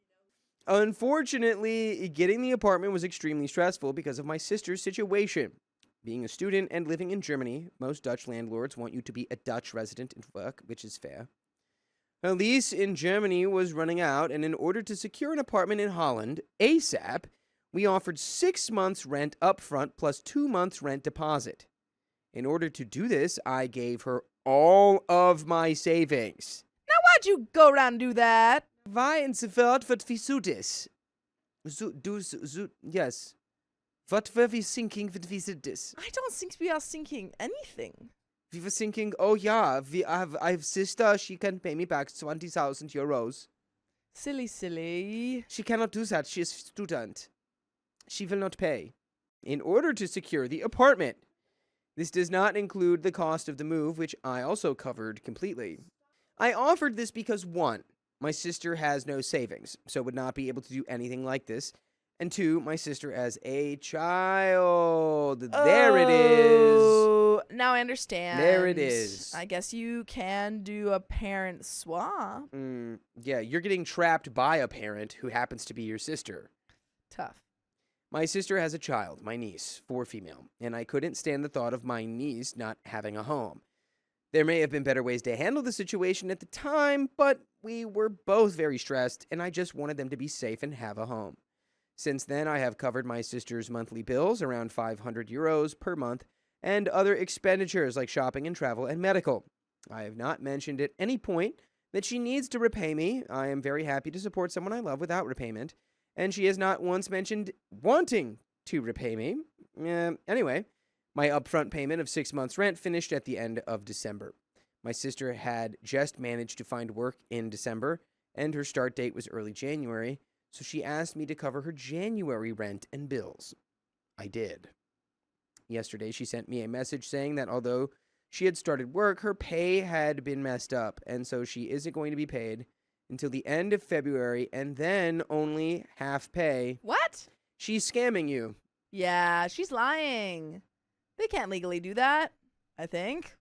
Unfortunately, getting the apartment was extremely stressful because of my sister's situation. Being a student and living in Germany, most Dutch landlords want you to be a Dutch resident and work, which is fair. Her lease in Germany was running out, and in order to secure an apartment in Holland, ASAP, we offered 6 months rent upfront plus 2 months rent deposit. In order to do this, I gave her all of my savings. Now, why'd you go around and do that? Why in the world would we do this? Yes. What were we thinking when we did this? I don't think we are thinking anything. We were thinking, oh yeah, I have sister, she can pay me back 20,000 euros. Silly. She cannot do that, she is a student. She will not pay. In order to secure the apartment. This does not include the cost of the move, which I also covered completely. I offered this because 1, my sister has no savings, so would not be able to do anything like this. And 2, my sister has a child. There it is. Oh, now I understand. There it is. I guess you can do a parent swap. Yeah, you're getting trapped by a parent who happens to be your sister. Tough. My sister has a child, my niece, 4 female, and I couldn't stand the thought of my niece not having a home. There may have been better ways to handle the situation at the time, but we were both very stressed, and I just wanted them to be safe and have a home. Since then, I have covered my sister's monthly bills, around 500 euros per month, and other expenditures like shopping and travel and medical. I have not mentioned at any point that she needs to repay me. I am very happy to support someone I love without repayment, and she has not once mentioned wanting to repay me. Anyway, my upfront payment of 6 months' rent finished at the end of December. My sister had just managed to find work in December, and her start date was early January, so she asked me to cover her January rent and bills. I did. Yesterday, she sent me a message saying that although she had started work, her pay had been messed up, and so she isn't going to be paid until the end of February, and then only half pay. What? She's scamming you. Yeah, she's lying. They can't legally do that, I think.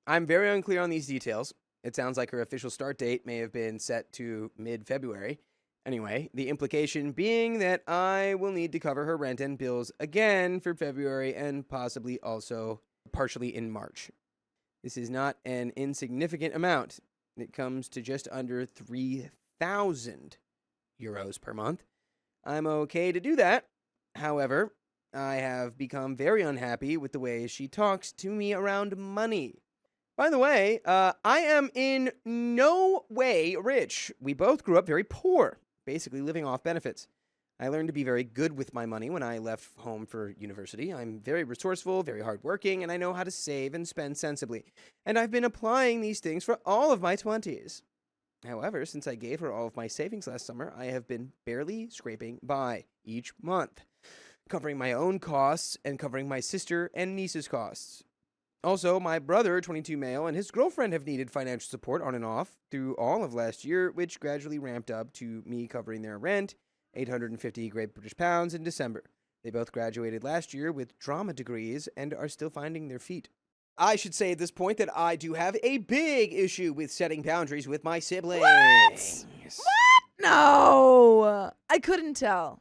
I'm very unclear on these details. It sounds like her official start date may have been set to mid-February. Anyway, the implication being that I will need to cover her rent and bills again for February and possibly also partially in March. This is not an insignificant amount. It comes to just under 3,000 euros per month. I'm okay to do that. However, I have become very unhappy with the way she talks to me around money. By the way, I am in no way rich. We both grew up very poor, basically living off benefits. I learned to be very good with my money when I left home for university. I'm very resourceful, very hardworking, and I know how to save and spend sensibly. And I've been applying these things for all of my 20s. However, since I gave her all of my savings last summer, I have been barely scraping by each month, covering my own costs and covering my sister and niece's costs. Also, my brother, 22 male, and his girlfriend have needed financial support on and off through all of last year, which gradually ramped up to me covering their rent, 850 Great British pounds in December. They both graduated last year with drama degrees and are still finding their feet. I should say at this point that I do have a big issue with setting boundaries with my siblings. What? No, I couldn't tell.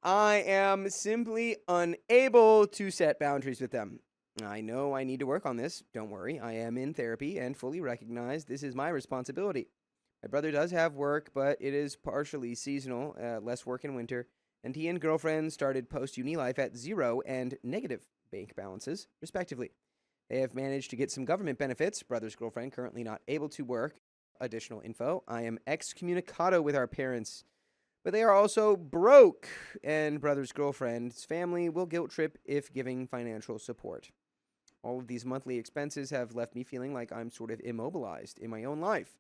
I am simply unable to set boundaries with them. I know I need to work on this. Don't worry. I am in therapy and fully recognize this is my responsibility. My brother does have work, but it is partially seasonal, less work in winter, and he and girlfriend started post-uni life at 0 and negative bank balances, respectively. They have managed to get some government benefits. Brother's girlfriend currently not able to work. Additional info, I am excommunicado with our parents, but they are also broke, and brother's girlfriend's family will guilt trip if giving financial support. All of these monthly expenses have left me feeling like I'm sort of immobilized in my own life.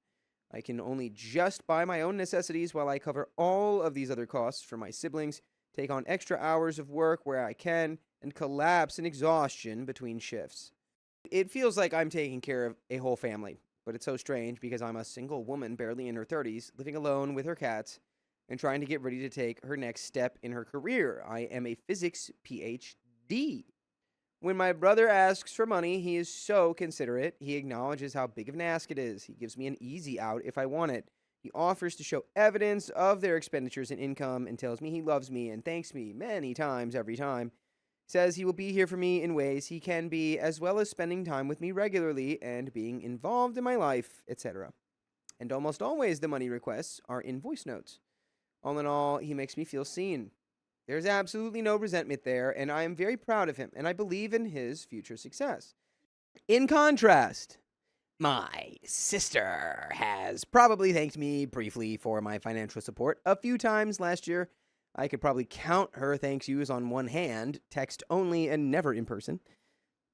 I can only just buy my own necessities while I cover all of these other costs for my siblings, take on extra hours of work where I can, and collapse in exhaustion between shifts. It feels like I'm taking care of a whole family, but it's so strange because I'm a single woman barely in her 30s, living alone with her cats, and trying to get ready to take her next step in her career. I am a physics PhD. When my brother asks for money, he is so considerate. He acknowledges how big of an ask it is. He gives me an easy out if I want it. He offers to show evidence of their expenditures and income and tells me he loves me and thanks me many times every time. Says he will be here for me in ways he can be, as well as spending time with me regularly and being involved in my life, etc. And almost always the money requests are in voice notes. All in all, he makes me feel seen. There's absolutely no resentment there, and I am very proud of him, and I believe in his future success. In contrast, my sister has probably thanked me briefly for my financial support a few times last year. I could probably count her thank yous on one hand, text only and never in person.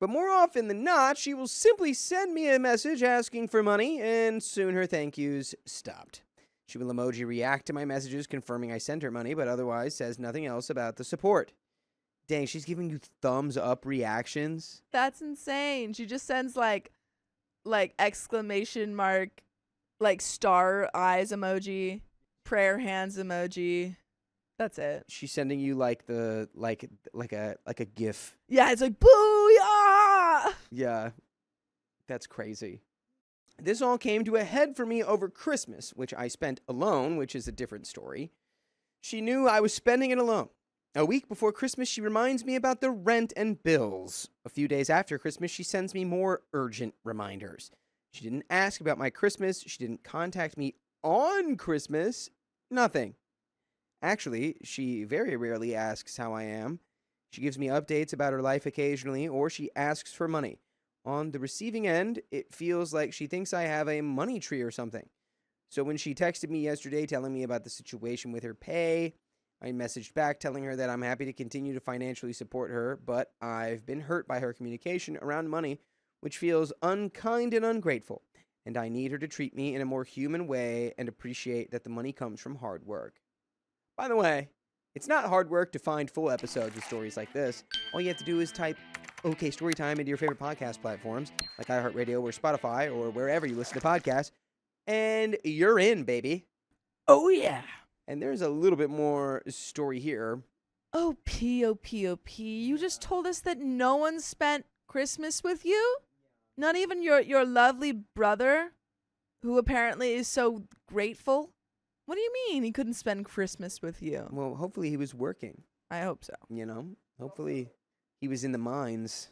But more often than not, she will simply send me a message asking for money, and soon her thank yous stopped. She will emoji react to my messages confirming I sent her money, but otherwise says nothing else about the support. Dang, she's giving you thumbs up reactions. That's insane. She just sends like exclamation mark, like star eyes emoji, prayer hands emoji. That's it. She's sending you like a GIF. Yeah, it's like booyah! Yeah, that's crazy. This all came to a head for me over Christmas, which I spent alone, which is a different story. She knew I was spending it alone. A week before Christmas, she reminds me about the rent and bills. A few days after Christmas, she sends me more urgent reminders. She didn't ask about my Christmas. She didn't contact me on Christmas. Nothing. Actually, she very rarely asks how I am. She gives me updates about her life occasionally, or she asks for money. On the receiving end, it feels like she thinks I have a money tree or something. So when she texted me yesterday telling me about the situation with her pay, I messaged back telling her that I'm happy to continue to financially support her, but I've been hurt by her communication around money, which feels unkind and ungrateful, and I need her to treat me in a more human way and appreciate that the money comes from hard work. By the way, it's not hard work to find full episodes with stories like this. All you have to do is type OK Storytime into your favorite podcast platforms, like iHeartRadio or Spotify or wherever you listen to podcasts, and you're in, baby. Oh, yeah. And there's a little bit more story here. OP. You just told us that no one spent Christmas with you? Not even your lovely brother, who apparently is so grateful? What do you mean he couldn't spend Christmas with you? Well, hopefully he was working, I hope so. you know? Hopefully he was in the mines.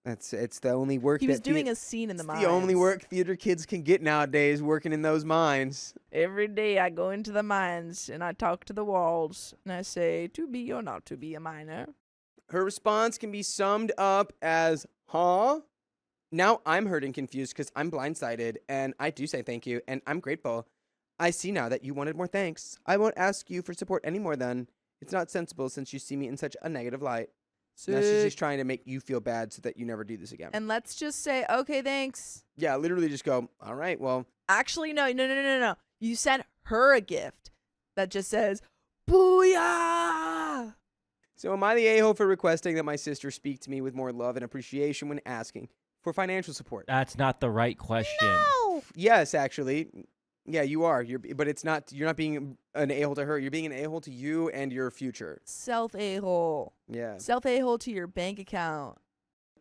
It's the only work He was that doing a scene in the mines. the only work theater kids can get nowadays, working in those mines. Every day I go into the mines and I talk to the walls and I say, to be or not to be a miner. Her response can be summed up as, huh? Now I'm hurt and confused because I'm blindsided, and I do say thank you, and I'm grateful. I see now that you wanted more thanks. I won't ask you for support anymore then. It's not sensible since you see me in such a negative light. Now she's just trying to make you feel bad so that you never do this again. And let's just say, okay, thanks. Yeah, literally just go, all right, well, Actually, no. You sent her a gift that just says, booyah! so am I the a-hole for requesting that my sister speak to me with more love and appreciation when asking for financial support? That's not the right question. No! Yes, actually. Yeah, you are. But it's not. You're not being an a-hole to her. You're being an a-hole to you and your future. Self a-hole. Yeah. Self a-hole to your bank account.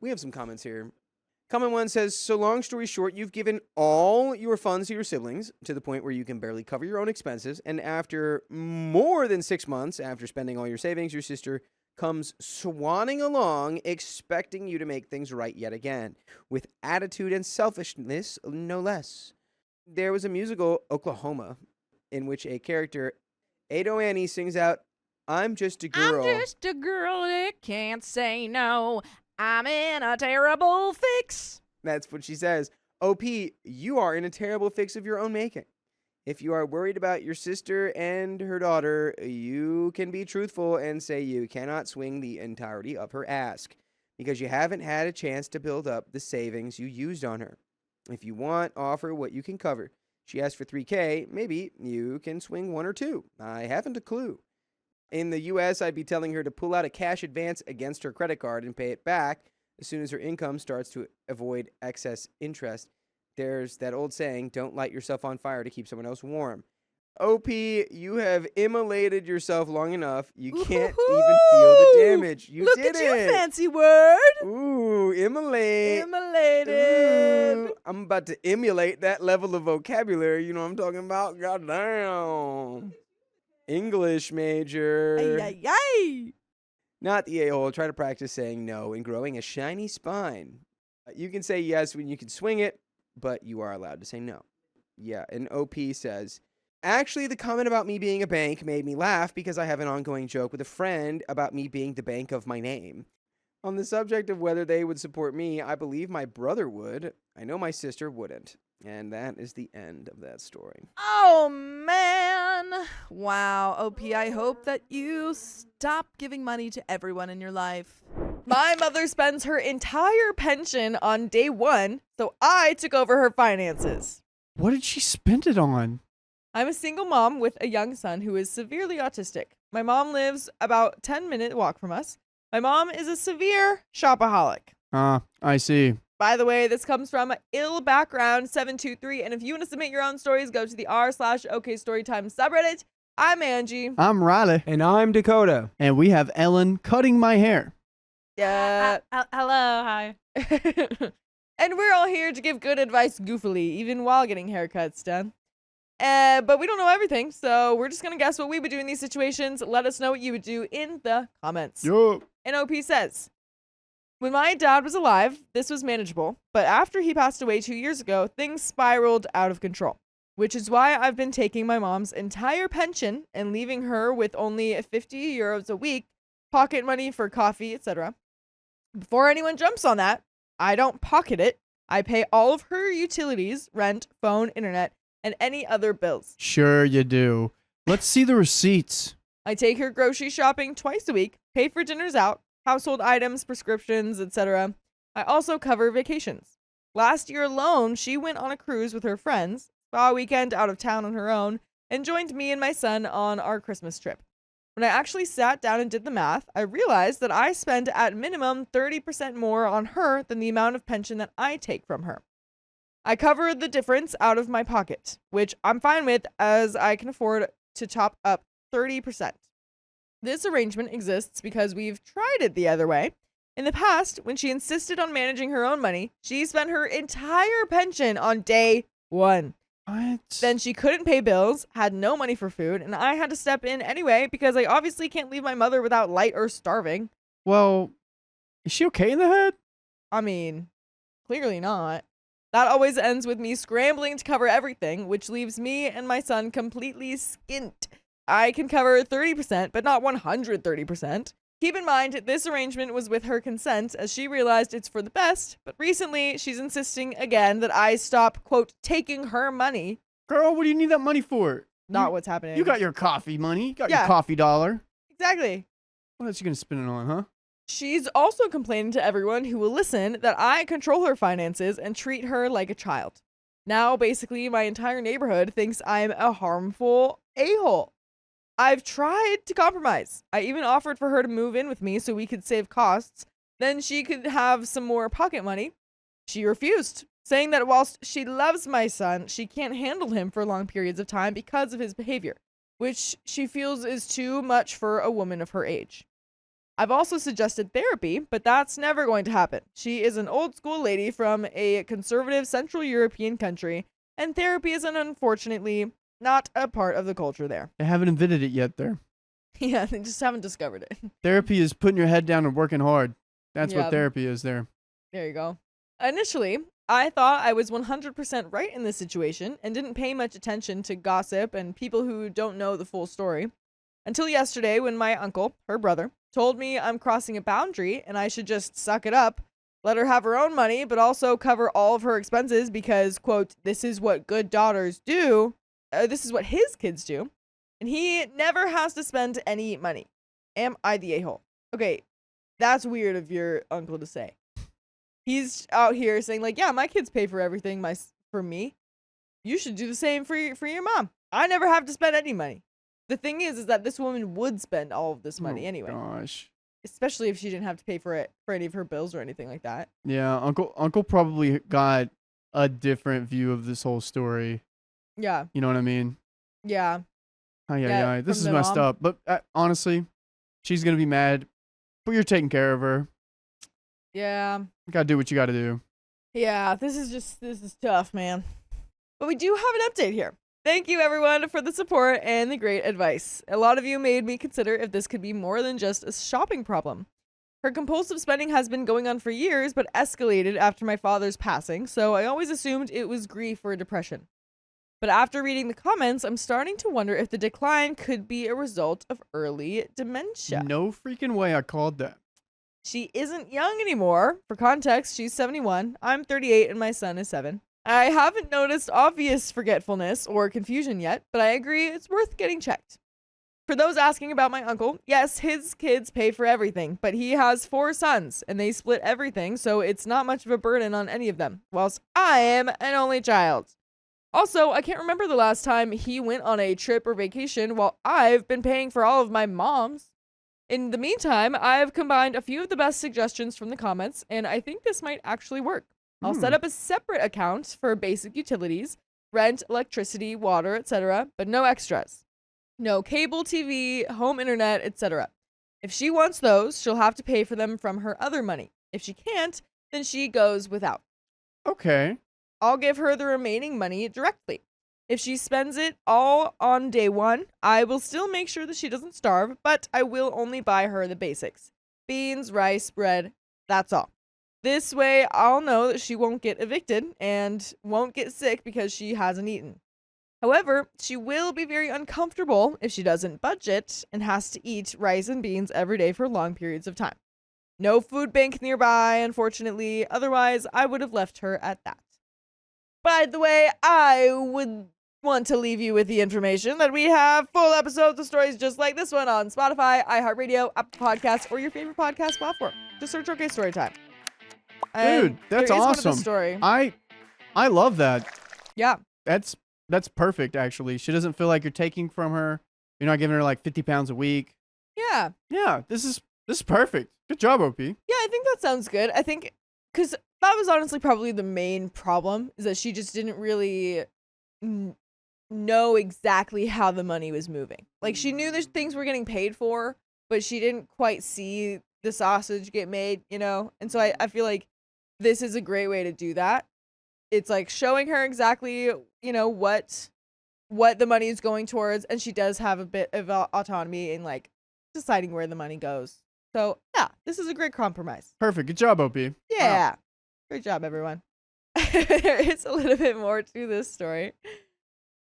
We have some comments here. Comment 1 says, so long story short, you've given all your funds to your siblings to the point where you can barely cover your own expenses. And after more than 6 months after spending all your savings, your sister comes swanning along, expecting you to make things right yet again, with attitude and selfishness, no less. There was a musical, Oklahoma, in which a character, Ado Annie, sings out, I'm just a girl. I'm just a girl that can't say no. I'm in a terrible fix. That's what she says. OP, you are in a terrible fix of your own making. If you are worried about your sister and her daughter, you can be truthful and say you cannot swing the entirety of her ask because you haven't had a chance to build up the savings you used on her. If you want, offer what you can cover. She asked for $3,000. Maybe you can swing 1 or 2. I haven't a clue. In the U.S., I'd be telling her to pull out a cash advance against her credit card and pay it back as soon as her income starts to avoid excess interest. There's that old saying, don't light yourself on fire to keep someone else warm. OP, you have immolated yourself long enough. You can't even feel the damage. You Look did at it. you, fancy word. Ooh, immolate. Immolated. Ooh, I'm about to emulate that level of vocabulary. You know what I'm talking about? Goddamn. English major. Ay, ay, ay. Not the a-hole. Try to practice saying no and growing a shiny spine. You can say yes when you can swing it, but you are allowed to say no. Yeah, and OP says, actually, the comment about me being a bank made me laugh because I have an ongoing joke with a friend about me being the bank of my name. On the subject of whether they would support me, I believe my brother would. I know my sister wouldn't. And that is the end of that story. Oh, man. Wow, OP, I hope that you stop giving money to everyone in your life. My mother spends her entire pension on day 1, so I took over her finances. What did she spend it on? I'm a single mom with a young son who is severely autistic. My mom lives about 10-minute walk from us. My mom is a severe shopaholic. I see. By the way, this comes from Ill Background 723, and if you want to submit your own stories, go to the r/OKStorytime subreddit. I'm Angie. I'm Riley. And I'm Dakota. And we have Ellen cutting my hair. Yeah. Hello, hi. And we're all here to give good advice goofily, even while getting haircuts done. But we don't know everything, so we're just going to guess what we would do in these situations. Let us know what you would do in the comments. Yup. And OP says, when my dad was alive, this was manageable, but after he passed away 2 years ago, things spiraled out of control, which is why I've been taking my mom's entire pension and leaving her with only 50 euros a week pocket money for coffee, etc. Before anyone jumps on that, I don't pocket it. I pay all of her utilities, rent, phone, internet, and any other bills. Sure you do. Let's see the receipts. I take her grocery shopping twice a week, pay for dinners out, household items, prescriptions, etc. I also cover vacations. Last year alone, she went on a cruise with her friends, spa weekend out of town on her own, and joined me and my son on our Christmas trip. When I actually sat down and did the math, I realized that I spend at minimum 30% more on her than the amount of pension that I take from her. I cover the difference out of my pocket, which I'm fine with as I can afford to top up 30%. This arrangement exists because we've tried it the other way. In the past, when she insisted on managing her own money, she spent her entire pension on day one. What? Then she couldn't pay bills, had no money for food, and I had to step in anyway because I obviously can't leave my mother without light or starving. Well, is she okay in the head? I mean, clearly not. That always ends with me scrambling to cover everything, which leaves me and my son completely skint. I can cover 30%, but not 130%. Keep in mind, this arrangement was with her consent as she realized it's for the best, but recently she's insisting again that I stop, quote, taking her money. Girl, what do you need that money for? Not what's happening. You got your coffee money. You got Yeah. your coffee dollar. Exactly. What else you gonna spend it on, huh? She's also complaining to everyone who will listen that I control her finances and treat her like a child. Now, basically, my entire neighborhood thinks I'm a harmful a-hole. I've tried to compromise. I even offered for her to move in with me so we could save costs. Then she could have some more pocket money. She refused, saying that whilst she loves my son, she can't handle him for long periods of time because of his behavior, which she feels is too much for a woman of her age. I've also suggested therapy, but that's never going to happen. She is an old school lady from a conservative Central European country, and therapy is unfortunately not a part of the culture there. They haven't invented it yet there. Yeah, they just haven't discovered it. Therapy is putting your head down and working hard. That's Yep. what therapy is there. There you go. Initially, I thought I was 100% right in this situation and didn't pay much attention to gossip and people who don't know the full story. Until yesterday when my uncle, her brother, told me I'm crossing a boundary and I should just suck it up, let her have her own money, but also cover all of her expenses because, quote, this is what good daughters do. This is what his kids do. And he never has to spend any money. Am I the a-hole? Okay, that's weird of your uncle to say. He's out here saying like, yeah, my kids pay for everything for me. You should do the same for your mom. I never have to spend any money. The thing is that this woman would spend all of this money anyway. Gosh. Especially if she didn't have to pay for it for any of her bills or anything like that. Yeah, Uncle probably got a different view of this whole story. Yeah. You know what I mean? Yeah. This from is the messed mom. up. But honestly, she's gonna be mad. But you're taking care of her. Yeah. You gotta do what you gotta do. Yeah, this is tough, man. But we do have an update here. Thank you everyone for the support and the great advice. A lot of you made me consider if this could be more than just a shopping problem. Her compulsive spending has been going on for years, but escalated after my father's passing, so I always assumed it was grief or depression. But after reading the comments, I'm starting to wonder if the decline could be a result of early dementia. No freaking way I called that. She isn't young anymore. For context, she's 71. I'm 38 and my son is 7. I haven't noticed obvious forgetfulness or confusion yet, but I agree it's worth getting checked. For those asking about my uncle, yes, his kids pay for everything, but he has 4 sons and they split everything, so it's not much of a burden on any of them, whilst I am an only child. Also, I can't remember the last time he went on a trip or vacation while I've been paying for all of my mom's. In the meantime, I've combined a few of the best suggestions from the comments, and I think this might actually work. I'll set up a separate account for basic utilities, rent, electricity, water, etc., but no extras. No cable TV, home internet, etc. If she wants those, she'll have to pay for them from her other money. If she can't, then she goes without. Okay. I'll give her the remaining money directly. If she spends it all on day one, I will still make sure that she doesn't starve, but I will only buy her the basics. Beans, rice, bread, that's all. This way, I'll know that she won't get evicted and won't get sick because she hasn't eaten. However, she will be very uncomfortable if she doesn't budget and has to eat rice and beans every day for long periods of time. No food bank nearby, unfortunately. Otherwise, I would have left her at that. By the way, I would want to leave you with the information that we have full episodes of stories just like this one on Spotify, iHeartRadio, Apple Podcasts, or your favorite podcast platform. Just search OK Storytime. Dude, that's there is one of awesome. the story. I love that. Yeah. That's perfect, actually. She doesn't feel like you're taking from her. You're not giving her like 50 pounds a week. Yeah. Yeah, this is perfect. Good job, OP. Yeah, I think that sounds good. I think because that was honestly probably the main problem is that she just didn't really know exactly how the money was moving. Like she knew there's things were getting paid for, but she didn't quite see the sausage get made, you know? And so I feel like this is a great way to do that. It's like showing her exactly, you know, what the money is going towards, and she does have a bit of autonomy in like deciding where the money goes. So yeah, this is a great compromise. Perfect. Good job, OP. Yeah. Great job, everyone. There is a little bit more to this story.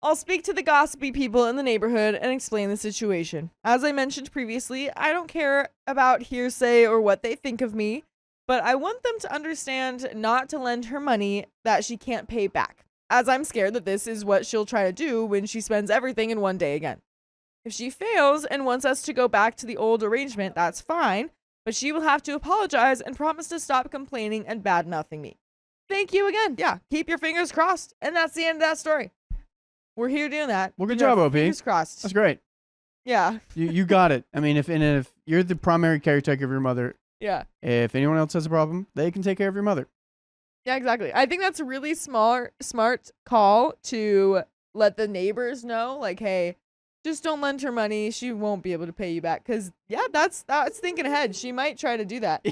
I'll speak to the gossipy people in the neighborhood and explain the situation. As I mentioned previously, I don't care about hearsay or what they think of me, but I want them to understand not to lend her money that she can't pay back, as I'm scared that this is what she'll try to do when she spends everything in one day again. If she fails and wants us to go back to the old arrangement, that's fine, but she will have to apologize and promise to stop complaining and bad-mouthing me. Thank you again. Yeah, keep your fingers crossed. And that's the end of that story. We're here doing that. Well, good job, OP. Fingers crossed. That's great. Yeah. You got it. I mean, if you're the primary caretaker of your mother, Yeah. if anyone else has a problem, they can take care of your mother. Yeah, exactly. I think that's a really smart call to let the neighbors know, like, hey, just don't lend her money. She won't be able to pay you back. Because, yeah, that's thinking ahead. She might try to do that.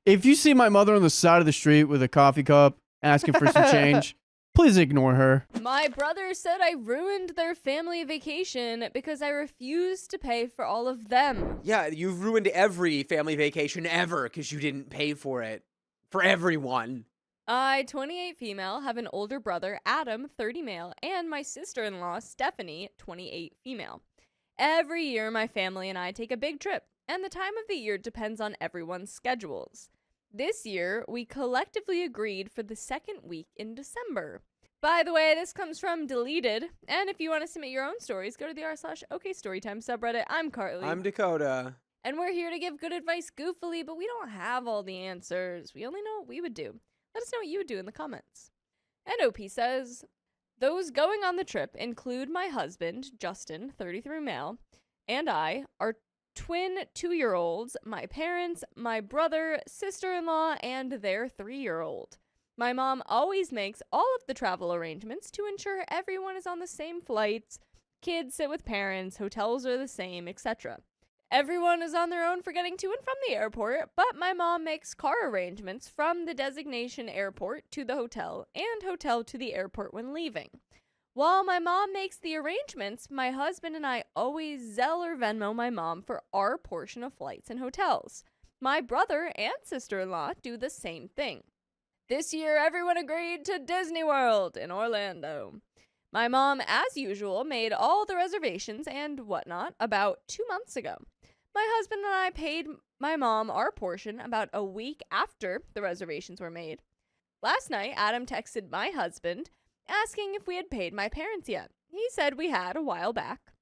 If you see my mother on the side of the street with a coffee cup asking for some change, please ignore her. My brother said I ruined their family vacation because I refused to pay for all of them. Yeah, you've ruined every family vacation ever because you didn't pay for it. For everyone. I, 28 female, have an older brother, Adam, 30 male, and my sister-in-law, Stephanie, 28 female. Every year, my family and I take a big trip, and the time of the year depends on everyone's schedules. This year, we collectively agreed for the second week in December. By the way, this comes from Deleted, and if you want to submit your own stories, go to the r/OKStorytime subreddit. I'm Carly. I'm Dakota. And we're here to give good advice goofily, but we don't have all the answers. We only know what we would do. Let us know what you would do in the comments. And OP says, those going on the trip include my husband, Justin, 33 male, and I, our twin 2-year-olds, my parents, my brother, sister-in-law, and their 3-year-old. My mom always makes all of the travel arrangements to ensure everyone is on the same flights, kids sit with parents, hotels are the same, etc. Everyone is on their own for getting to and from the airport, but my mom makes car arrangements from the designation airport to the hotel and hotel to the airport when leaving. While my mom makes the arrangements, my husband and I always Zelle or Venmo my mom for our portion of flights and hotels. My brother and sister-in-law do the same thing. This year, everyone agreed to Disney World in Orlando. My mom, as usual, made all the reservations and whatnot about 2 months ago. My husband and I paid my mom our portion about a week after the reservations were made. Last night, Adam texted my husband asking if we had paid my parents yet. He said we had a while back.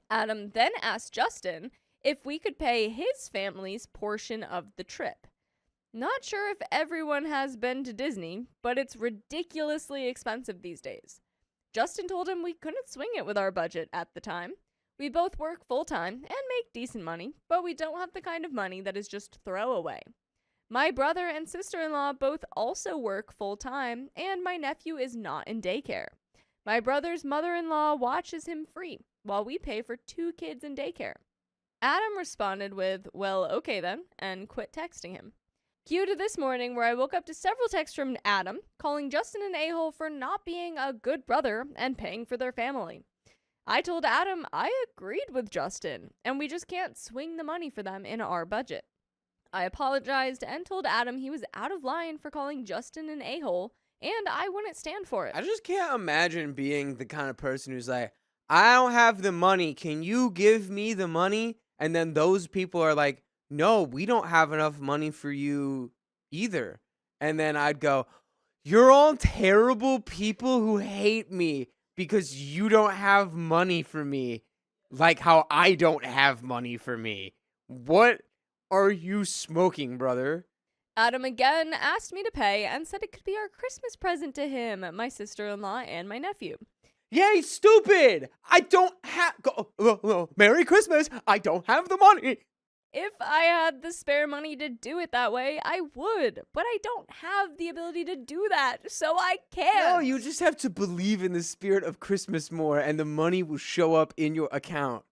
Adam then asked Justin if we could pay his family's portion of the trip. Not sure if everyone has been to Disney, but it's ridiculously expensive these days. Justin told him we couldn't swing it with our budget at the time. We both work full-time and make decent money, but we don't have the kind of money that is just throwaway. My brother and sister-in-law both also work full-time, and my nephew is not in daycare. My brother's mother-in-law watches him free, while we pay for 2 kids in daycare. Adam responded with, well, okay then, and quit texting him. Cue to this morning where I woke up to several texts from Adam, calling Justin an a-hole for not being a good brother and paying for their family. I told Adam I agreed with Justin, and we just can't swing the money for them in our budget. I apologized and told Adam he was out of line for calling Justin an a-hole and I wouldn't stand for it. I just can't imagine being the kind of person who's like, I don't have the money. Can you give me the money? And then those people are like, no, we don't have enough money for you either. And then I'd go, you're all terrible people who hate me because you don't have money for me, like how I don't have money for me. What are you smoking, brother? Adam again asked me to pay and said it could be our Christmas present to him, my sister-in-law, and my nephew. Yay, stupid! I don't have... Merry Christmas! I don't have the money! If I had the spare money to do it that way, I would. But I don't have the ability to do that, so I can't. No, you just have to believe in the spirit of Christmas more, and the money will show up in your account.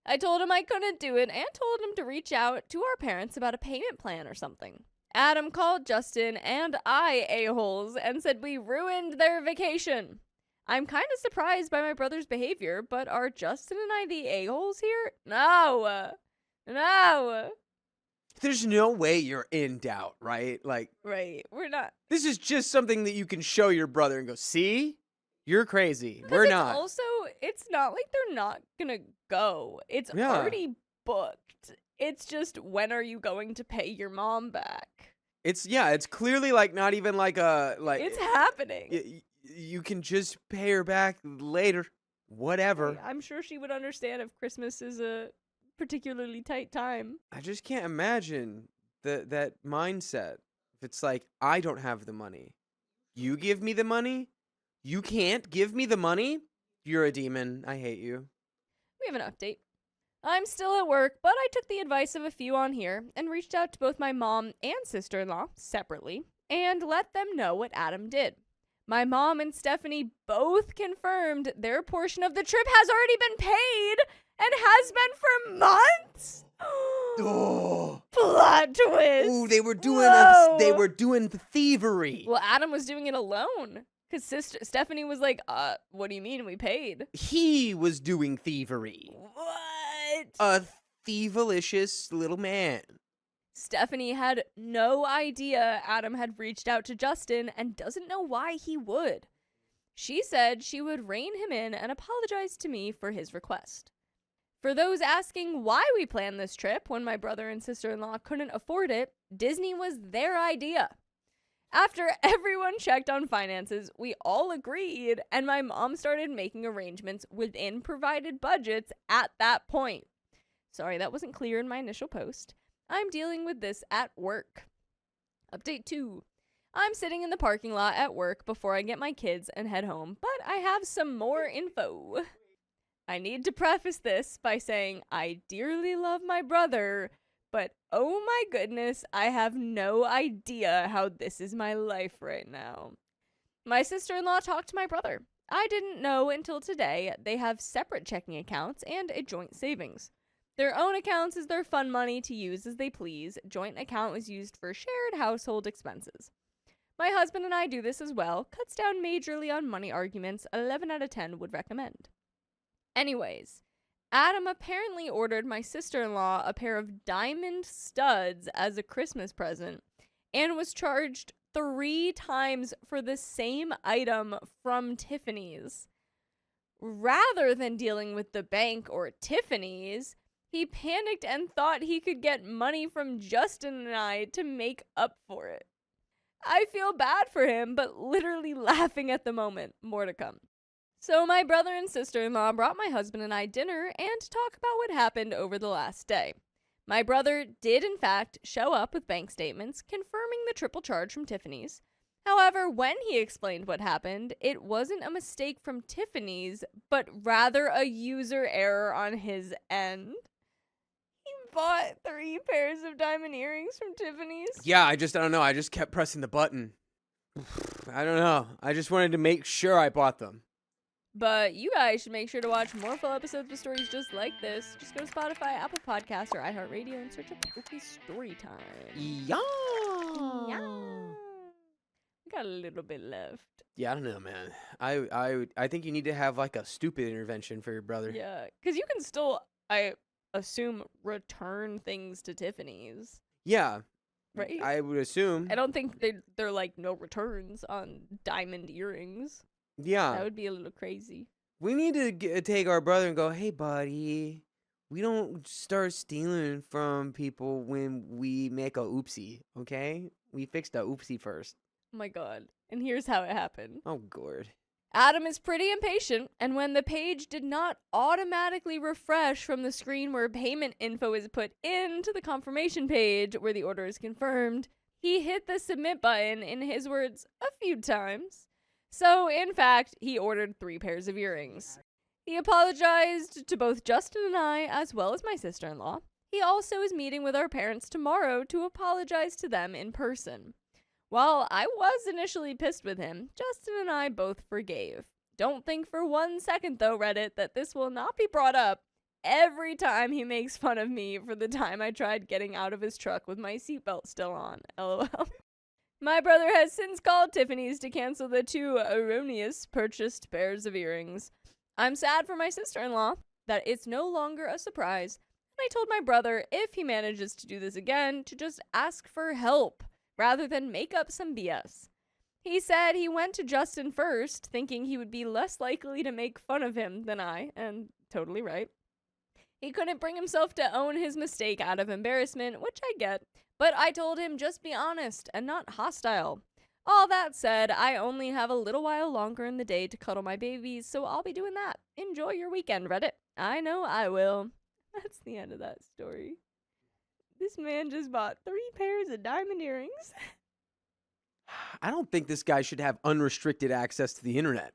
I told him I couldn't do it and told him to reach out to our parents about a payment plan or something. Adam called Justin and I a-holes and said we ruined their vacation. I'm kind of surprised by my brother's behavior, but are Justin and I the a-holes here? No. There's no way you're in doubt, right? Like, Right, we're not. this is just something that you can show your brother and go, see? You're crazy. 'Cause We're it's not. Also, it's not like they're not gonna go. It's Yeah. already booked. It's just, when are you going to pay your mom back? It's clearly like not even like a, like, It's happening. you can just pay her back later. Whatever. Hey, I'm sure she would understand if Christmas is a particularly tight time. I just can't imagine that mindset. If it's like, I don't have the money. You give me the money? You can't give me the money? You're a demon. I hate you. We have an update. I'm still at work, but I took the advice of a few on here and reached out to both my mom and sister-in-law separately and let them know what Adam did. My mom and Stephanie both confirmed their portion of the trip has already been paid and has been for months. Oh. Plot twist. Ooh, they were doing Whoa. the thievery. Well, Adam was doing it alone because Stephanie was like, what do you mean we paid? He was doing thievery. What? A thievalicious little man. Stephanie had no idea Adam had reached out to Justin and doesn't know why he would. She said she would rein him in and apologize to me for his request. For those asking why we planned this trip when my brother and sister-in-law couldn't afford it, Disney was their idea. After everyone checked on finances, we all agreed, and my mom started making arrangements within provided budgets at that point. Sorry, that wasn't clear in my initial post. I'm dealing with this at work. Update 2. I'm sitting in the parking lot at work before I get my kids and head home, but I have some more info. I need to preface this by saying I dearly love my brother, but oh my goodness, I have no idea how this is my life right now. My sister-in-law talked to my brother. I didn't know until today they have separate checking accounts and a joint savings. Their own accounts is their fun money to use as they please. Joint account was used for shared household expenses. My husband and I do this as well. Cuts down majorly on money arguments. 11 out of 10 would recommend. Anyways, Adam apparently ordered my sister-in-law a pair of diamond studs as a Christmas present and was charged 3 times for the same item from Tiffany's. Rather than dealing with the bank or Tiffany's, he panicked and thought he could get money from Justin and I to make up for it. I feel bad for him, but literally laughing at the moment. More to come. So my brother and sister-in-law brought my husband and I dinner and to talk about what happened over the last day. My brother did in fact show up with bank statements confirming the triple charge from Tiffany's. However, when he explained what happened, it wasn't a mistake from Tiffany's, but rather a user error on his end. He bought 3 pairs of diamond earrings from Tiffany's. Yeah, I don't know. I just kept pressing the button. I don't know. I just wanted to make sure I bought them. But you guys should make sure to watch more full episodes of stories just like this. Just go to Spotify, Apple Podcasts, or iHeartRadio and search up Okie Storytime. Yeah. We got a little bit left. Yeah, I don't know, man. I think you need to have like a stupid intervention for your brother. Yeah, because you can still, I assume, return things to Tiffany's. Yeah. right? I would assume. I don't think they're like no returns on diamond earrings. Yeah. That would be a little crazy. We need to take our brother and go, hey, buddy, we don't start stealing from people when we make a oopsie, okay? We fixed a oopsie first. Oh my god. And here's how it happened. Oh, Gord. Adam is pretty impatient, and when the page did not automatically refresh from the screen where payment info is put into the confirmation page where the order is confirmed, he hit the submit button, in his words, a few times. So, in fact, he ordered 3 pairs of earrings. He apologized to both Justin and I, as well as my sister-in-law. He also is meeting with our parents tomorrow to apologize to them in person. While I was initially pissed with him, Justin and I both forgave. Don't think for 1 second, though, Reddit, that this will not be brought up every time he makes fun of me for the time I tried getting out of his truck with my seatbelt still on. LOL. My brother has since called Tiffany's to cancel the 2 erroneous purchased pairs of earrings. I'm sad for my sister-in-law that it's no longer a surprise, and I told my brother if he manages to do this again to just ask for help rather than make up some BS. He said he went to Justin first, thinking he would be less likely to make fun of him than I, and totally right. He couldn't bring himself to own his mistake out of embarrassment, which I get, but I told him just be honest and not hostile. All that said, I only have a little while longer in the day to cuddle my babies, so I'll be doing that. Enjoy your weekend, Reddit. I know I will. That's the end of that story. This man just bought 3 pairs of diamond earrings. I don't think this guy should have unrestricted access to the internet.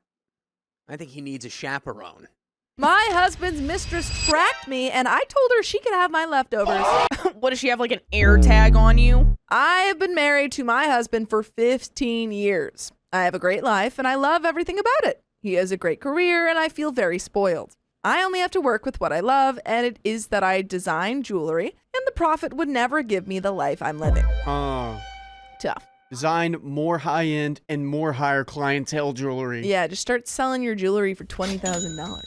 I think he needs a chaperone. My husband's mistress tracked me, and I told her she could have my leftovers. What, does she have like an air tag on you? I have been married to my husband for 15 years. I have a great life, and I love everything about it. He has a great career, and I feel very spoiled. I only have to work with what I love, and it is that I design jewelry, and the profit would never give me the life I'm living. Tough. Design more high-end and more higher clientele jewelry. Yeah, just start selling your jewelry for $20,000.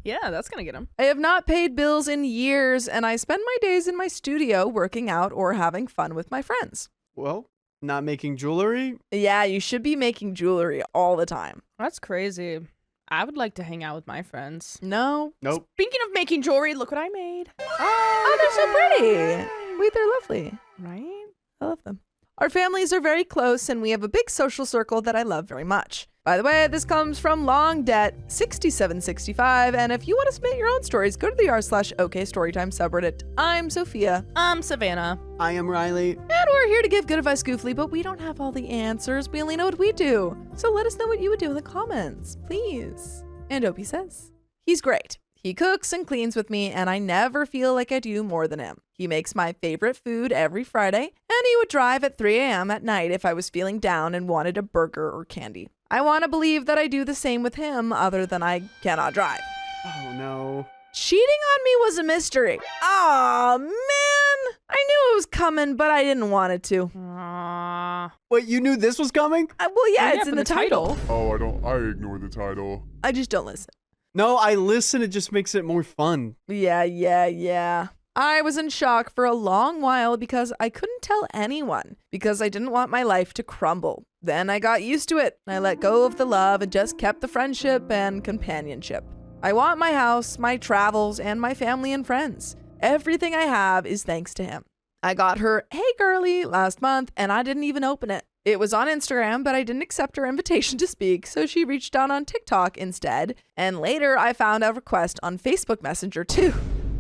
Yeah, that's gonna get him. I have not paid bills in years, and I spend my days in my studio working out or having fun with my friends. Well, not making jewelry? Yeah, you should be making jewelry all the time. That's crazy. I would like to hang out with my friends. No? Nope. Speaking of making jewelry, look what I made. Oh, they're so pretty. Wait, they're lovely. Right? I love them. Our families are very close, and we have a big social circle that I love very much. By the way, this comes from Long Debt 6765, and if you want to submit your own stories, go to the r/OK Storytime subreddit. I'm Sophia. I'm Savannah. I am Riley. And we're here to give good advice goofily, but we don't have all the answers. We only know what we do. So let us know what you would do in the comments, please. And Opie says, he's great. He cooks and cleans with me, and I never feel like I do more than him. He makes my favorite food every Friday, and he would drive at 3 a.m. at night if I was feeling down and wanted a burger or candy. I want to believe that I do the same with him, other than I cannot drive. Oh, no. Cheating on me was a mystery. Aw, man. I knew it was coming, but I didn't want it to. Wait, you knew this was coming? Well, yeah, Yeah, it's from in the the title. Oh, I ignore the title. I just don't listen. No, I listen. It just makes it more fun. Yeah. I was in shock for a long while because I couldn't tell anyone because I didn't want my life to crumble. Then I got used to it. I let go of the love and just kept the friendship and companionship. I want my house, my travels, and my family and friends. Everything I have is thanks to him. I got her "Hey Girlie" last month, and I didn't even open it. It was on Instagram, but I didn't accept her invitation to speak, so she reached out on TikTok instead. And later, I found a request on Facebook Messenger, too.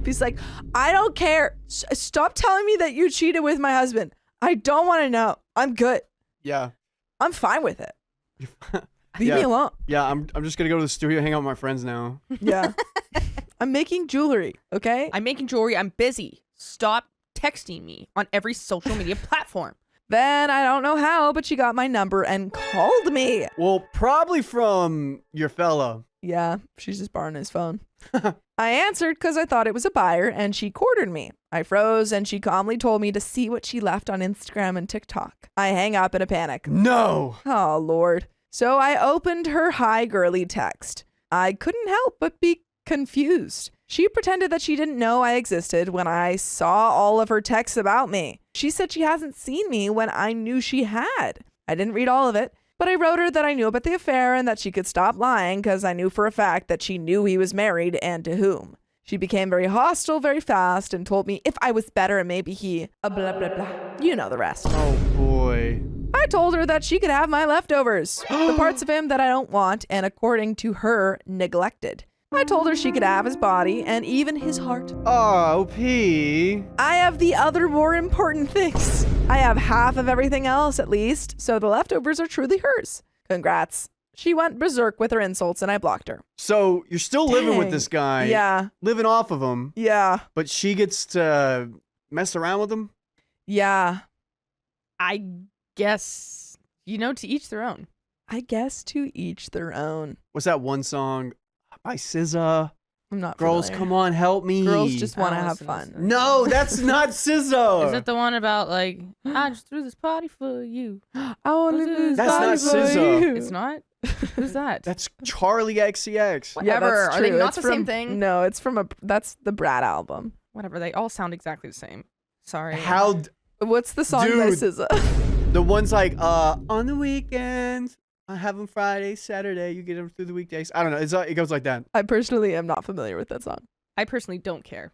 He's like, I don't care. Stop telling me that you cheated with my husband. I don't want to know. I'm good. Yeah. I'm fine with it. Leave me alone. Yeah, I'm just going to go to the studio, hang out with my friends now. Yeah. I'm making jewelry, okay? I'm making jewelry. I'm busy. Stop texting me on every social media platform. Then I don't know how, but she got my number and called me. Well, probably from your fella. Yeah, she's just borrowing his phone. I answered because I thought it was a buyer, and she cornered me. I froze, and she calmly told me to see what she left on Instagram and TikTok. I hang up in a panic. No. Oh, Lord. So I opened her "Hi Girlie" text. I couldn't help but be confused. She pretended that she didn't know I existed when I saw all of her texts about me. She said she hasn't seen me when I knew she had. I didn't read all of it, but I wrote her that I knew about the affair and that she could stop lying because I knew for a fact that she knew he was married and to whom. She became very hostile very fast and told me if I was better, maybe he, blah, blah, blah. You know the rest. Oh boy. I told her that she could have my leftovers, the parts of him that I don't want and according to her, neglected. I told her she could have his body and even his heart. Oh, P. I have the other more important things. I have half of everything else at least, so the leftovers are truly hers. Congrats. She went berserk with her insults and I blocked her. So you're still living with Dang. this guy. Yeah. Living off of him, Yeah. but she gets to mess around with him? Yeah. I guess, to each their own. I guess to each their own. What's that one song by SZA? I'm not Girls, familiar. come on, help me. Girls just want to I don't have listen to fun. SZA. No, that's not SZA. Is it the one about like, I just threw this party for you? I want to That's do this not body for SZA. you. It's not? Who's that? That's Charlie XCX. Yeah, Whatever. that's Are they true. not It's the from, same thing? No, it's from that's the Brat album. Whatever. They all sound exactly the same. Sorry. How What's the song by Dude. SZA? the one's like on the weekends, I have them Friday, Saturday, you get them through the weekdays. I don't know. It goes like that. I personally am not familiar with that song. I personally don't care.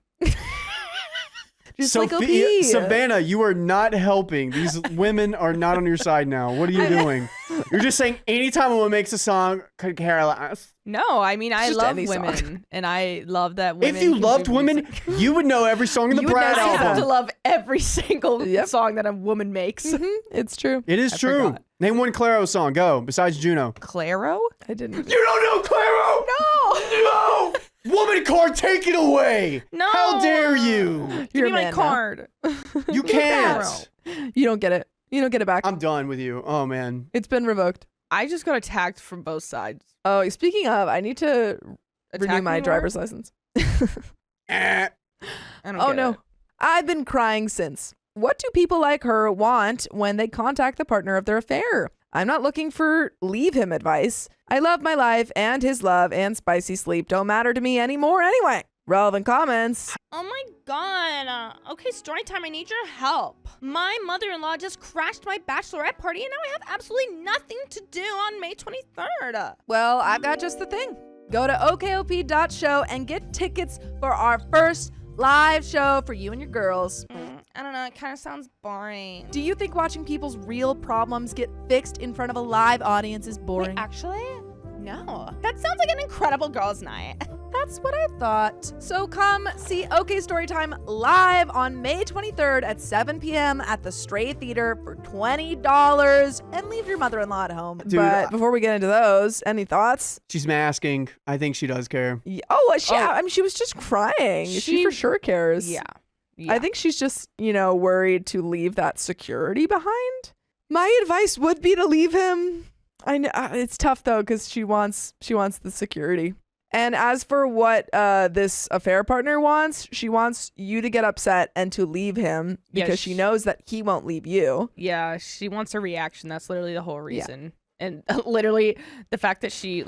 Just like Sophia, OP. Savannah, you are not helping. These women are not on your side now. What are you doing? You're just saying anytime a woman makes a song, could care less. No, I mean, I Just love any song. women. And I love that women. If you can loved do women, music. you would know every song in the You would Brad know I have album. to love every single Yep. song that a woman makes. Mhm, it's true. It is I true. forgot. Name one Claro song. Go. Besides Juno. Claro? I didn't. You don't know Claro? No! No! Woman card, take it away. No! How dare you? Give You're me a my man now. card. You can't. You don't get it. You don't get it back. I'm done with you. Oh man. It's been revoked. I just got attacked from both sides. Oh, speaking of, I need to renew Attack my me driver's more? license. Eh. I don't Oh get no. it. I've been crying since. What do people like her want when they contact the partner of their affair? I'm not looking for leave him advice. I love my life and his love and spicy sleep don't matter to me anymore anyway. Relevant comments. Oh my god. Okay, story time. I need your help. My mother-in-law just crashed my bachelorette party and now I have absolutely nothing to do on May 23rd. Well, I've got just the thing. Go to okop.show and get tickets for our first live show for you and your girls. I don't know, it kind of sounds boring. Do you think watching people's real problems get fixed in front of a live audience is boring? Wait, actually? No. That sounds like an incredible girls' night. That's what I thought. So come see OK Storytime live on May 23rd at 7 p.m. at the Stray Theater for $20 and leave your mother-in-law at home. Dude, but before we get into those, any thoughts? She's masking. I think she does care. Oh, I mean, she was just crying. She for sure cares. Yeah. I think she's just, worried to leave that security behind. My advice would be to leave him. I know it's tough though because she wants the security. And as for what this affair partner wants, she wants you to get upset and to leave him Yeah, because she knows that he won't leave you. Yeah, she wants a reaction. That's literally the whole reason. And literally the fact that she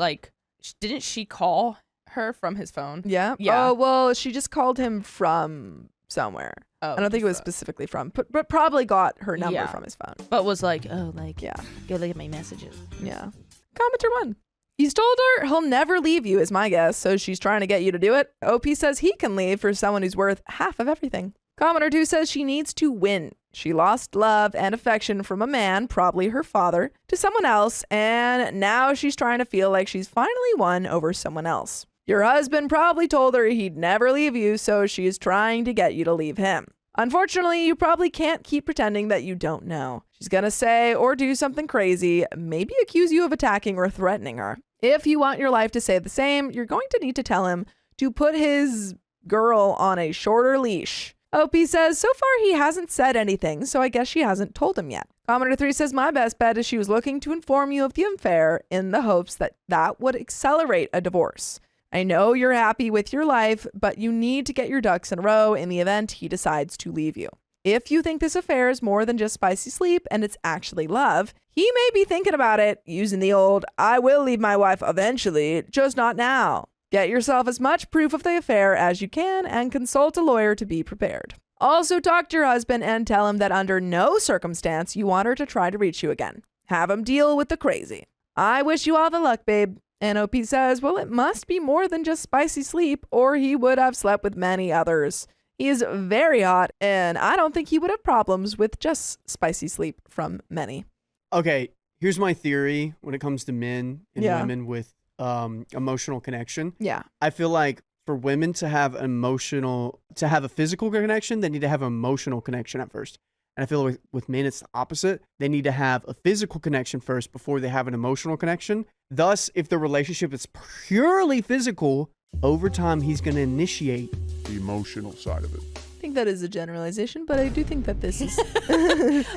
didn't she call her from his phone? Yeah. Yeah. Oh well, she just called him from somewhere. Oh, I don't think it was specifically from, but probably got her number Yeah. from his phone. But was like, Yeah. go look at my messages. Yeah. Commenter 1. He's told her he'll never leave you, is my guess, so she's trying to get you to do it. OP says he can leave for someone who's worth half of everything. Commenter 2 says she needs to win. She lost love and affection from a man, probably her father, to someone else, and now she's trying to feel like she's finally won over someone else. Your husband probably told her he'd never leave you, so she's trying to get you to leave him. Unfortunately, you probably can't keep pretending that you don't know. She's gonna say or do something crazy, maybe accuse you of attacking or threatening her. If you want your life to say the same, you're going to need to tell him to put his girl on a shorter leash. OP says so far he hasn't said anything, so I guess she hasn't told him yet. Commenter 3 says my best bet is she was looking to inform you of the affair in the hopes that that would accelerate a divorce. I know you're happy with your life, but you need to get your ducks in a row in the event he decides to leave you. If you think this affair is more than just spicy sleep and it's actually love, he may be thinking about it using the old, I will leave my wife eventually, just not now. Get yourself as much proof of the affair as you can and consult a lawyer to be prepared. Also, talk to your husband and tell him that under no circumstance you want her to try to reach you again. Have him deal with the crazy. I wish you all the luck, babe. And OP says, well, it must be more than just spicy sleep, or he would have slept with many others. He is very hot, and I don't think he would have problems with just spicy sleep from many. Okay, here's my theory when it comes to men and Yeah. women with emotional connection. Yeah. I feel like for women to have a physical connection, they need to have an emotional connection at first. And I feel like with men, it's the opposite. They need to have a physical connection first before they have an emotional connection. Thus, if the relationship is purely physical, over time, he's going to initiate The emotional side of it. I think that is a generalization, but I do think that this is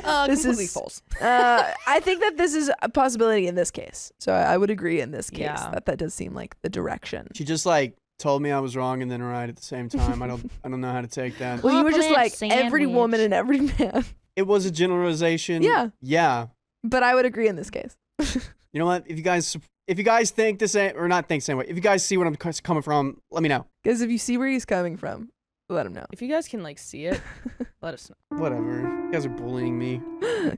Completely false. I think that this is a possibility in this case. So I would agree in this case Yeah. that does seem like the direction. She just like told me I was wrong and then right at the same time. I don't know how to take that. Well, you were just like Compliment every woman sandwich. and every man. It was a generalization. Yeah. Yeah. But I would agree in this case. You know what? If you guys think the same or not think the same way, if you guys see where I'm coming from, let me know. Because if you see where he's coming from, let him know. If you guys can like see it, let us know. Whatever. You guys are bullying me.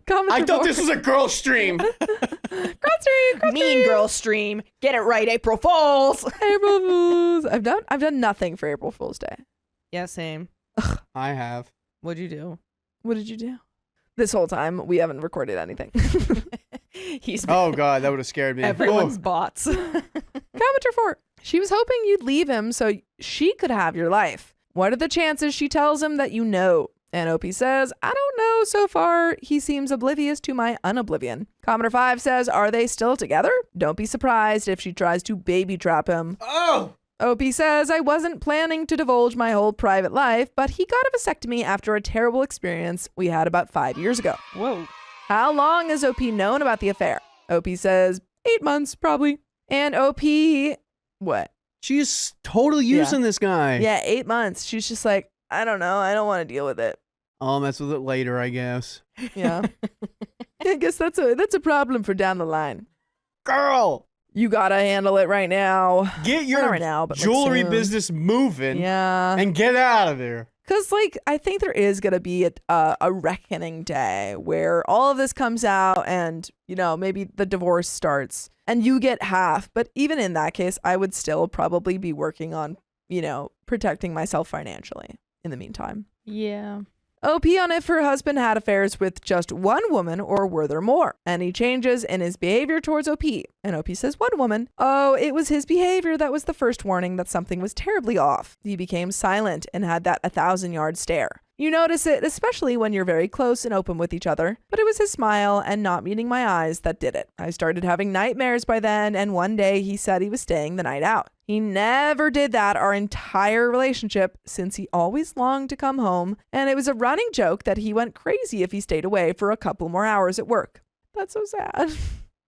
Comment I thought report. this was a girl stream. Girl stream, Mean Girl stream. Get it right, April Fools. April Fools. I've done nothing for April Fool's Day. Yeah, same. I have. What'd you do? What did you do? This whole time we haven't recorded anything. He's Oh god, that would have scared me. everyone's Oh. bots. Commenter 4. She was hoping you'd leave him so she could have your life. What are the chances she tells him that you know? And OP says, I don't know so far. He seems oblivious to my unoblivion. Commenter 5 says, are they still together? Don't be surprised if she tries to baby trap him. Oh! OP says, I wasn't planning to divulge my whole private life, but he got a vasectomy after a terrible experience we had about 5 years ago. Whoa. How long has OP known about the affair? OP says, 8 months, probably. And OP, what? She's totally Yeah. using this guy. Yeah, 8 months. She's just like, I don't know. I don't want to deal with it. I'll mess with it later, I guess. Yeah. I guess that's a problem for down the line. Girl, You gotta handle it right now. get Not your right now, but like, jewelry soon. business moving Yeah. and get out of there. Because, like, I think there is going to be a reckoning day where all of this comes out and, you know, maybe the divorce starts and you get half. But even in that case, I would still probably be working on, you know, protecting myself financially in the meantime. Yeah. OP on if her husband had affairs with just one woman or were there more. Any changes in his behavior towards OP. And OP says one woman. Oh, it was his behavior that was the first warning that something was terribly off. He became silent and had that 1,000-yard stare. You notice it, especially when you're very close and open with each other. But it was his smile and not meeting my eyes that did it. I started having nightmares by then, and one day he said he was staying the night out. He never did that our entire relationship since he always longed to come home, and it was a running joke that he went crazy if he stayed away for a couple more hours at work. That's so sad.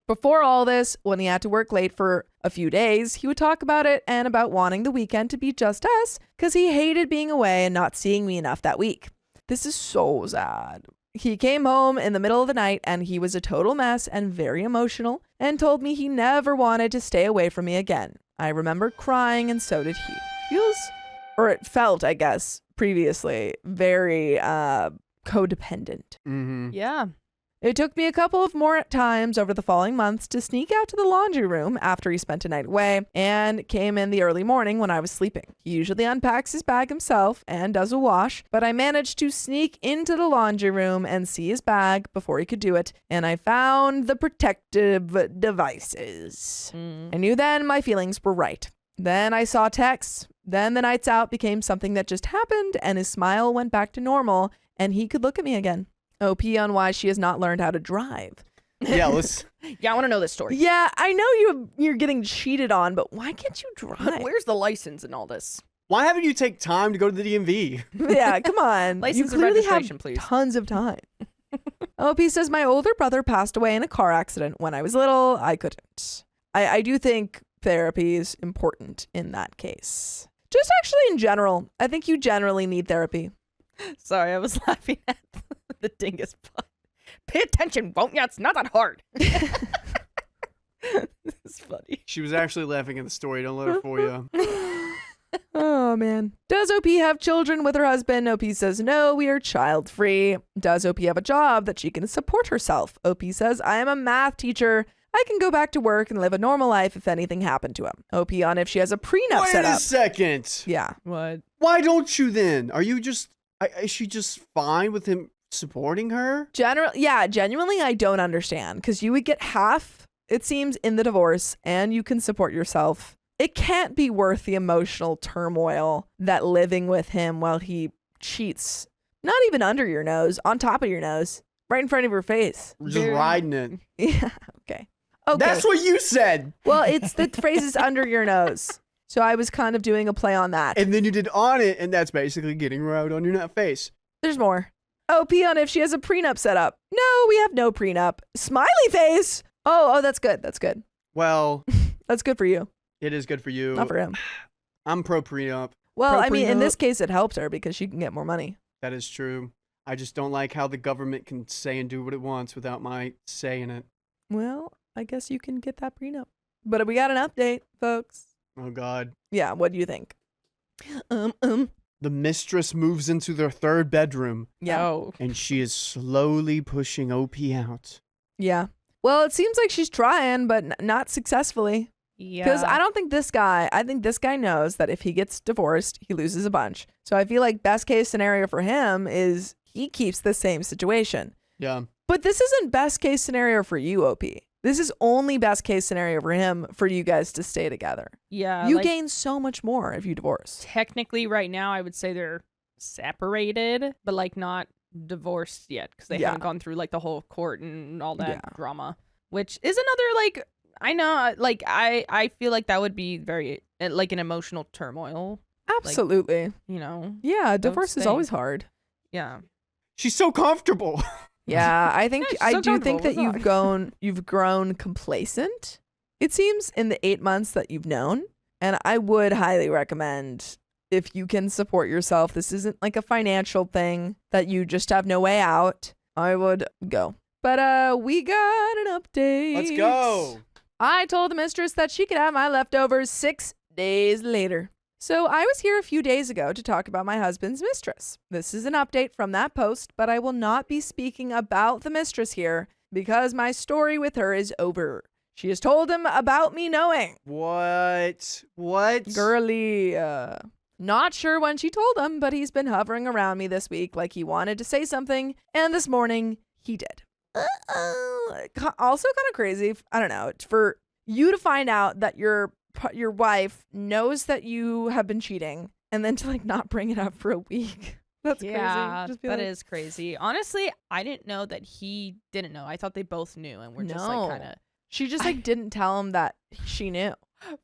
Before all this, when he had to work late for a few days, he would talk about it and about wanting the weekend to be just us because he hated being away and not seeing me enough that week. This is so sad. He came home in the middle of the night and he was a total mess and very emotional and told me he never wanted to stay away from me again. I remember crying and so did he. It felt, I guess, previously very codependent. Mm-hmm. Yeah. It took me a couple of more times over the following months to sneak out to the laundry room after he spent a night away and came in the early morning when I was sleeping. He usually unpacks his bag himself and does a wash, but I managed to sneak into the laundry room and see his bag before he could do it, and I found the protective devices. I knew then my feelings were right. Then I saw texts. Then the nights out became something that just happened, and his smile went back to normal, and he could look at me again. OP on why she has not learned how to drive. Yeah, let's. Yeah, I want to know this story. Yeah, I know you're getting cheated on, but why can't you drive? Where's the license and all this? Why haven't you take time to go to the DMV? Yeah, come on. License you and clearly registration, have please. tons of time. OP says my older brother passed away in a car accident when I was little. I couldn't. I do think therapy is important in that case. Just actually in general, I think you generally need therapy. Sorry, I was laughing at the dingus pun. Pay attention, won't ya? It's not that hard. This is funny. She was actually laughing at the story. Don't let her fool you. Oh, man. Does OP have children with her husband? OP says, no, we are child free. Does OP have a job that she can support herself? OP says, I am a math teacher. I can go back to work and live a normal life if anything happened to him. OP on if she has a prenup Wait set a up. second. Yeah. What? Why don't you then? Are you just, is she just fine with him supporting her? Genuinely, I don't understand because you would get half, it seems, in the divorce and you can support yourself. It can't be worth the emotional turmoil that living with him while he cheats, not even under your nose, on top of your nose, right in front of your face. We're just riding it. Yeah, okay. That's what you said. Well, it's the phrase is under your nose. So I was kind of doing a play on that. And then you did on it, and that's basically getting right on your face. There's more. OP on if she has a prenup set up. No, we have no prenup. Smiley face. Oh, that's good. That's good. Well, That's good for you. it is good for you. Not for him. I'm pro prenup. Well, Pro I mean, in prenup. this case, it helped her because she can get more money. That is true. I just don't like how the government can say and do what it wants without my say in it. Well, I guess you can get that prenup. But we got an update, folks. Oh, God. Yeah, what do you think? The mistress moves into their third bedroom, Yeah. Oh. and she is slowly pushing OP out. Yeah. Well, it seems like she's trying, but not successfully. Yeah. Because I think this guy knows that if he gets divorced, he loses a bunch. So I feel like best case scenario for him is he keeps the same situation. Yeah. But this isn't best case scenario for you, OP. This is only best case scenario for him for you guys to stay together. Yeah. You like, gain so much more if you divorce. technically right now I would say they're separated, but like not divorced yet because they Yeah. haven't gone through like the whole court and all that Yeah. drama, which is another like I know like I feel like that would be very like an emotional turmoil, Absolutely. you know. Yeah, divorce is stink. always hard. Yeah. She's so comfortable. Yeah, I think Yeah, she's I so do think that comfortable. you've grown complacent. It seems in the 8 months that you've known, and I would highly recommend if you can support yourself. This isn't like a financial thing that you just have no way out. I would go. But we got an update. Let's go. I told the mistress that she could have my leftovers 6 days later. So I was here a few days ago to talk about my husband's mistress. This is an update from that post, but I will not be speaking about the mistress here because my story with her is over. She has told him about me knowing. What? Girly. Not sure when she told him, but he's been hovering around me this week like he wanted to say something, and this morning he did. Also kind of crazy. I don't know. For you to find out that your wife knows that you have been cheating and then to like not bring it up for a week. That's Yeah, crazy. Just be that like, is crazy. Honestly, I didn't know that he didn't know. I thought they both knew and were just No. like kind of She just like didn't tell him that she knew.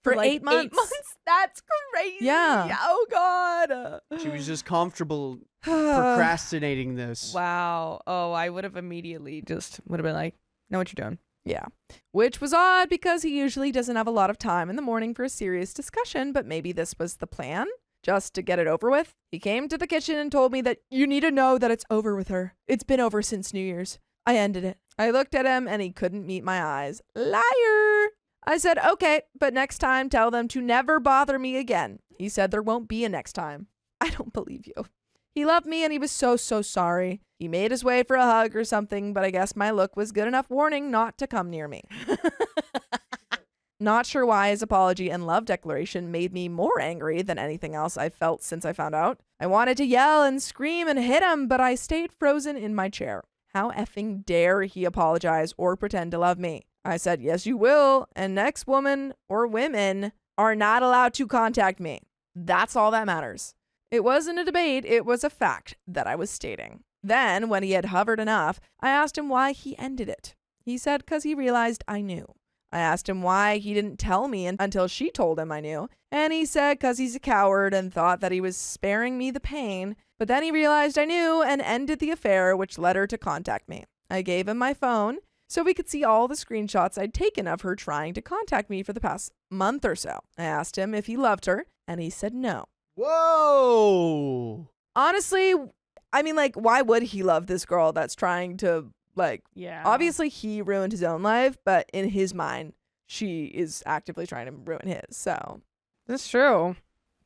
For like 8 months. 8 months. That's crazy. Yeah. Oh God. She was just comfortable procrastinating this. Wow. Oh, I would have immediately just would have been like, know what you're doing. Yeah. Which was odd because he usually doesn't have a lot of time in the morning for a serious discussion, but maybe this was the plan, just to get it over with. He came to the kitchen and told me that you need to know that it's over with her. It's been over since New Year's. I ended it. I looked at him and he couldn't meet my eyes. Liar! I said, okay, but next time tell them to never bother me again. He said there won't be a next time. I don't believe you. He loved me and he was so sorry. He made his way for a hug or something, but I guess my look was good enough warning not to come near me. Not sure why his apology and love declaration made me more angry than anything else I've felt since I found out. I wanted to yell and scream and hit him, but I stayed frozen in my chair. How effing dare he apologize or pretend to love me? I said, yes, you will, and next woman or women are not allowed to contact me. That's all that matters. It wasn't a debate, it was a fact that I was stating. Then, when he had hovered enough, I asked him why he ended it. He said, 'cause he realized I knew. I asked him why he didn't tell me until she told him I knew, and he said 'cause he's a coward and thought that he was sparing me the pain, but then he realized I knew and ended the affair, which led her to contact me. I gave him my phone so we could see all the screenshots I'd taken of her trying to contact me for the past month or so. I asked him if he loved her, and he said no. Whoa. Honestly, I mean, like, why would he love this girl that's trying to, like, Yeah. obviously he ruined his own life, but in his mind, she is actively trying to ruin his. So That's true.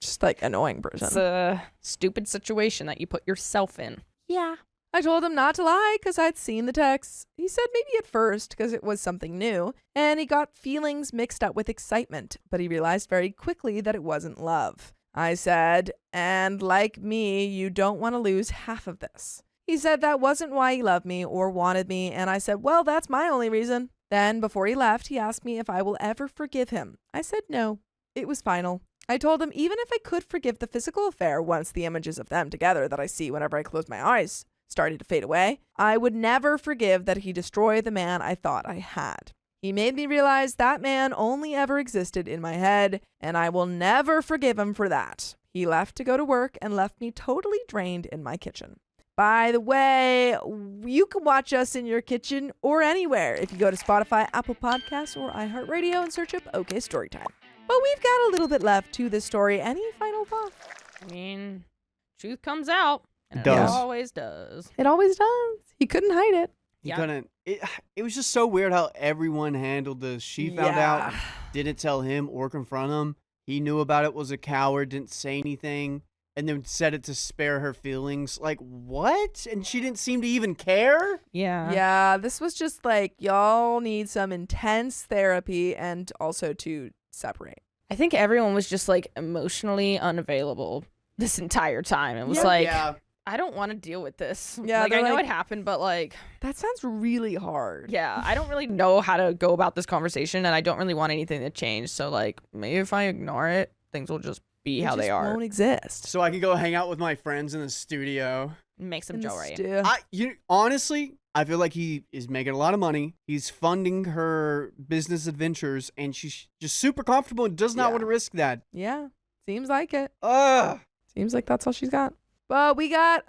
just like annoying person. It's a stupid situation that you put yourself in. Yeah. I told him not to lie because I'd seen the texts. He said maybe at first because it was something new, and he got feelings mixed up with excitement, but he realized very quickly that it wasn't love. I said, and like me, you don't want to lose half of this. He said that wasn't why he loved me or wanted me, and I said, well, that's my only reason. Then, before he left, he asked me if I will ever forgive him. I said no. It was final. I told him even if I could forgive the physical affair once the images of them together that I see whenever I close my eyes started to fade away, I would never forgive that he destroyed the man I thought I had. He made me realize that man only ever existed in my head, and I will never forgive him for that. He left to go to work and left me totally drained in my kitchen. By the way, you can watch us in your kitchen or anywhere if you go to Spotify, Apple Podcasts, or iHeartRadio and search up OK Storytime. But we've got a little bit left to this story. Any final thoughts? I mean, truth comes out. And It does. It always does. It always does. He couldn't hide it. He Yeah. couldn't. It was just so weird how everyone handled this. She found out, didn't tell him or confront him. He knew about it, was a coward, didn't say anything, and then said it to spare her feelings. Like, what? And she didn't seem to even care? Yeah. Yeah, this was just like, y'all need some intense therapy and also to separate. I think everyone was just like emotionally unavailable this entire time. It was Yeah. like, Yeah. I don't want to deal with this. Yeah, Like, I they're know like- it happened, but like, That sounds really hard. yeah, I don't really know how to go about this conversation, and I don't really want anything to change. So like, maybe if I ignore it, things will just be It how they just are. won't exist. So I can go hang out with my friends in the studio. Make some In the Joe Ray. stew. Honestly, I feel like he is making a lot of money. He's funding her business adventures, and she's just super comfortable and does not Yeah. want to risk that. Yeah, seems like it. Ugh. Seems like that's all she's got. But we got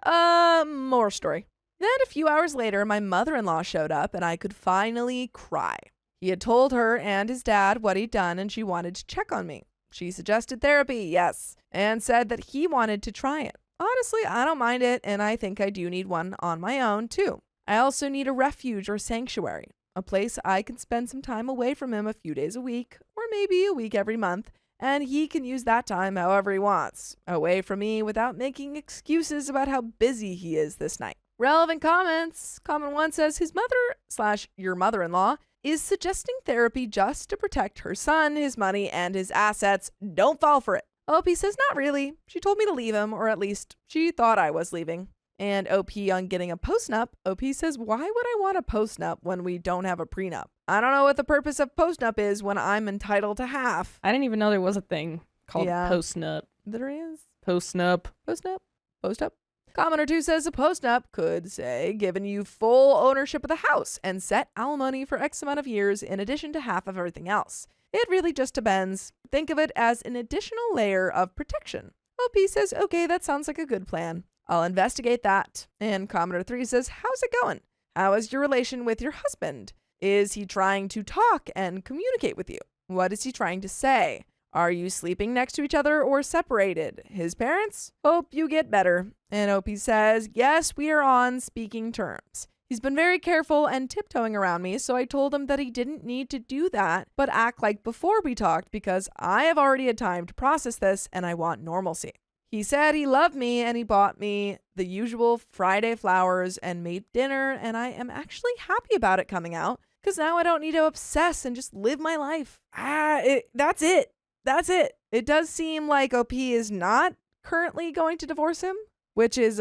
more story. Then a few hours later, my mother-in-law showed up and I could finally cry. He had told her and his dad what he'd done and she wanted to check on me. She suggested therapy, yes, and said that he wanted to try it. Honestly, I don't mind it, and I think I do need one on my own, too. I also need a refuge or sanctuary, a place I can spend some time away from him a few days a week, or maybe a week every month, and he can use that time however he wants, away from me without making excuses about how busy he is this night. Relevant comments. Comment 1 says his mother/your mother-in-law is suggesting therapy just to protect her son, his money, and his assets. Don't fall for it. OP says not really. She told me to leave him, or at least she thought I was leaving. And OP on getting a postnup, OP says, why would I want a postnup when we don't have a prenup? I don't know what the purpose of postnup is when I'm entitled to half. I didn't even know there was a thing called Yeah. post-nup. There is. Post-nup. Postnup. Post-up. Commenter 2 says a postnup could say giving you full ownership of the house and set alimony for X amount of years in addition to half of everything else. It really just depends. Think of it as an additional layer of protection. OP says, okay, that sounds like a good plan. I'll investigate that. And commenter 3 says, how's it going? How is your relation with your husband? Is he trying to talk and communicate with you? What is he trying to say? Are you sleeping next to each other or separated? His parents? Hope you get better. And OP says, yes, we are on speaking terms. He's been very careful and tiptoeing around me, so I told him that he didn't need to do that, but act like before we talked because I have already had time to process this and I want normalcy. He said he loved me and he bought me the usual Friday flowers and made dinner, and I am actually happy about it coming out because now I don't need to obsess and just live my life. That's it. That's it. It does seem like OP is not currently going to divorce him, which is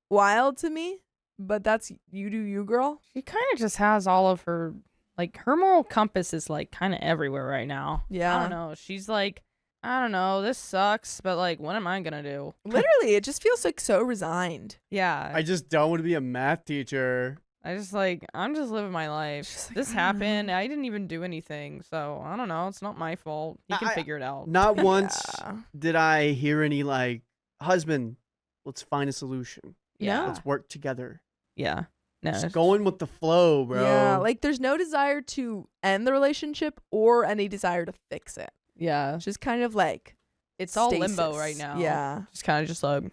wild to me, but that's you do you, girl. She kind of just has all of her, like, her moral compass is, like, kind of everywhere right now. Yeah. I don't know. She's like, I don't know, this sucks, but, like, what am I going to do? Literally, it just feels like so resigned. Yeah. I just don't want to be a math teacher. I'm just living my life. She's like, This I don't know. happened. I didn't even do anything. So, I don't know. It's not my fault. You can I- figure it out. Not once Yeah. did I hear any, like, husband, let's find a solution. Yeah. Let's work together. Yeah. No. Just going with the flow, bro. Yeah, like there's no desire to end the relationship or any desire to fix it. Yeah. It's just kind of like It's all limbo stasis. right now. Yeah. Just kind of just like,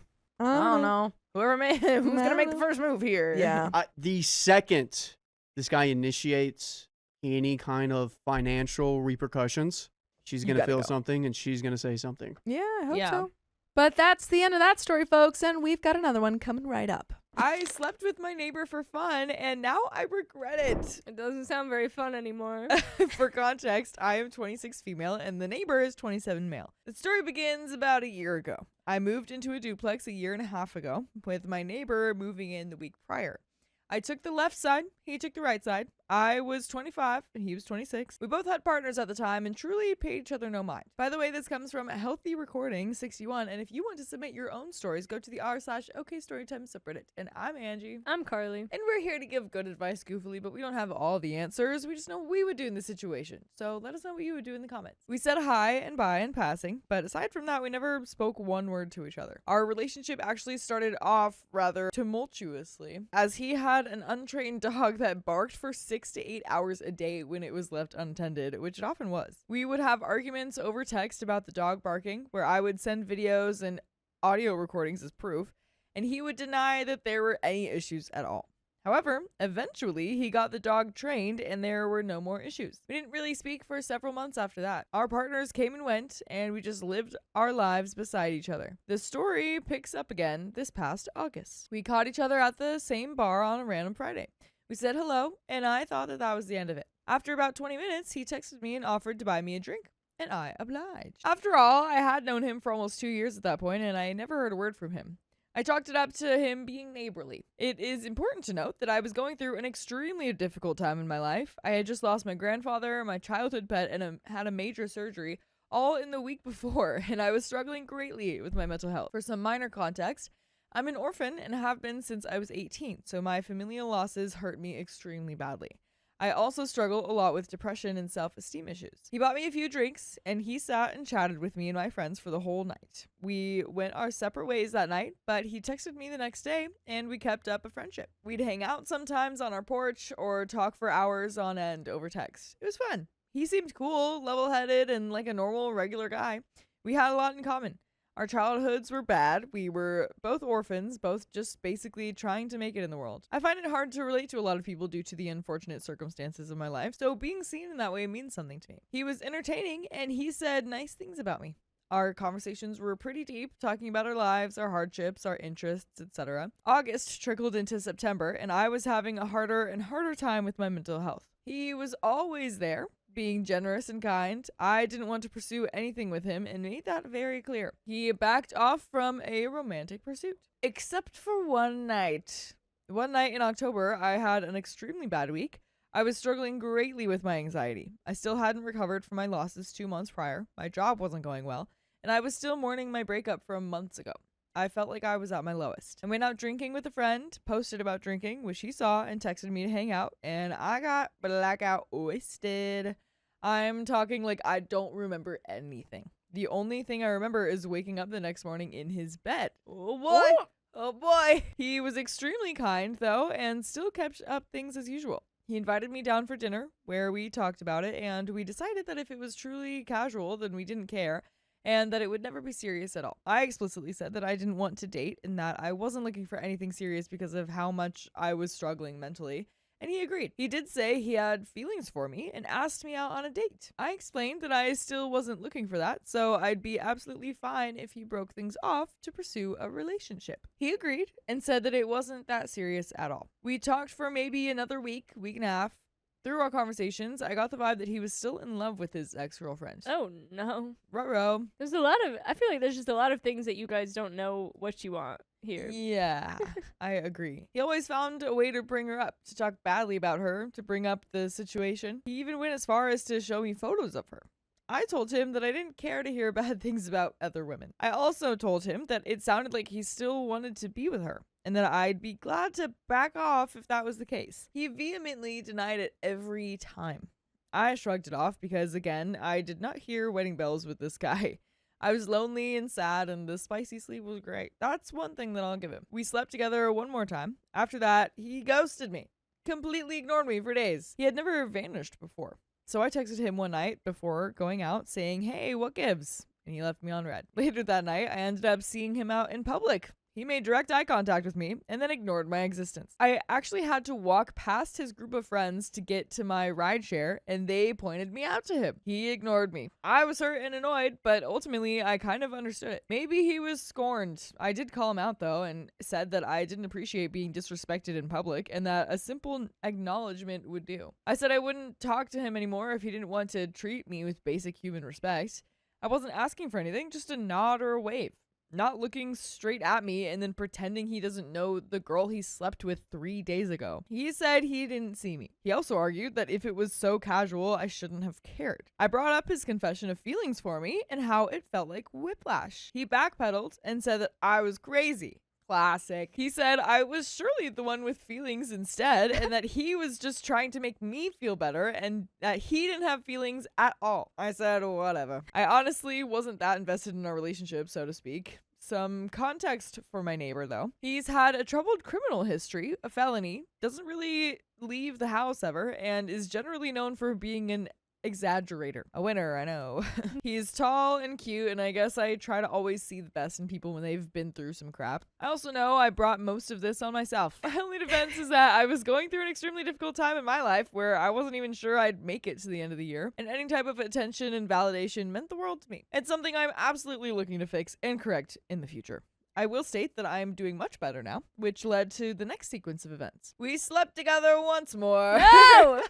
I don't know. Whoever made who's going to make the first move here? Yeah. The second this guy initiates, any kind of financial repercussions. She's going to gotta feel go. something and she's going to say something. Yeah, I hope Yeah. so. But that's the end of that story, folks, and we've got another one coming right up. I slept with my neighbor for fun, and now I regret it. It doesn't sound very fun anymore. For context, I am 26 female, and the neighbor is 27 male. The story begins about a year ago. I moved into a duplex a year and a half ago, with my neighbor moving in the week prior. I took the left side, he took the right side. I was 25 and he was 26. We both had partners at the time and truly paid each other no mind. By the way, this comes from Healthy Recording 61, and if you want to submit your own stories, go to the r/OKStorytime subreddit. And I'm Angie. I'm Carly. And we're here to give good advice goofily, but we don't have all the answers. We just know what we would do in this situation. So let us know what you would do in the comments. We said hi and bye in passing, but aside from that, we never spoke one word to each other. Our relationship actually started off rather tumultuously, as he had an untrained dog that barked for 6 to 8 hours a day when it was left untended, which it often was. We would have arguments over text about the dog barking, where I would send videos and audio recordings as proof, and he would deny that there were any issues at all. However, eventually he got the dog trained and there were no more issues. We didn't really speak for several months after that. Our partners came and went, and we just lived our lives beside each other. The story picks up again this past August. We caught each other at the same bar on a random Friday. We said hello, and I thought that was the end of it. After about 20 minutes, he texted me and offered to buy me a drink, and I obliged. After all, I had known him for almost 2 years at that point, and I never heard a word from him. I chalked it up to him being neighborly. It is important to note that I was going through an extremely difficult time in my life. I had just lost my grandfather, my childhood pet, and had a major surgery all in the week before, and I was struggling greatly with my mental health. For some minor context, I'm an orphan and have been since I was 18, so my familial losses hurt me extremely badly. I also struggle a lot with depression and self-esteem issues. He bought me a few drinks, and he sat and chatted with me and my friends for the whole night. We went our separate ways that night, but he texted me the next day, and we kept up a friendship. We'd hang out sometimes on our porch or talk for hours on end over text. It was fun. He seemed cool, level-headed, and like a normal, regular guy. We had a lot in common. Our childhoods were bad. We were both orphans, both just basically trying to make it in the world. I find it hard to relate to a lot of people due to the unfortunate circumstances of my life, so being seen in that way means something to me. He was entertaining, and he said nice things about me. Our conversations were pretty deep, talking about our lives, our hardships, our interests, etc. August trickled into September, and I was having a harder and harder time with my mental health. He was always there, being generous and kind. I didn't want to pursue anything with him and made that very clear. He backed off from a romantic pursuit. Except for one night. One night in October, I had an extremely bad week. I was struggling greatly with my anxiety. I still hadn't recovered from my losses 2 months prior. My job wasn't going well, and I was still mourning my breakup from months ago. I felt like I was at my lowest. I went out drinking with a friend, posted about drinking, which he saw and texted me to hang out, and I got blackout wasted. I'm talking like I don't remember anything. The only thing I remember is waking up the next morning in his bed. Oh boy! Oh boy! He was extremely kind, though, and still kept up things as usual. He invited me down for dinner, where we talked about it, and we decided that if it was truly casual, then we didn't care, and that it would never be serious at all. I explicitly said that I didn't want to date and that I wasn't looking for anything serious because of how much I was struggling mentally, and he agreed. He did say he had feelings for me and asked me out on a date. I explained that I still wasn't looking for that, so I'd be absolutely fine if he broke things off to pursue a relationship. He agreed and said that it wasn't that serious at all. We talked for maybe another week and a half. Through our conversations, I got the vibe that he was still in love with his ex-girlfriend. Oh, no. Ruh-roh. There's a lot of, I feel like there's just a lot of things that you guys don't know what you want here. Yeah, I agree. He always found a way to bring her up, to talk badly about her, to bring up the situation. He even went as far as to show me photos of her. I told him that I didn't care to hear bad things about other women. I also told him that it sounded like he still wanted to be with her, and that I'd be glad to back off if that was the case. He vehemently denied it every time. I shrugged it off because, again, I did not hear wedding bells with this guy. I was lonely and sad, and the spicy sleep was great. That's one thing that I'll give him. We slept together one more time. After that, he ghosted me. Completely ignored me for days. He had never vanished before. So I texted him one night before going out saying, "Hey, what gives?" And he left me on red. Later that night, I ended up seeing him out in public. He made direct eye contact with me and then ignored my existence. I actually had to walk past his group of friends to get to my rideshare, and they pointed me out to him. He ignored me. I was hurt and annoyed, but ultimately I kind of understood it. Maybe he was scorned. I did call him out though and said that I didn't appreciate being disrespected in public and that a simple acknowledgement would do. I said I wouldn't talk to him anymore if he didn't want to treat me with basic human respect. I wasn't asking for anything, just a nod or a wave. Not looking straight at me and then pretending he doesn't know the girl he slept with 3 days ago. He said he didn't see me. He also argued that if it was so casual, I shouldn't have cared. I brought up his confession of feelings for me and how it felt like whiplash. He backpedaled and said that I was crazy. Classic. He said I was surely the one with feelings instead, and that he was just trying to make me feel better and that he didn't have feelings at all. I said, whatever. I honestly wasn't that invested in our relationship, so to speak. Some context for my neighbor, though. He's had a troubled criminal history, a felony, doesn't really leave the house ever, and is generally known for being an exaggerator. A winner, I know. He's tall and cute, and I guess I try to always see the best in people when they've been through some crap. I also know I brought most of this on myself. My only defense is that I was going through an extremely difficult time in my life where I wasn't even sure I'd make it to the end of the year, and any type of attention and validation meant the world to me. It's something I'm absolutely looking to fix and correct in the future. I will state that I'm doing much better now, which led to the next sequence of events. We slept together once more. No!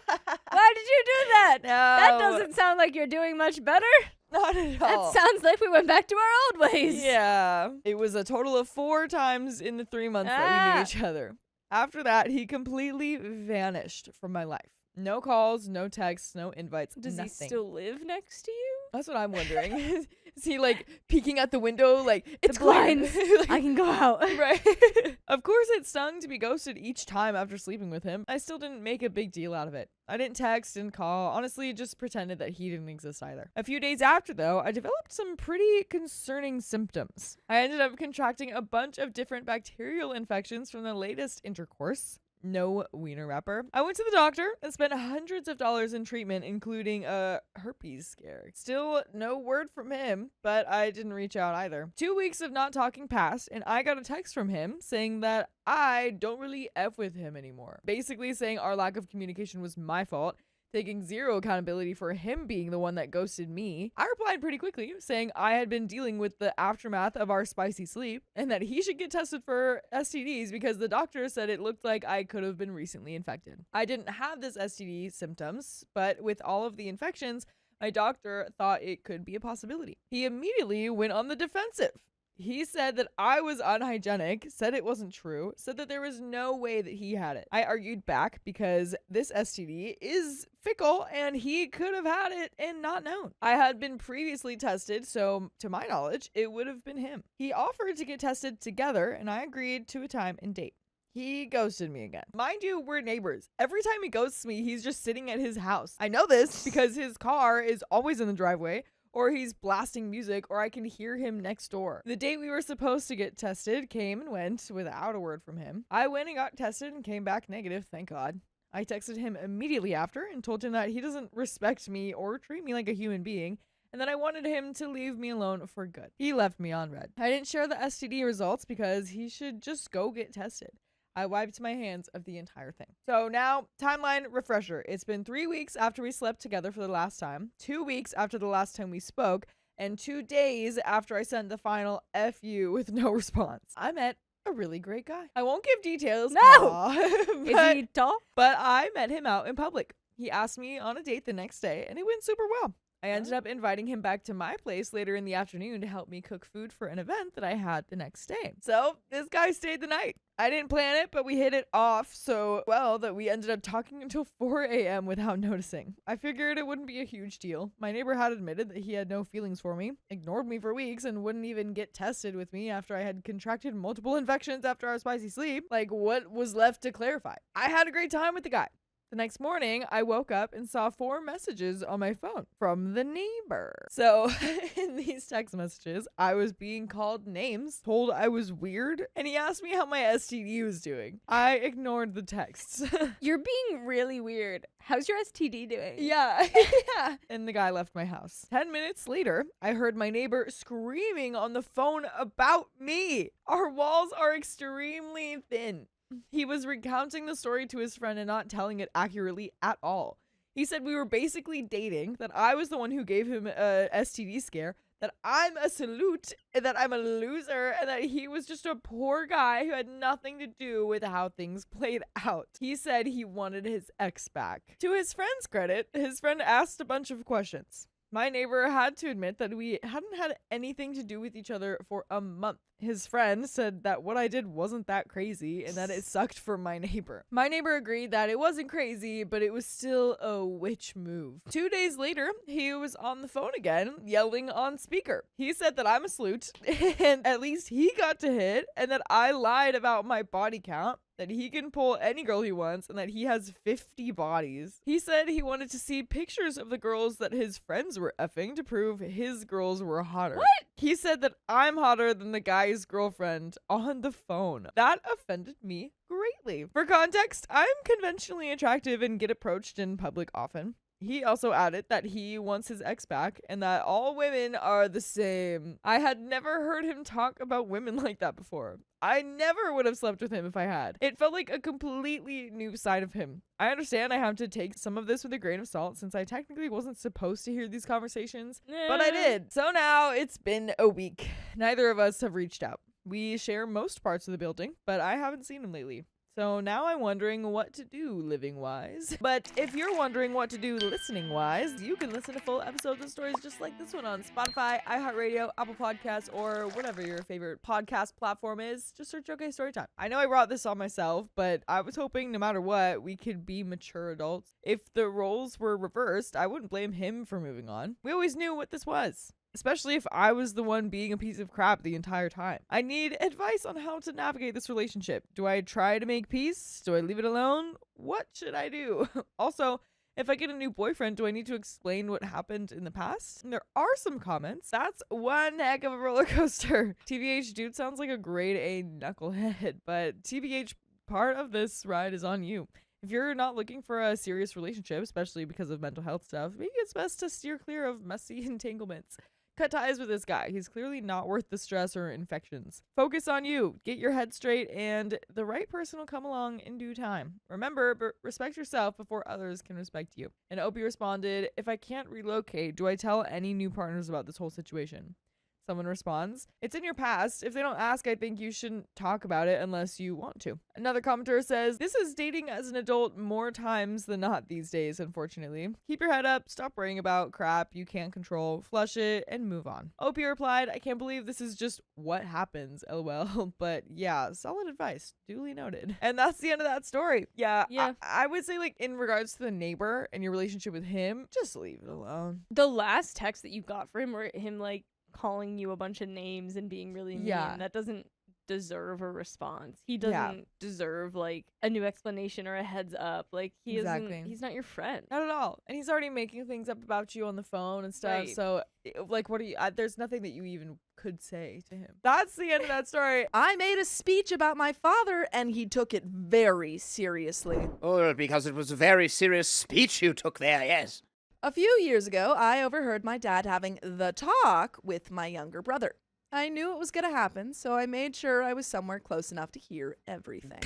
Why did you do that? No. That doesn't sound like you're doing much better. Not at all. That sounds like we went back to our old ways. Yeah. It was a total of 4 times in the 3 months that we knew each other. After that, he completely vanished from my life. No calls, no texts, no invites, Does nothing. he still live next to you? That's what I'm wondering. Is he like peeking at the window like it's The blinds. clear? Like, I can go out. right. Of course it stung to be ghosted each time after sleeping with him. I still didn't make a big deal out of it. I didn't text and call. Honestly, just pretended that he didn't exist either. A few days after, though, I developed some pretty concerning symptoms. I ended up contracting a bunch of different bacterial infections from the latest intercourse. No wiener wrapper. I went to the doctor and spent hundreds of dollars in treatment, including a herpes scare. Still no word from him, but I didn't reach out either. 2 weeks of not talking passed, and I got a text from him saying that I don't really F with him anymore. Basically saying our lack of communication was my fault, taking zero accountability for him being the one that ghosted me. I replied pretty quickly, saying I had been dealing with the aftermath of our spicy sleep and that he should get tested for STDs because the doctor said it looked like I could have been recently infected. I didn't have this STD symptoms, but with all of the infections, my doctor thought it could be a possibility. He immediately went on the defensive. He said that I was unhygienic, said it wasn't true, said that there was no way that he had it. I argued back because this STD is fickle and he could have had it and not known. I had been previously tested, so to my knowledge, it would have been him. He offered to get tested together and I agreed to a time and date. He ghosted me again. Mind you, we're neighbors. Every time he ghosts me, he's just sitting at his house. I know this because his car is always in the driveway, or he's blasting music, or I can hear him next door. The date we were supposed to get tested came and went without a word from him. I went and got tested and came back negative, thank God. I texted him immediately after and told him that he doesn't respect me or treat me like a human being, and that I wanted him to leave me alone for good. He left me on red. I didn't share the STD results because he should just go get tested. I wiped my hands of the entire thing. So now, timeline refresher. It's been 3 weeks after we slept together for the last time, 2 weeks after the last time we spoke, and 2 days after I sent the final F you with no response. I met a really great guy. I won't give details. No! Is he tall? But I met him out in public. He asked me on a date the next day, and it went super well. I ended up inviting him back to my place later in the afternoon to help me cook food for an event that I had the next day. So this guy stayed the night. I didn't plan it, but we hit it off so well that we ended up talking until 4 a.m. without noticing. I figured it wouldn't be a huge deal. My neighbor had admitted that he had no feelings for me, ignored me for weeks, and wouldn't even get tested with me after I had contracted multiple infections after our spicy sleep. Like, what was left to clarify? I had a great time with the guy. The next morning, I woke up and saw 4 messages on my phone from the neighbor. So in these text messages, I was being called names, told I was weird, and he asked me how my STD was doing. I ignored the texts. You're being really weird. How's your STD doing? Yeah. Yeah. And the guy left my house. 10 minutes later, I heard my neighbor screaming on the phone about me. Our walls are extremely thin. He was recounting the story to his friend and not telling it accurately at all. He said we were basically dating, that I was the one who gave him a STD scare, that I'm a salute, and that I'm a loser, and that he was just a poor guy who had nothing to do with how things played out. He said he wanted his ex back. To his friend's credit, his friend asked a bunch of questions. My neighbor had to admit that we hadn't had anything to do with each other for a month. His friend said that what I did wasn't that crazy and that it sucked for my neighbor. My neighbor agreed that it wasn't crazy, but it was still a witch move. 2 days later, he was on the phone again, yelling on speaker. He said that I'm a salute, and at least he got to hit, and that I lied about my body count, that he can pull any girl he wants, and that he has 50 bodies. He said he wanted to see pictures of the girls that his friends were effing to prove his girls were hotter. What? He said that I'm hotter than the guy's girlfriend on the phone. That offended me greatly. For context, I'm conventionally attractive and get approached in public often. He also added that he wants his ex back and that all women are the same. I had never heard him talk about women like that before. I never would have slept with him if I had. It felt like a completely new side of him. I understand I have to take some of this with a grain of salt since I technically wasn't supposed to hear these conversations, but I did. So now it's been a week. Neither of us have reached out. We share most parts of the building, but I haven't seen him lately. So now I'm wondering what to do living-wise. But if you're wondering what to do listening-wise, you can listen to full episodes of stories just like this one on Spotify, iHeartRadio, Apple Podcasts, or whatever your favorite podcast platform is. Just search OK Storytime. I know I brought this on myself, but I was hoping no matter what, we could be mature adults. If the roles were reversed, I wouldn't blame him for moving on. We always knew what this was. Especially if I was the one being a piece of crap the entire time. I need advice on how to navigate this relationship. Do I try to make peace? Do I leave it alone? What should I do? Also, if I get a new boyfriend, do I need to explain what happened in the past? And there are some comments. That's one heck of a roller coaster. TBH, dude sounds like a grade A knucklehead, but TBH, part of this ride is on you. If you're not looking for a serious relationship, especially because of mental health stuff, maybe it's best to steer clear of messy entanglements. Cut ties with this guy. He's clearly not worth the stress or infections. Focus on you. Get your head straight, and the right person will come along in due time. Remember, respect yourself before others can respect you. And Opie responded, if I can't relocate, do I tell any new partners about this whole situation? Someone responds, it's in your past. If they don't ask, I think you shouldn't talk about it unless you want to. Another commenter says, this is dating as an adult more times than not these days, unfortunately. Keep your head up, stop worrying about crap you can't control, flush it, and move on. Opie replied, I can't believe this is just what happens, lol. But yeah, solid advice. Duly noted. And that's the end of that story. Yeah. I would say, like, in regards to the neighbor and your relationship with him, just leave it alone. The last text that you got for him were him, like, calling you a bunch of names and being really mean. That doesn't deserve a response. He doesn't deserve like a new explanation or a heads up. Like he isn't, he's not your friend. Not at all. And he's already making things up about you on the phone and stuff. Right. So like, what are you, there's nothing that you even could say to him. That's the end of that story. I made a speech about my father and he took it very seriously. Oh, because it was a very serious speech you took there, yes. A few years ago, I overheard my dad having the talk with my younger brother. I knew it was going to happen, so I made sure I was somewhere close enough to hear everything.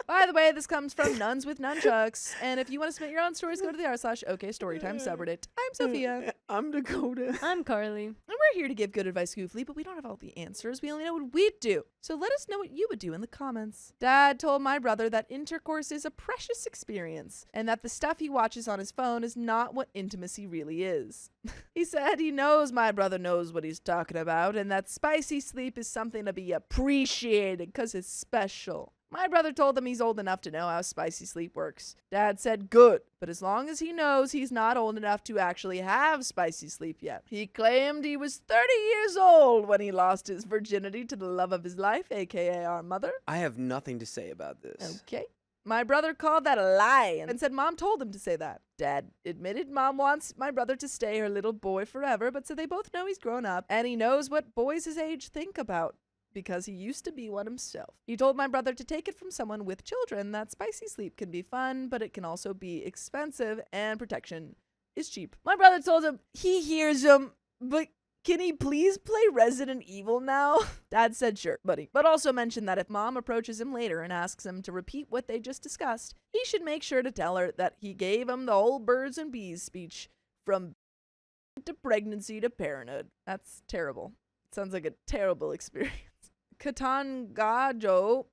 By the way, this comes from Nuns with Nunchucks, and if you want to submit your own stories, go to the r/OKStorytime subreddit. I'm Sophia. I'm Dakota. I'm Carly. And we're here to give good advice goofily, but we don't have all the answers. We only know what we'd do. So let us know what you would do in the comments. Dad told my brother that intercourse is a precious experience, and that the stuff he watches on his phone is not what intimacy really is. He said he knows my brother knows what he's talking about, and that spicy sleep is something to be appreciated because it's special. My brother told him he's old enough to know how spicy sleep works. Dad said good, but as long as he knows he's not old enough to actually have spicy sleep yet. He claimed he was 30 years old when he lost his virginity to the love of his life, aka our mother. I have nothing to say about this. Okay. My brother called that a lie and said Mom told him to say that. Dad admitted Mom wants my brother to stay her little boy forever, but said they both know he's grown up and he knows what boys his age think about because he used to be one himself. He told my brother to take it from someone with children that spicy sleep can be fun, but it can also be expensive and protection is cheap. My brother told him he hears him, but can he please play Resident Evil now? Dad said sure, buddy, but also mentioned that if Mom approaches him later and asks him to repeat what they just discussed, he should make sure to tell her that he gave him the whole birds and bees speech from to pregnancy to parenthood. That's terrible. Sounds like a terrible experience. Katangajo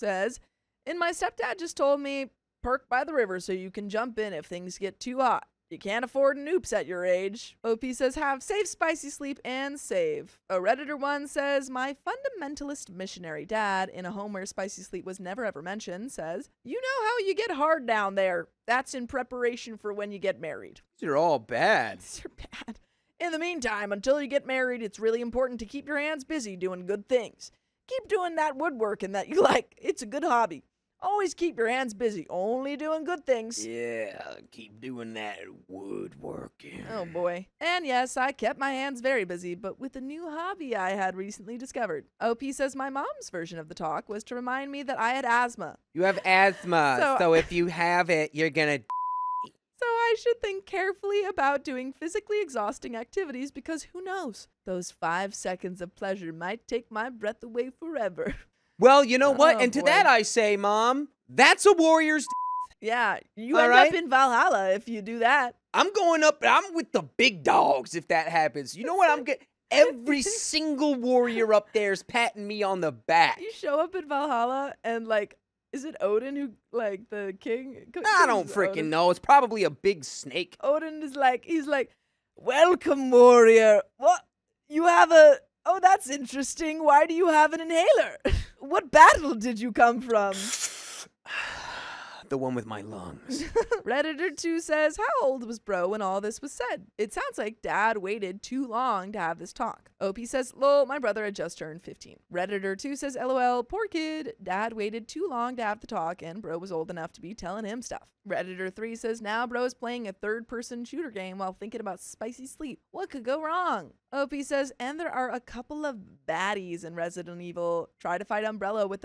says, and my stepdad just told me, park by the river so you can jump in if things get too hot. You can't afford an oops at your age. OP says, have safe spicy sleep and save. A Redditor 1 says, my fundamentalist missionary dad, in a home where spicy sleep was never ever mentioned, says, you know how you get hard down there. That's in preparation for when you get married. These are all bad. These are bad. In the meantime, until you get married, it's really important to keep your hands busy doing good things. Keep doing that woodworking that you like. It's a good hobby. Always keep your hands busy, only doing good things. Yeah, keep doing that woodworking. Oh boy. And yes, I kept my hands very busy, but with a new hobby I had recently discovered. OP says my mom's version of the talk was to remind me that I had asthma. You have asthma, So- so if you have it, you're gonna... So I should think carefully about doing physically exhausting activities because who knows? Those 5 seconds of pleasure might take my breath away forever. Well, you know what? Oh, And to boy. that I say, Mom, that's a warrior's... Yeah, you All end right. up in Valhalla if you do that. I'm going up, I'm with the big dogs if that happens. You know what? I'm getting... Every single warrior up there is patting me on the back. You show up in Valhalla and like, is it Odin who, like, the king? I don't freaking know. It's probably a big snake. Odin is like, he's like, welcome, warrior. What? You have a... Oh, that's interesting. Why do you have an inhaler? What battle did you come from? The one with my lungs. Redditor 2 says, how old was bro when all this was said? It sounds like dad waited too long to have this talk. OP says, lol, my brother had just turned 15. Redditor 2 says, lol, poor kid. Dad waited too long to have the talk and bro was old enough to be telling him stuff. Redditor 3 says, now bro is playing a third-person shooter game while thinking about spicy sleep. What could go wrong? OP says, and there are a couple of baddies in Resident Evil. Try to fight Umbrella with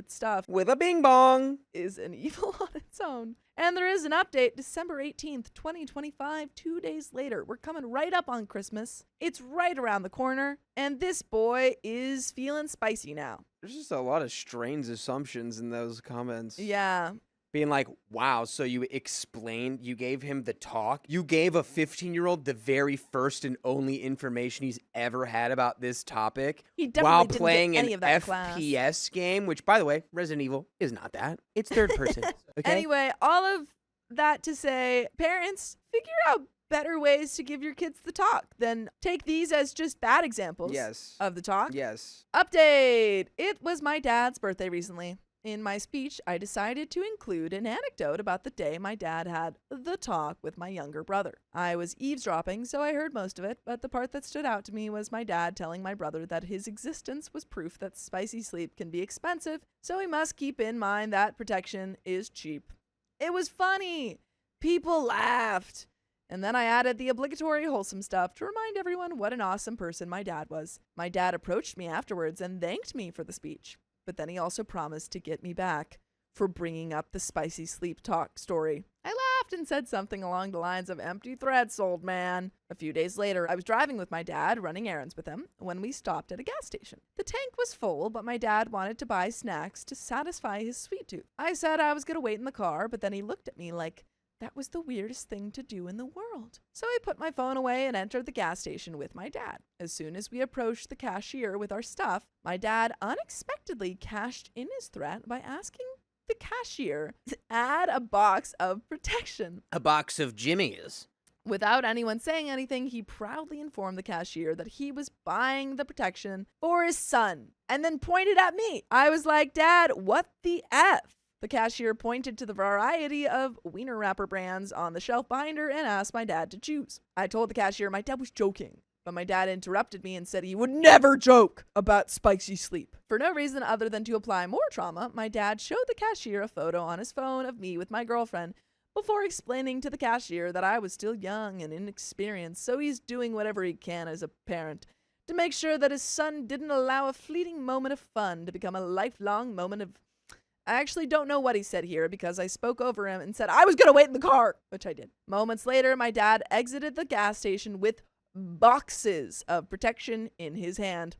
stuff. With a bing bong. Is an evil on its own. And there is an update, December 18th, 2025, 2 days later. We're coming right up on Christmas. It's right around the corner, and this boy is feeling spicy now. There's just a lot of strange assumptions in those comments. Yeah. Being like, wow, so you explained, you gave him the talk? You gave a 15-year-old the very first and only information he's ever had about this topic He definitely while didn't playing get any an of that class. FPS game, which, by the way, Resident Evil is not that. It's third person, okay? Anyway, all of that to say, parents, figure out better ways to give your kids the talk than take these as just bad examples Yes. of the talk. Yes. Update! It was my dad's birthday recently. In my speech, I decided to include an anecdote about the day my dad had the talk with my younger brother. I was eavesdropping, so I heard most of it, but the part that stood out to me was my dad telling my brother that his existence was proof that spicy sleep can be expensive, so he must keep in mind that protection is cheap. It was funny! People laughed! And then I added the obligatory wholesome stuff to remind everyone what an awesome person my dad was. My dad approached me afterwards and thanked me for the speech. But then he also promised to get me back for bringing up the spicy sleep talk story. I laughed and said something along the lines of empty threats, old man. A few days later, I was driving with my dad, running errands with him, when we stopped at a gas station. The tank was full, but my dad wanted to buy snacks to satisfy his sweet tooth. I said I was going to wait in the car, but then he looked at me like that was the weirdest thing to do in the world. So I put my phone away and entered the gas station with my dad. As soon as we approached the cashier with our stuff, my dad unexpectedly cashed in his threat by asking the cashier to add a box of protection. A box of Jimmy's. Without anyone saying anything, he proudly informed the cashier that he was buying the protection for his son and then pointed at me. I was like, Dad, what the F? The cashier pointed to the variety of wiener wrapper brands on the shelf behind her and asked my dad to choose. I told the cashier my dad was joking, But my dad interrupted me and said he would never joke about spicy sleep. For no reason other than to apply more trauma, my dad showed the cashier a photo on his phone of me with my girlfriend before explaining to the cashier that I was still young and inexperienced, so he's doing whatever he can as a parent to make sure that his son didn't allow a fleeting moment of fun to become a lifelong moment of... I actually don't know what he said here because I spoke over him and said I was going to wait in the car, which I did. Moments later, my dad exited the gas station with boxes of protection in his hand.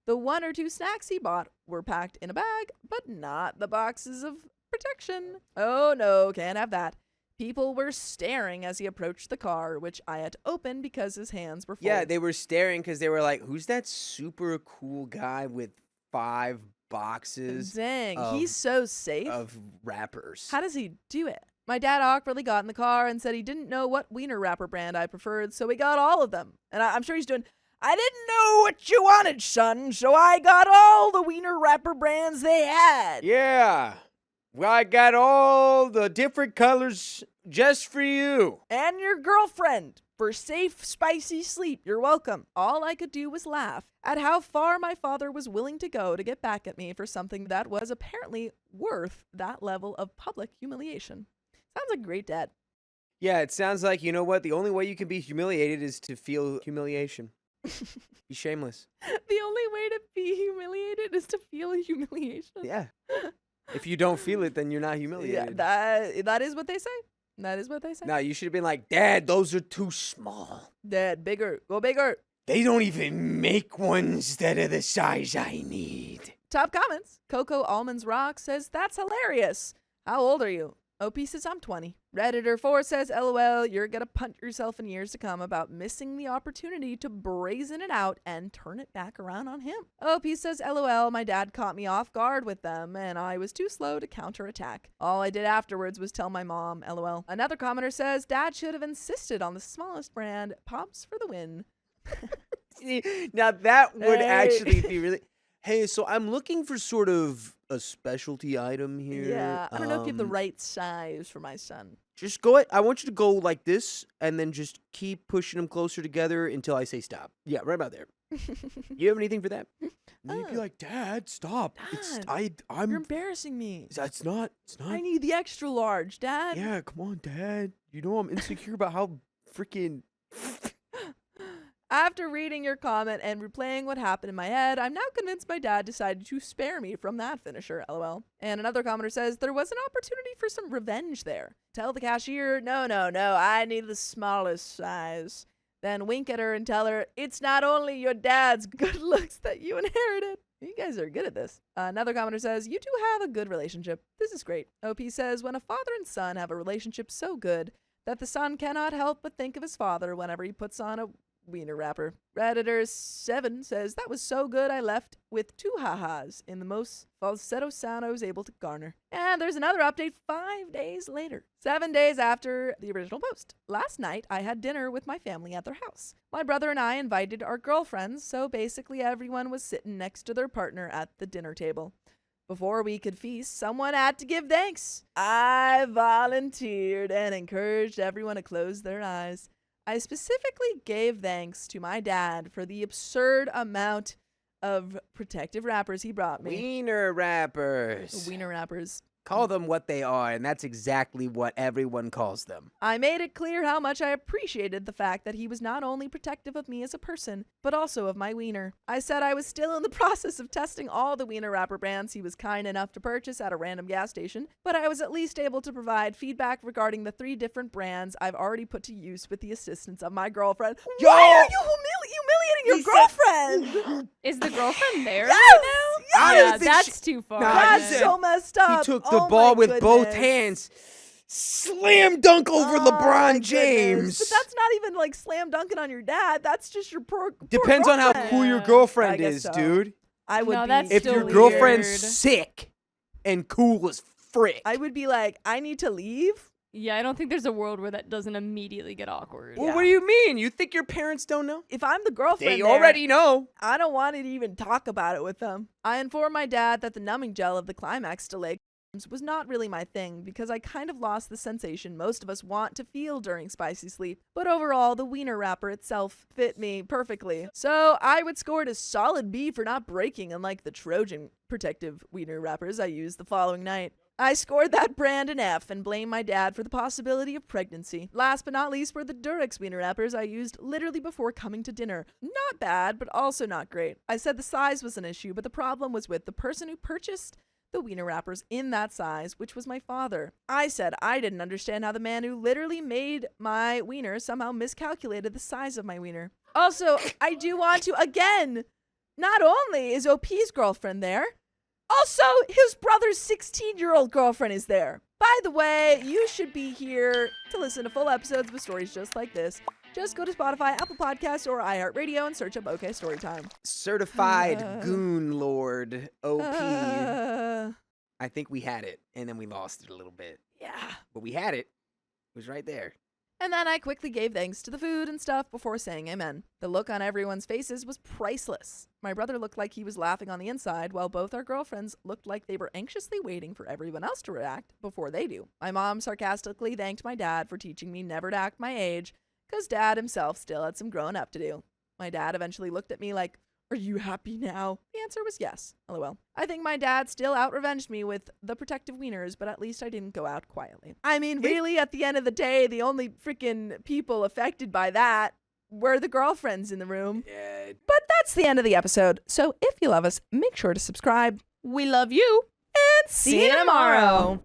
The 1 or 2 snacks he bought were packed in a bag, but not the boxes of protection. Oh no, can't have that. People were staring as he approached the car, which I had to open because his hands were full. Yeah, they were staring because they were like, who's that super cool guy with 5 boxes Dang, of- he's so safe. of wrappers? How does he do it? My dad awkwardly got in the car and said he didn't know what wiener wrapper brand I preferred, so he got all of them. And I'm sure he's doing, I didn't know what you wanted, son, so I got all the wiener wrapper brands they had. Yeah. Well, I got all the different colors just for you. And your girlfriend. For safe, spicy sleep. You're welcome. All I could do was laugh at how far my father was willing to go to get back at me for something that was apparently worth that level of public humiliation. Sounds like a great dad. Yeah, it sounds like, you know what? The only way you can be humiliated is to feel humiliation. Be shameless. The only way to be humiliated is to feel humiliation. Yeah. If you don't feel it, then you're not humiliated. Yeah, that is what they say. That is what they say. No, you should have been like, Dad, those are too small. Dad, bigger. Go bigger. They don't even make ones that are the size I need. Top comments. Coco Almonds Rock says, that's hilarious. How old are you? OP says, I'm 20. Redditor4 says, LOL, you're gonna punt yourself in years to come about missing the opportunity to brazen it out and turn it back around on him. OP says, LOL, my dad caught me off guard with them and I was too slow to counterattack. All I did afterwards was tell my mom, LOL. Another commenter says, Dad should have insisted on the smallest brand. Pops for the win. See, now that would Hey. actually be really... Hey, so I'm looking for sort of a specialty item here. Yeah, I don't know if you have the right size for my son. Just go ahead. I want you to go like this and then just keep pushing them closer together until I say stop. Yeah, right about there. You have anything for that? And you'd be like, Dad, stop. Dad, I'm You're embarrassing me. It's not. I need the extra large, Dad. Yeah, come on, Dad. You know I'm insecure about how freaking... After reading your comment and replaying what happened in my head, I'm now convinced my dad decided to spare me from that finisher, LOL. And another commenter says, there was an opportunity for some revenge there. Tell the cashier, no, I need the smallest size. Then wink at her and tell her, it's not only your dad's good looks that you inherited. You guys are good at this. Another commenter says, you two have a good relationship. This is great. OP says, when a father and son have a relationship so good that the son cannot help but think of his father whenever he puts on a wiener wrapper. Redditor7 says, that was so good I left with 2 ha-has in the most falsetto sound I was able to garner. And there's another update 5 days later. 7 days after the original post. Last night, I had dinner with my family at their house. My brother and I invited our girlfriends, so basically everyone was sitting next to their partner at the dinner table. Before we could feast, someone had to give thanks. I volunteered and encouraged everyone to close their eyes. I specifically gave thanks to my dad for the absurd amount of protective wrappers he brought me. Wiener wrappers. Wiener wrappers. Call them what they are, and that's exactly what everyone calls them. I made it clear how much I appreciated the fact that he was not only protective of me as a person, but also of my wiener. I said I was still in the process of testing all the wiener wrapper brands he was kind enough to purchase at a random gas station, but I was at least able to provide feedback regarding the 3 different brands I've already put to use with the assistance of my girlfriend. Yo! Why are you humiliating your girlfriend? Is the girlfriend there Yes! right now? I Yeah, don't think that's too far. Nah, That's said so messed up. He took the Oh ball my with both goodness. hands. Slam dunk over Oh my LeBron goodness. James. But that's not even like slam dunking on your dad. That's just your poor Depends on how girlfriend. cool your I girlfriend guess is, so. dude. I would No, be that's If still your weird. girlfriend's sick and cool as frick. I would be like, I need to leave. Yeah, I don't think there's a world where that doesn't immediately get awkward. Well, what do you mean? You think your parents don't know? If I'm the girlfriend, They there, already know. I don't want to even talk about it with them. I informed my dad that the numbing gel of the climax delay was not really my thing because I kind of lost the sensation most of us want to feel during spicy sleep. But overall, the wiener wrapper itself fit me perfectly. So I would score it a solid B for not breaking, unlike the Trojan protective wiener wrappers I used the following night. I scored that brand an F and blamed my dad for the possibility of pregnancy. Last but not least were the Durex wiener wrappers I used literally before coming to dinner. Not bad, but also not great. I said the size was an issue, but the problem was with the person who purchased the wiener wrappers in that size, which was my father. I said I didn't understand how the man who literally made my wiener somehow miscalculated the size of my wiener. Also, I do want to, again, not only is OP's girlfriend there, also his brother's 16-year-old girlfriend is there. By the way, you should be here to listen to full episodes with stories just like this. Just go to Spotify, Apple Podcasts, or iHeartRadio and search up OK Storytime. Certified Goon Lord OP. I think we had it, and then we lost it a little bit. Yeah. But we had it. It was right there. And then I quickly gave thanks to the food and stuff before saying amen. The look on everyone's faces was priceless. My brother looked like he was laughing on the inside, while both our girlfriends looked like they were anxiously waiting for everyone else to react before they do. My mom sarcastically thanked my dad for teaching me never to act my age, because dad himself still had some growing up to do. My dad eventually looked at me like, "Are you happy now?" The answer was yes. LOL. I think my dad still out-revenged me with the protective wieners, but at least I didn't go out quietly. I mean, really, at the end of the day, the only freaking people affected by that were the girlfriends in the room. Yeah. But that's the end of the episode. So if you love us, make sure to subscribe. We love you. And see you tomorrow.